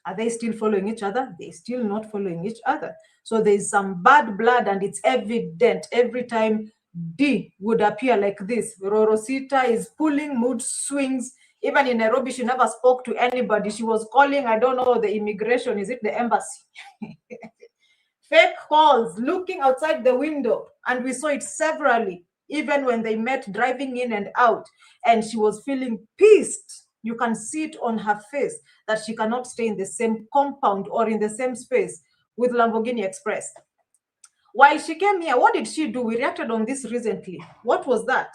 Are they still following each other? They're still not following each other. So there's some bad blood, and it's evident every time D would appear like this. Rorosita is pulling mood swings. Even in Nairobi, she never spoke to anybody. She was calling, I don't know, the immigration. Is it the embassy? Fake calls, looking outside the window. And we saw it severally, even when they met driving in and out. And she was feeling pissed. You can see it on her face that she cannot stay in the same compound or in the same space with Lamborghini Express. While she came here, what did she do? We reacted on this recently. What was that?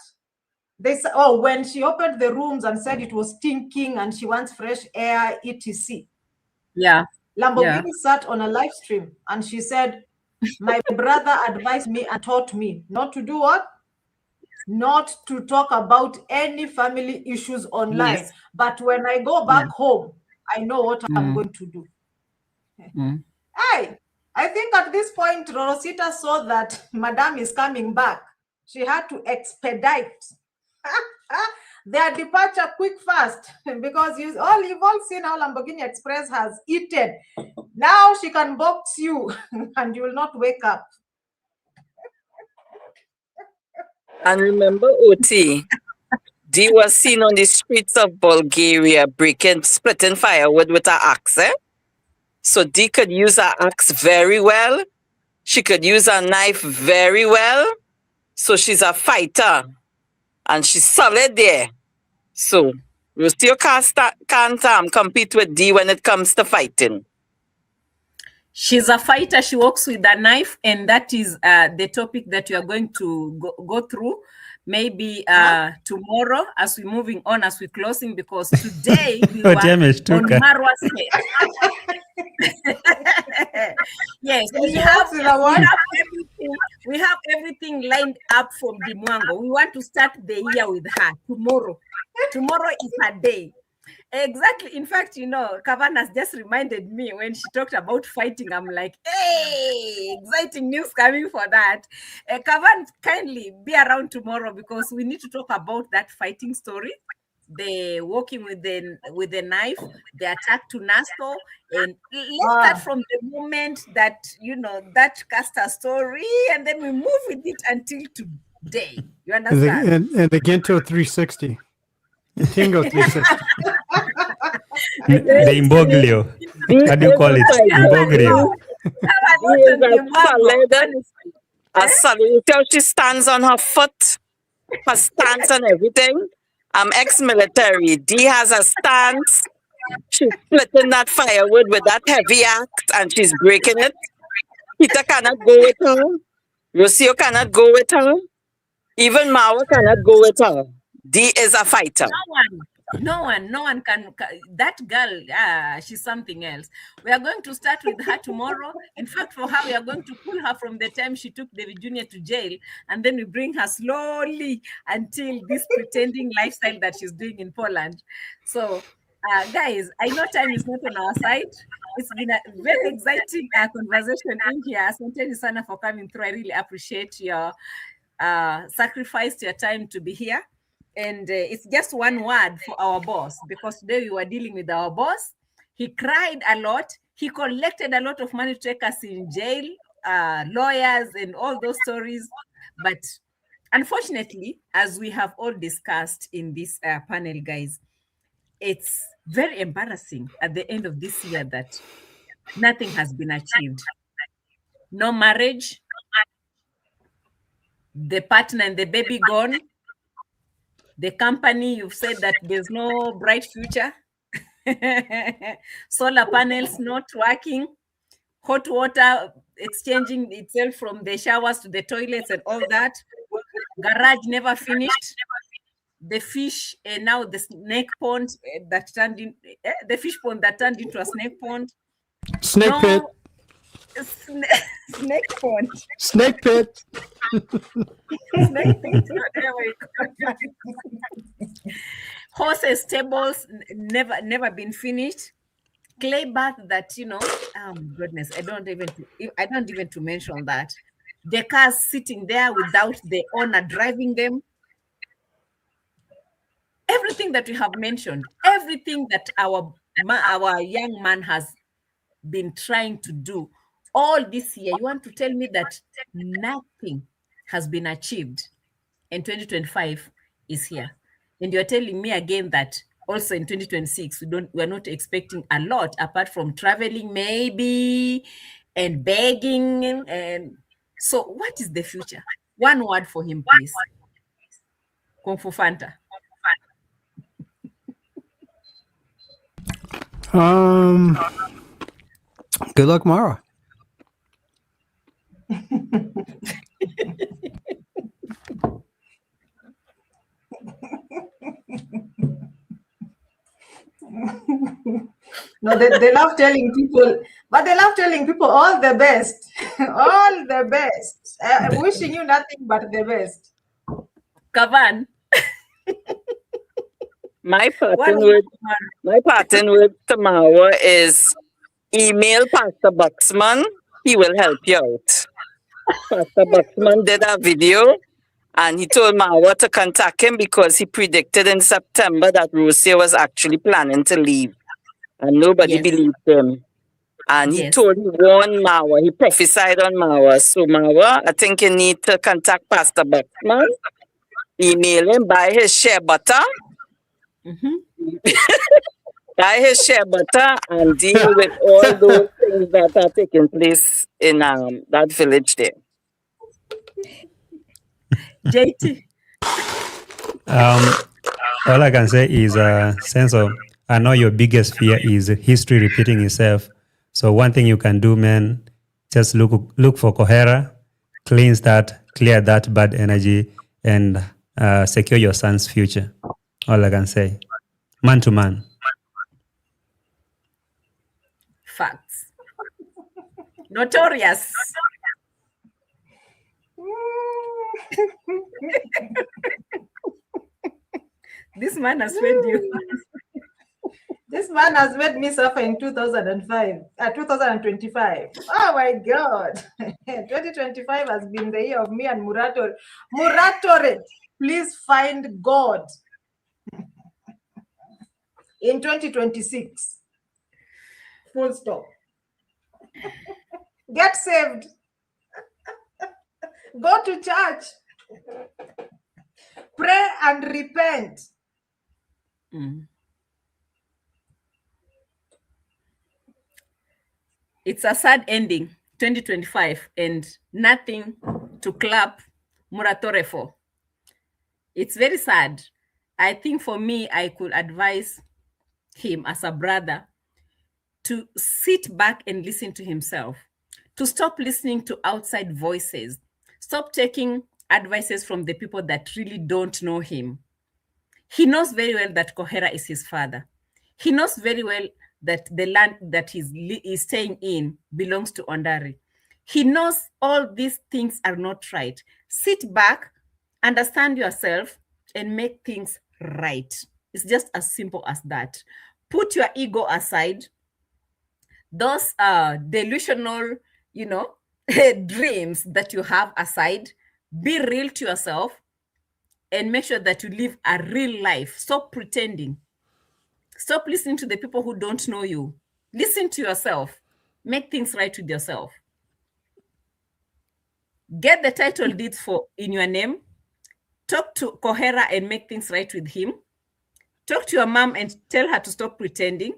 They said, oh, when she opened the rooms and said it was stinking and she wants fresh air, etc. Yeah. Lamborghini sat on a live stream and she said, my brother advised me and taught me not to do what? Not to talk about any family issues online. Yes. But when I go back home, I know what I'm going to do. Hey, I think at this point, Rosita saw that Madame is coming back. She had to expedite their departure quick, fast, because you've all seen how Lamborghini Express has eaten. Now she can box you and you will not wake up. And remember, OT, D was seen on the streets of Bulgaria splitting firewood with her axe. So D could use her axe very well. She could use her knife very well. So she's a fighter. And she's solid there. So you still can't compete with D when it comes to fighting. She's a fighter. She walks with a knife, and that is the topic that we are going to go through. Maybe tomorrow, as we're moving on, as we're closing, because today we were on Marwa's head. Yes, we have everything lined up from Dimwango. We want to start the year with her tomorrow. Tomorrow is her day. Exactly. In fact, you know, Kavan has just reminded me when she talked about fighting. I'm like, hey, exciting news coming for that. Kavan, kindly be around tomorrow because we need to talk about that fighting story. The walking with the knife, the attack to Nasto, and let's start from the moment that, you know, that Castor story, and then we move with it until today. You understand? And the Gento 360. Tingo 360. The imbroglio. How do you call it? Imbroglio. A solid. She stands on her foot. Her stance and everything. I'm ex-military. D has a stance. She's splitting that firewood with that heavy axe and she's breaking it. Peter cannot go with her. Rocio cannot go with her. Even Mawa cannot go with her. D is a fighter. No one can. That girl, she's something else. We are going to start with her tomorrow. In fact, for her, we are going to pull her from the time she took David Jr. to jail, and then we bring her slowly until this pretending lifestyle that she's doing in Poland. So, guys, I know time is not on our side. It's been a very exciting conversation in here. So thank you, Sana, for coming through. I really appreciate your sacrifice, your time to be here. And it's just one word for our boss, because today we were dealing with our boss. He cried a lot. He collected a lot of money to take us in jail, lawyers and all those stories. But unfortunately, as we have all discussed in this panel, guys, it's very embarrassing at the end of this year that nothing has been achieved. No marriage, the partner and the baby gone, the company, you've said that there's no bright future, solar panels not working, hot water exchanging itself from the showers to the toilets and all that, garage never finished, the fish and now the snake pond that turned in the fish pond that turned into a snake pond. Snake pit. Snake pond. Snake pit. Snake pit. Whatever you call it. Horses, stables never been finished. Clay bath that, you know, goodness, I don't even to mention that. The cars sitting there without the owner driving them. Everything that we have mentioned, everything that our young man has been trying to do all this year, you want to tell me that nothing has been achieved, and 2025 is here, and you're telling me again that also in 2026 we're not expecting a lot apart from traveling maybe and begging. And so what is the future? One word for him, please. Kung Fu Fanta. Good luck, Mara. No, they love telling people, but they love telling people all the best. All the best. I'm wishing you nothing but the best. Kavan. My pattern with tomorrow is email Pastor Buxman. He will help you out. Pastor Buxman did a video and he told Marwa to contact him because he predicted in September that Rosia was actually planning to leave. And nobody believed him. And he warned Marwa. He prophesied on Marwa. So Marwa, I think you need to contact Pastor Buxman, email him, buy his share butter. Buy his share butter and deal with all those things that are taking place in that village there. JT. All I can say is, Senso, I know your biggest fear is history repeating itself. So one thing you can do, man, just look for Kohera, clear that bad energy, and secure your son's future. All I can say. Man to man. Facts. Notorious. This man has made you. This man has made me suffer in 2025. Oh my God. 2025 has been the year of me and Muratore. Muratore, please find God in 2026. Full stop. Get saved. Go to church. Pray and repent. It's a sad ending, 2025, and nothing to clap Muratore for. It's very sad. I think for me, I could advise him as a brother to sit back and listen to himself, to stop listening to outside voices, stop taking advices from the people that really don't know him. He knows very well that Kohera is his father. He knows very well that the land that he's staying in belongs to Ondari. He knows all these things are not right. Sit back, understand yourself, and make things right. It's just as simple as that. Put your ego aside. Those delusional, dreams that you have aside. Be real to yourself and make sure that you live a real life. Stop pretending. Stop listening to the people who don't know you. Listen to yourself. Make things right with yourself. Get the title deeds in your name. Talk to Kohera and make things right with him. Talk to your mom and tell her to stop pretending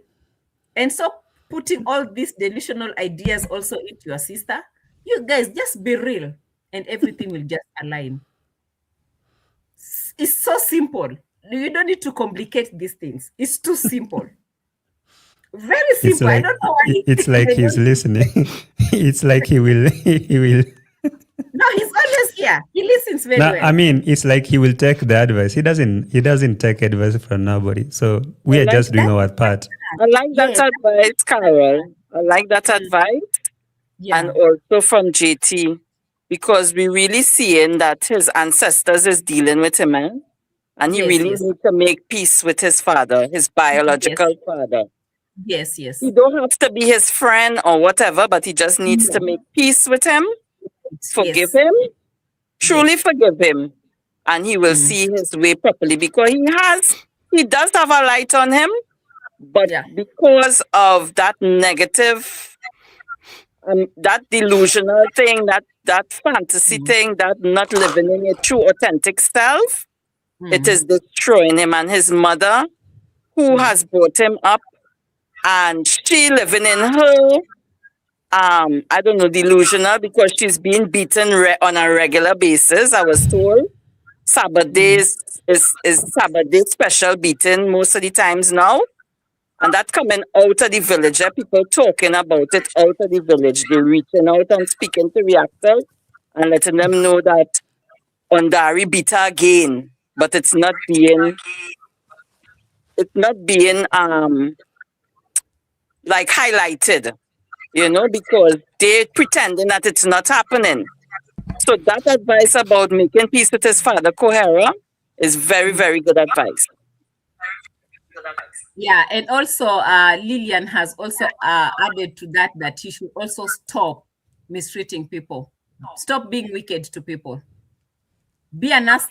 and stop putting all these delusional ideas also into your sister. You guys just be real and everything will just align. It's so simple. You don't need to complicate these things. It's too simple. Very simple. It's like, I don't know why it's like he's listening. It's like he will. No, he's always here. He listens very No, well. I mean, it's like he will take the advice. He doesn't take advice from nobody. So we are just doing our part. I like that Yes. advice, Carol. I like that advice. Yeah. And also from JT, because we really seeing that his ancestors is dealing with him, and he Yes, really yes. needs to make peace with his father, his biological father. Yes, yes. He don't have to be his friend or whatever, but he just needs to make peace with him, forgive Yes. him, truly forgive him, and he will see his way properly, because he does have a light on him, but Yeah. because of that negative, that delusional thing, that fantasy thing, that not living in your true authentic self, it is destroying him. And his mother, who has brought him up, and she living in her, I don't know, delusional, because she's being beaten on a regular basis. I was told Sabbath days is Sabbath day special beating most of the times now. And that coming out of the village, people talking about it out of the village. They're reaching out and speaking to reactors and letting them know that Ondari beat her again, but it's not being like highlighted, because they're pretending that it's not happening. So that advice about making peace with his father, Kohara, is very, very good advice. Yeah, and also Lillian has also added to that he should also stop mistreating people. Stop being wicked to people. Be a nice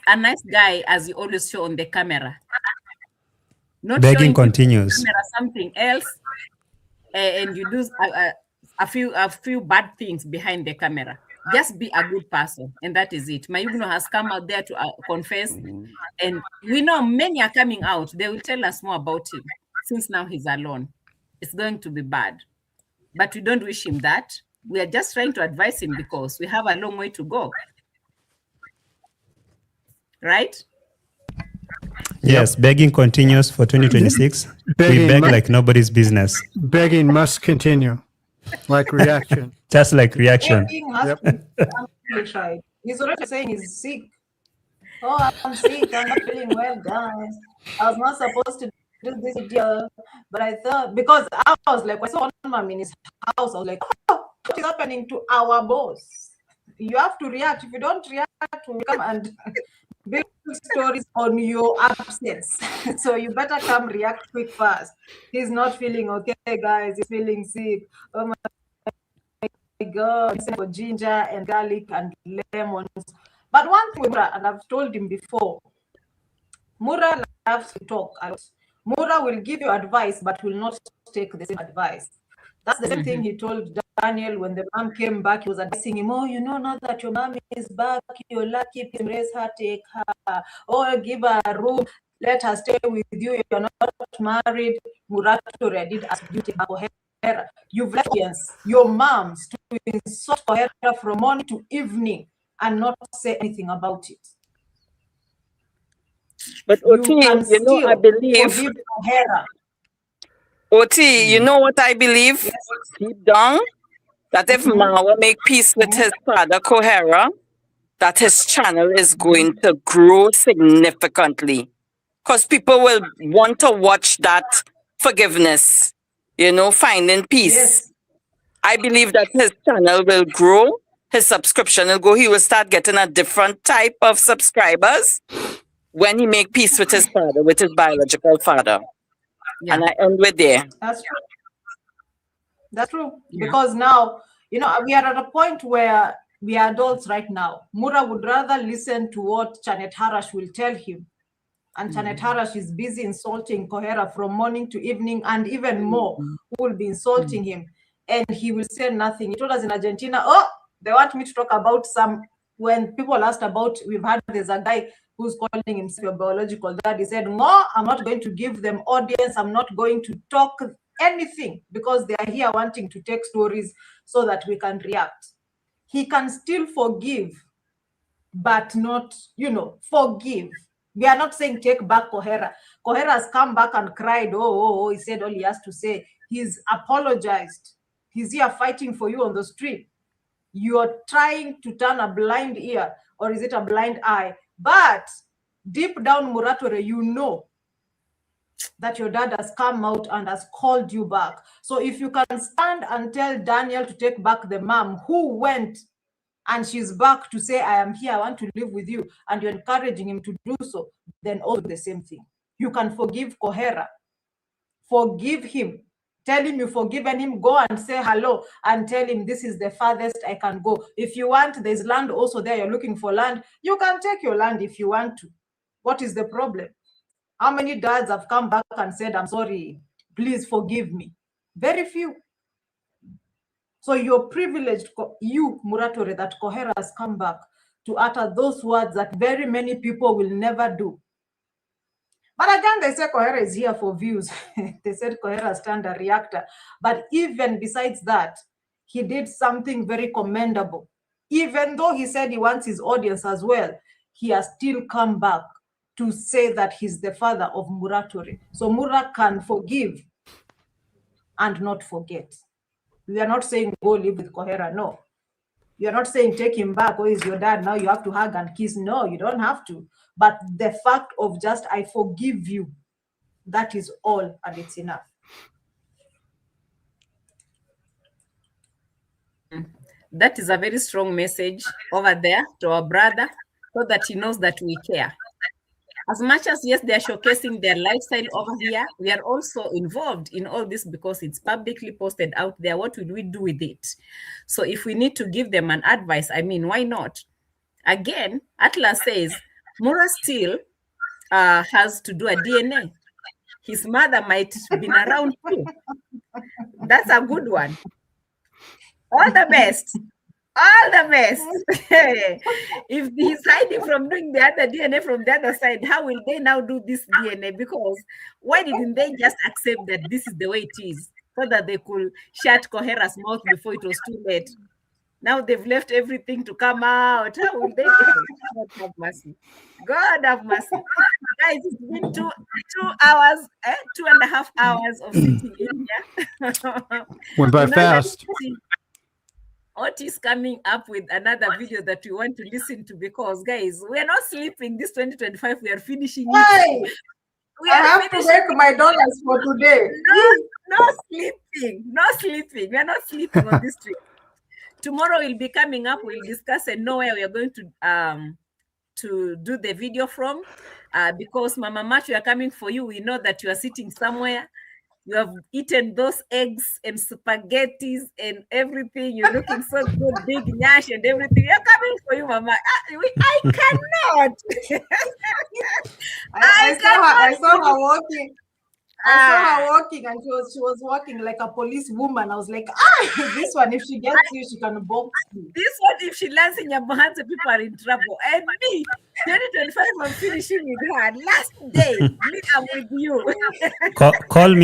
guy, as you always show on the camera. Not Begging showing people on the continues. camera something else, and you do a few bad things behind the camera. Just be a good person, and that is it. Mayugno has come out there to confess, and we know many are coming out. They will tell us more about him. Since now he's alone, it's going to be bad. But we don't wish him that. We are just trying to advise him because we have a long way to go. Right? Yes, begging continues for 2026. Begging We beg mu- like nobody's business, Begging must continue, like reaction. just like reaction. Begging has to be amplified. He's already saying he's sick. Oh, I'm sick. I'm not feeling well, guys. I was not supposed to do this video, but I thought, because I was like, I saw one mom in his house. I was like, oh, what is happening to our boss? You have to react. If you don't react, we come and build stories on your absence. So you better come react quick fast. He's not feeling okay, guys. He's feeling sick. Oh my God, for ginger and garlic and lemons. But one thing, and I've told him before, Mura loves to talk a lot. Mura will give you advice, but will not take the same advice. That's the same thing he told Daniel when the mom came back. He was advising him, oh, now that your mom is back, you're lucky, embrace her, take her. Oh, give her a room, let her stay with you. You're not married. Mura already did ask you to Kohara. You've left your moms to insult Kohara from morning to evening and not say anything about it. But Oti, I believe, forgive Kohara. Oti, you know what I believe deep down? That if Mawa make peace with his father, Kohara, that his channel is going to grow significantly. Because people will want to watch that forgiveness, finding peace. Yes. I believe that his channel will grow, his subscription will go, he will start getting a different type of subscribers when he make peace with his father, with his biological father. Yeah. And I end with there. That's true. That's true. Yeah. Because now, we are at a point where we are adults right now. Mura would rather listen to what Janet Harash will tell him. And Janet Harash is busy insulting Kohara from morning to evening, and even more who will be insulting him. And he will say nothing. He told us in Argentina, they want me to talk about when people asked about, there's a guy who's calling himself your biological dad, he said, no, I'm not going to give them audience. I'm not going to talk anything because they are here wanting to take stories so that we can react. He can still forgive, but not, forgive. We are not saying take back Kohera. Kohera has come back and cried, oh, he said all he has to say. He's apologized. He's here fighting for you on the street. You are trying to turn a blind ear, or is it a blind eye? But deep down, Muratore, you know that your dad has come out and has called you back. So if you can stand and tell Daniel to take back the mom who went and she's back to say, I am here, I want to live with you, and you're encouraging him to do so, then also the same thing. You can forgive Kohera. Forgive him. Tell him you've forgiven him. Go and say hello and tell him this is the farthest I can go. If you want, there's land also there. You're looking for land. You can take your land if you want to. What is the problem? How many dads have come back and said, I'm sorry, please forgive me? Very few. So you're privileged, you, Muratore, that Kohera has come back to utter those words that very many people will never do. But again, they say Kohera is here for views. They said Kohera stand a reactor. But even besides that, he did something very commendable. Even though he said he wants his audience as well, he has still come back to say that he's the father of Muratore. So Mura can forgive and not forget. We are not saying go live with Kohera, no. You are not saying take him back, or is your dad, now you have to hug and kiss. No, you don't have to. But the fact of just, I forgive you, that is all, and it's enough. That is a very strong message over there to our brother, so that he knows that we care. As much as, yes, they are showcasing their lifestyle over here, we are also involved in all this because it's publicly posted out there. What will we do with it? So if we need to give them an advice, I mean, why not? Again, Atlas says, Mura still has to do a DNA. His mother might have been around too. That's a good one. All the best. All the best. If he's hiding from doing the other DNA from the other side, how will they now do this DNA? Because why didn't they just accept that this is the way it is, so that they could shut Kohera's mouth before it was too late? Now they've left everything to come out. How will they? God have mercy. God have mercy. Guys, it's been 2 hours, 2.5 hours of sitting in here. Went by fast. Otis coming up with another video that we want to listen to, because guys, we are not sleeping. This 2025, we are finishing it. I have to make my dollars for today. No sleeping. No sleeping. We are not sleeping on this trip. Tomorrow we'll be coming up. We'll discuss and know where we are going to do the video from. Because Mama Mat, we are coming for you. We know that you are sitting somewhere. You have eaten those eggs and spaghettis and everything. You're looking so good, big nyash and everything. You're coming for you, Mama. I cannot. I saw her walking. I saw her walking, and she was walking like a police woman. I was like, this one, if she gets you, she can box you. This one, if she lands in Nyabohanze, people are in trouble. And me, 2025, I'm finishing with her. Last day, I'm with you. Call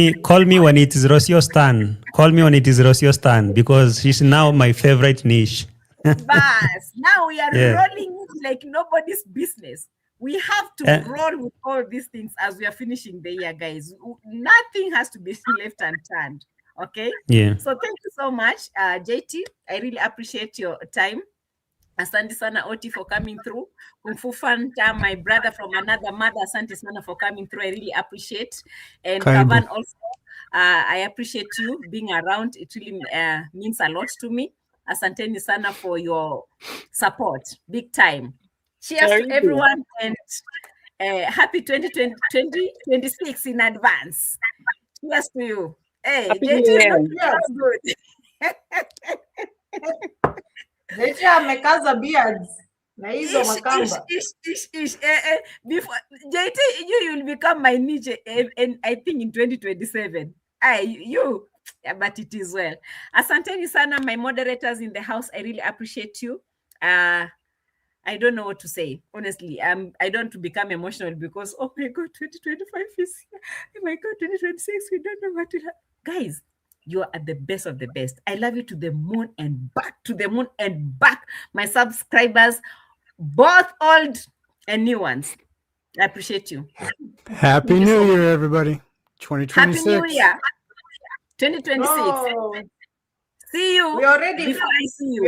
me when it is Rosio's turn. Call me when it is Rosio's turn, because she's now my favorite niche. Bas, now we are rolling it like nobody's business. We have to roll with all these things as we are finishing the year, guys. Nothing has to be left unturned. Okay? Yeah. So thank you so much, JT. I really appreciate your time. Asante sana Oti for coming through. Kung Fu Fanta, my brother from another mother, asante sana for coming through. I really appreciate. And Kavan also, I appreciate you being around. It really means a lot to me. Asanteni sana for your support. Big time. Cheers to everyone, and happy 2026 in advance. Cheers to you. Hey, JT, good. JT amekaza beards. Na hizo makamba. Before JT, you will become my niche, and I think in 2027. But it is well. Asanteni sana, my moderators in the house. I really appreciate you. I don't know what to say. Honestly, I don't want to become emotional because, oh my God, 2025 is here. Oh my God, 2026, we don't know what to have. Guys, you are the best of the best. I love you to the moon and back, to the moon and back. My subscribers, both old and new ones. I appreciate you. Happy Thank you so New much. Year, everybody. Happy 2026. New Year. 2026. Oh, See you we already before I see you.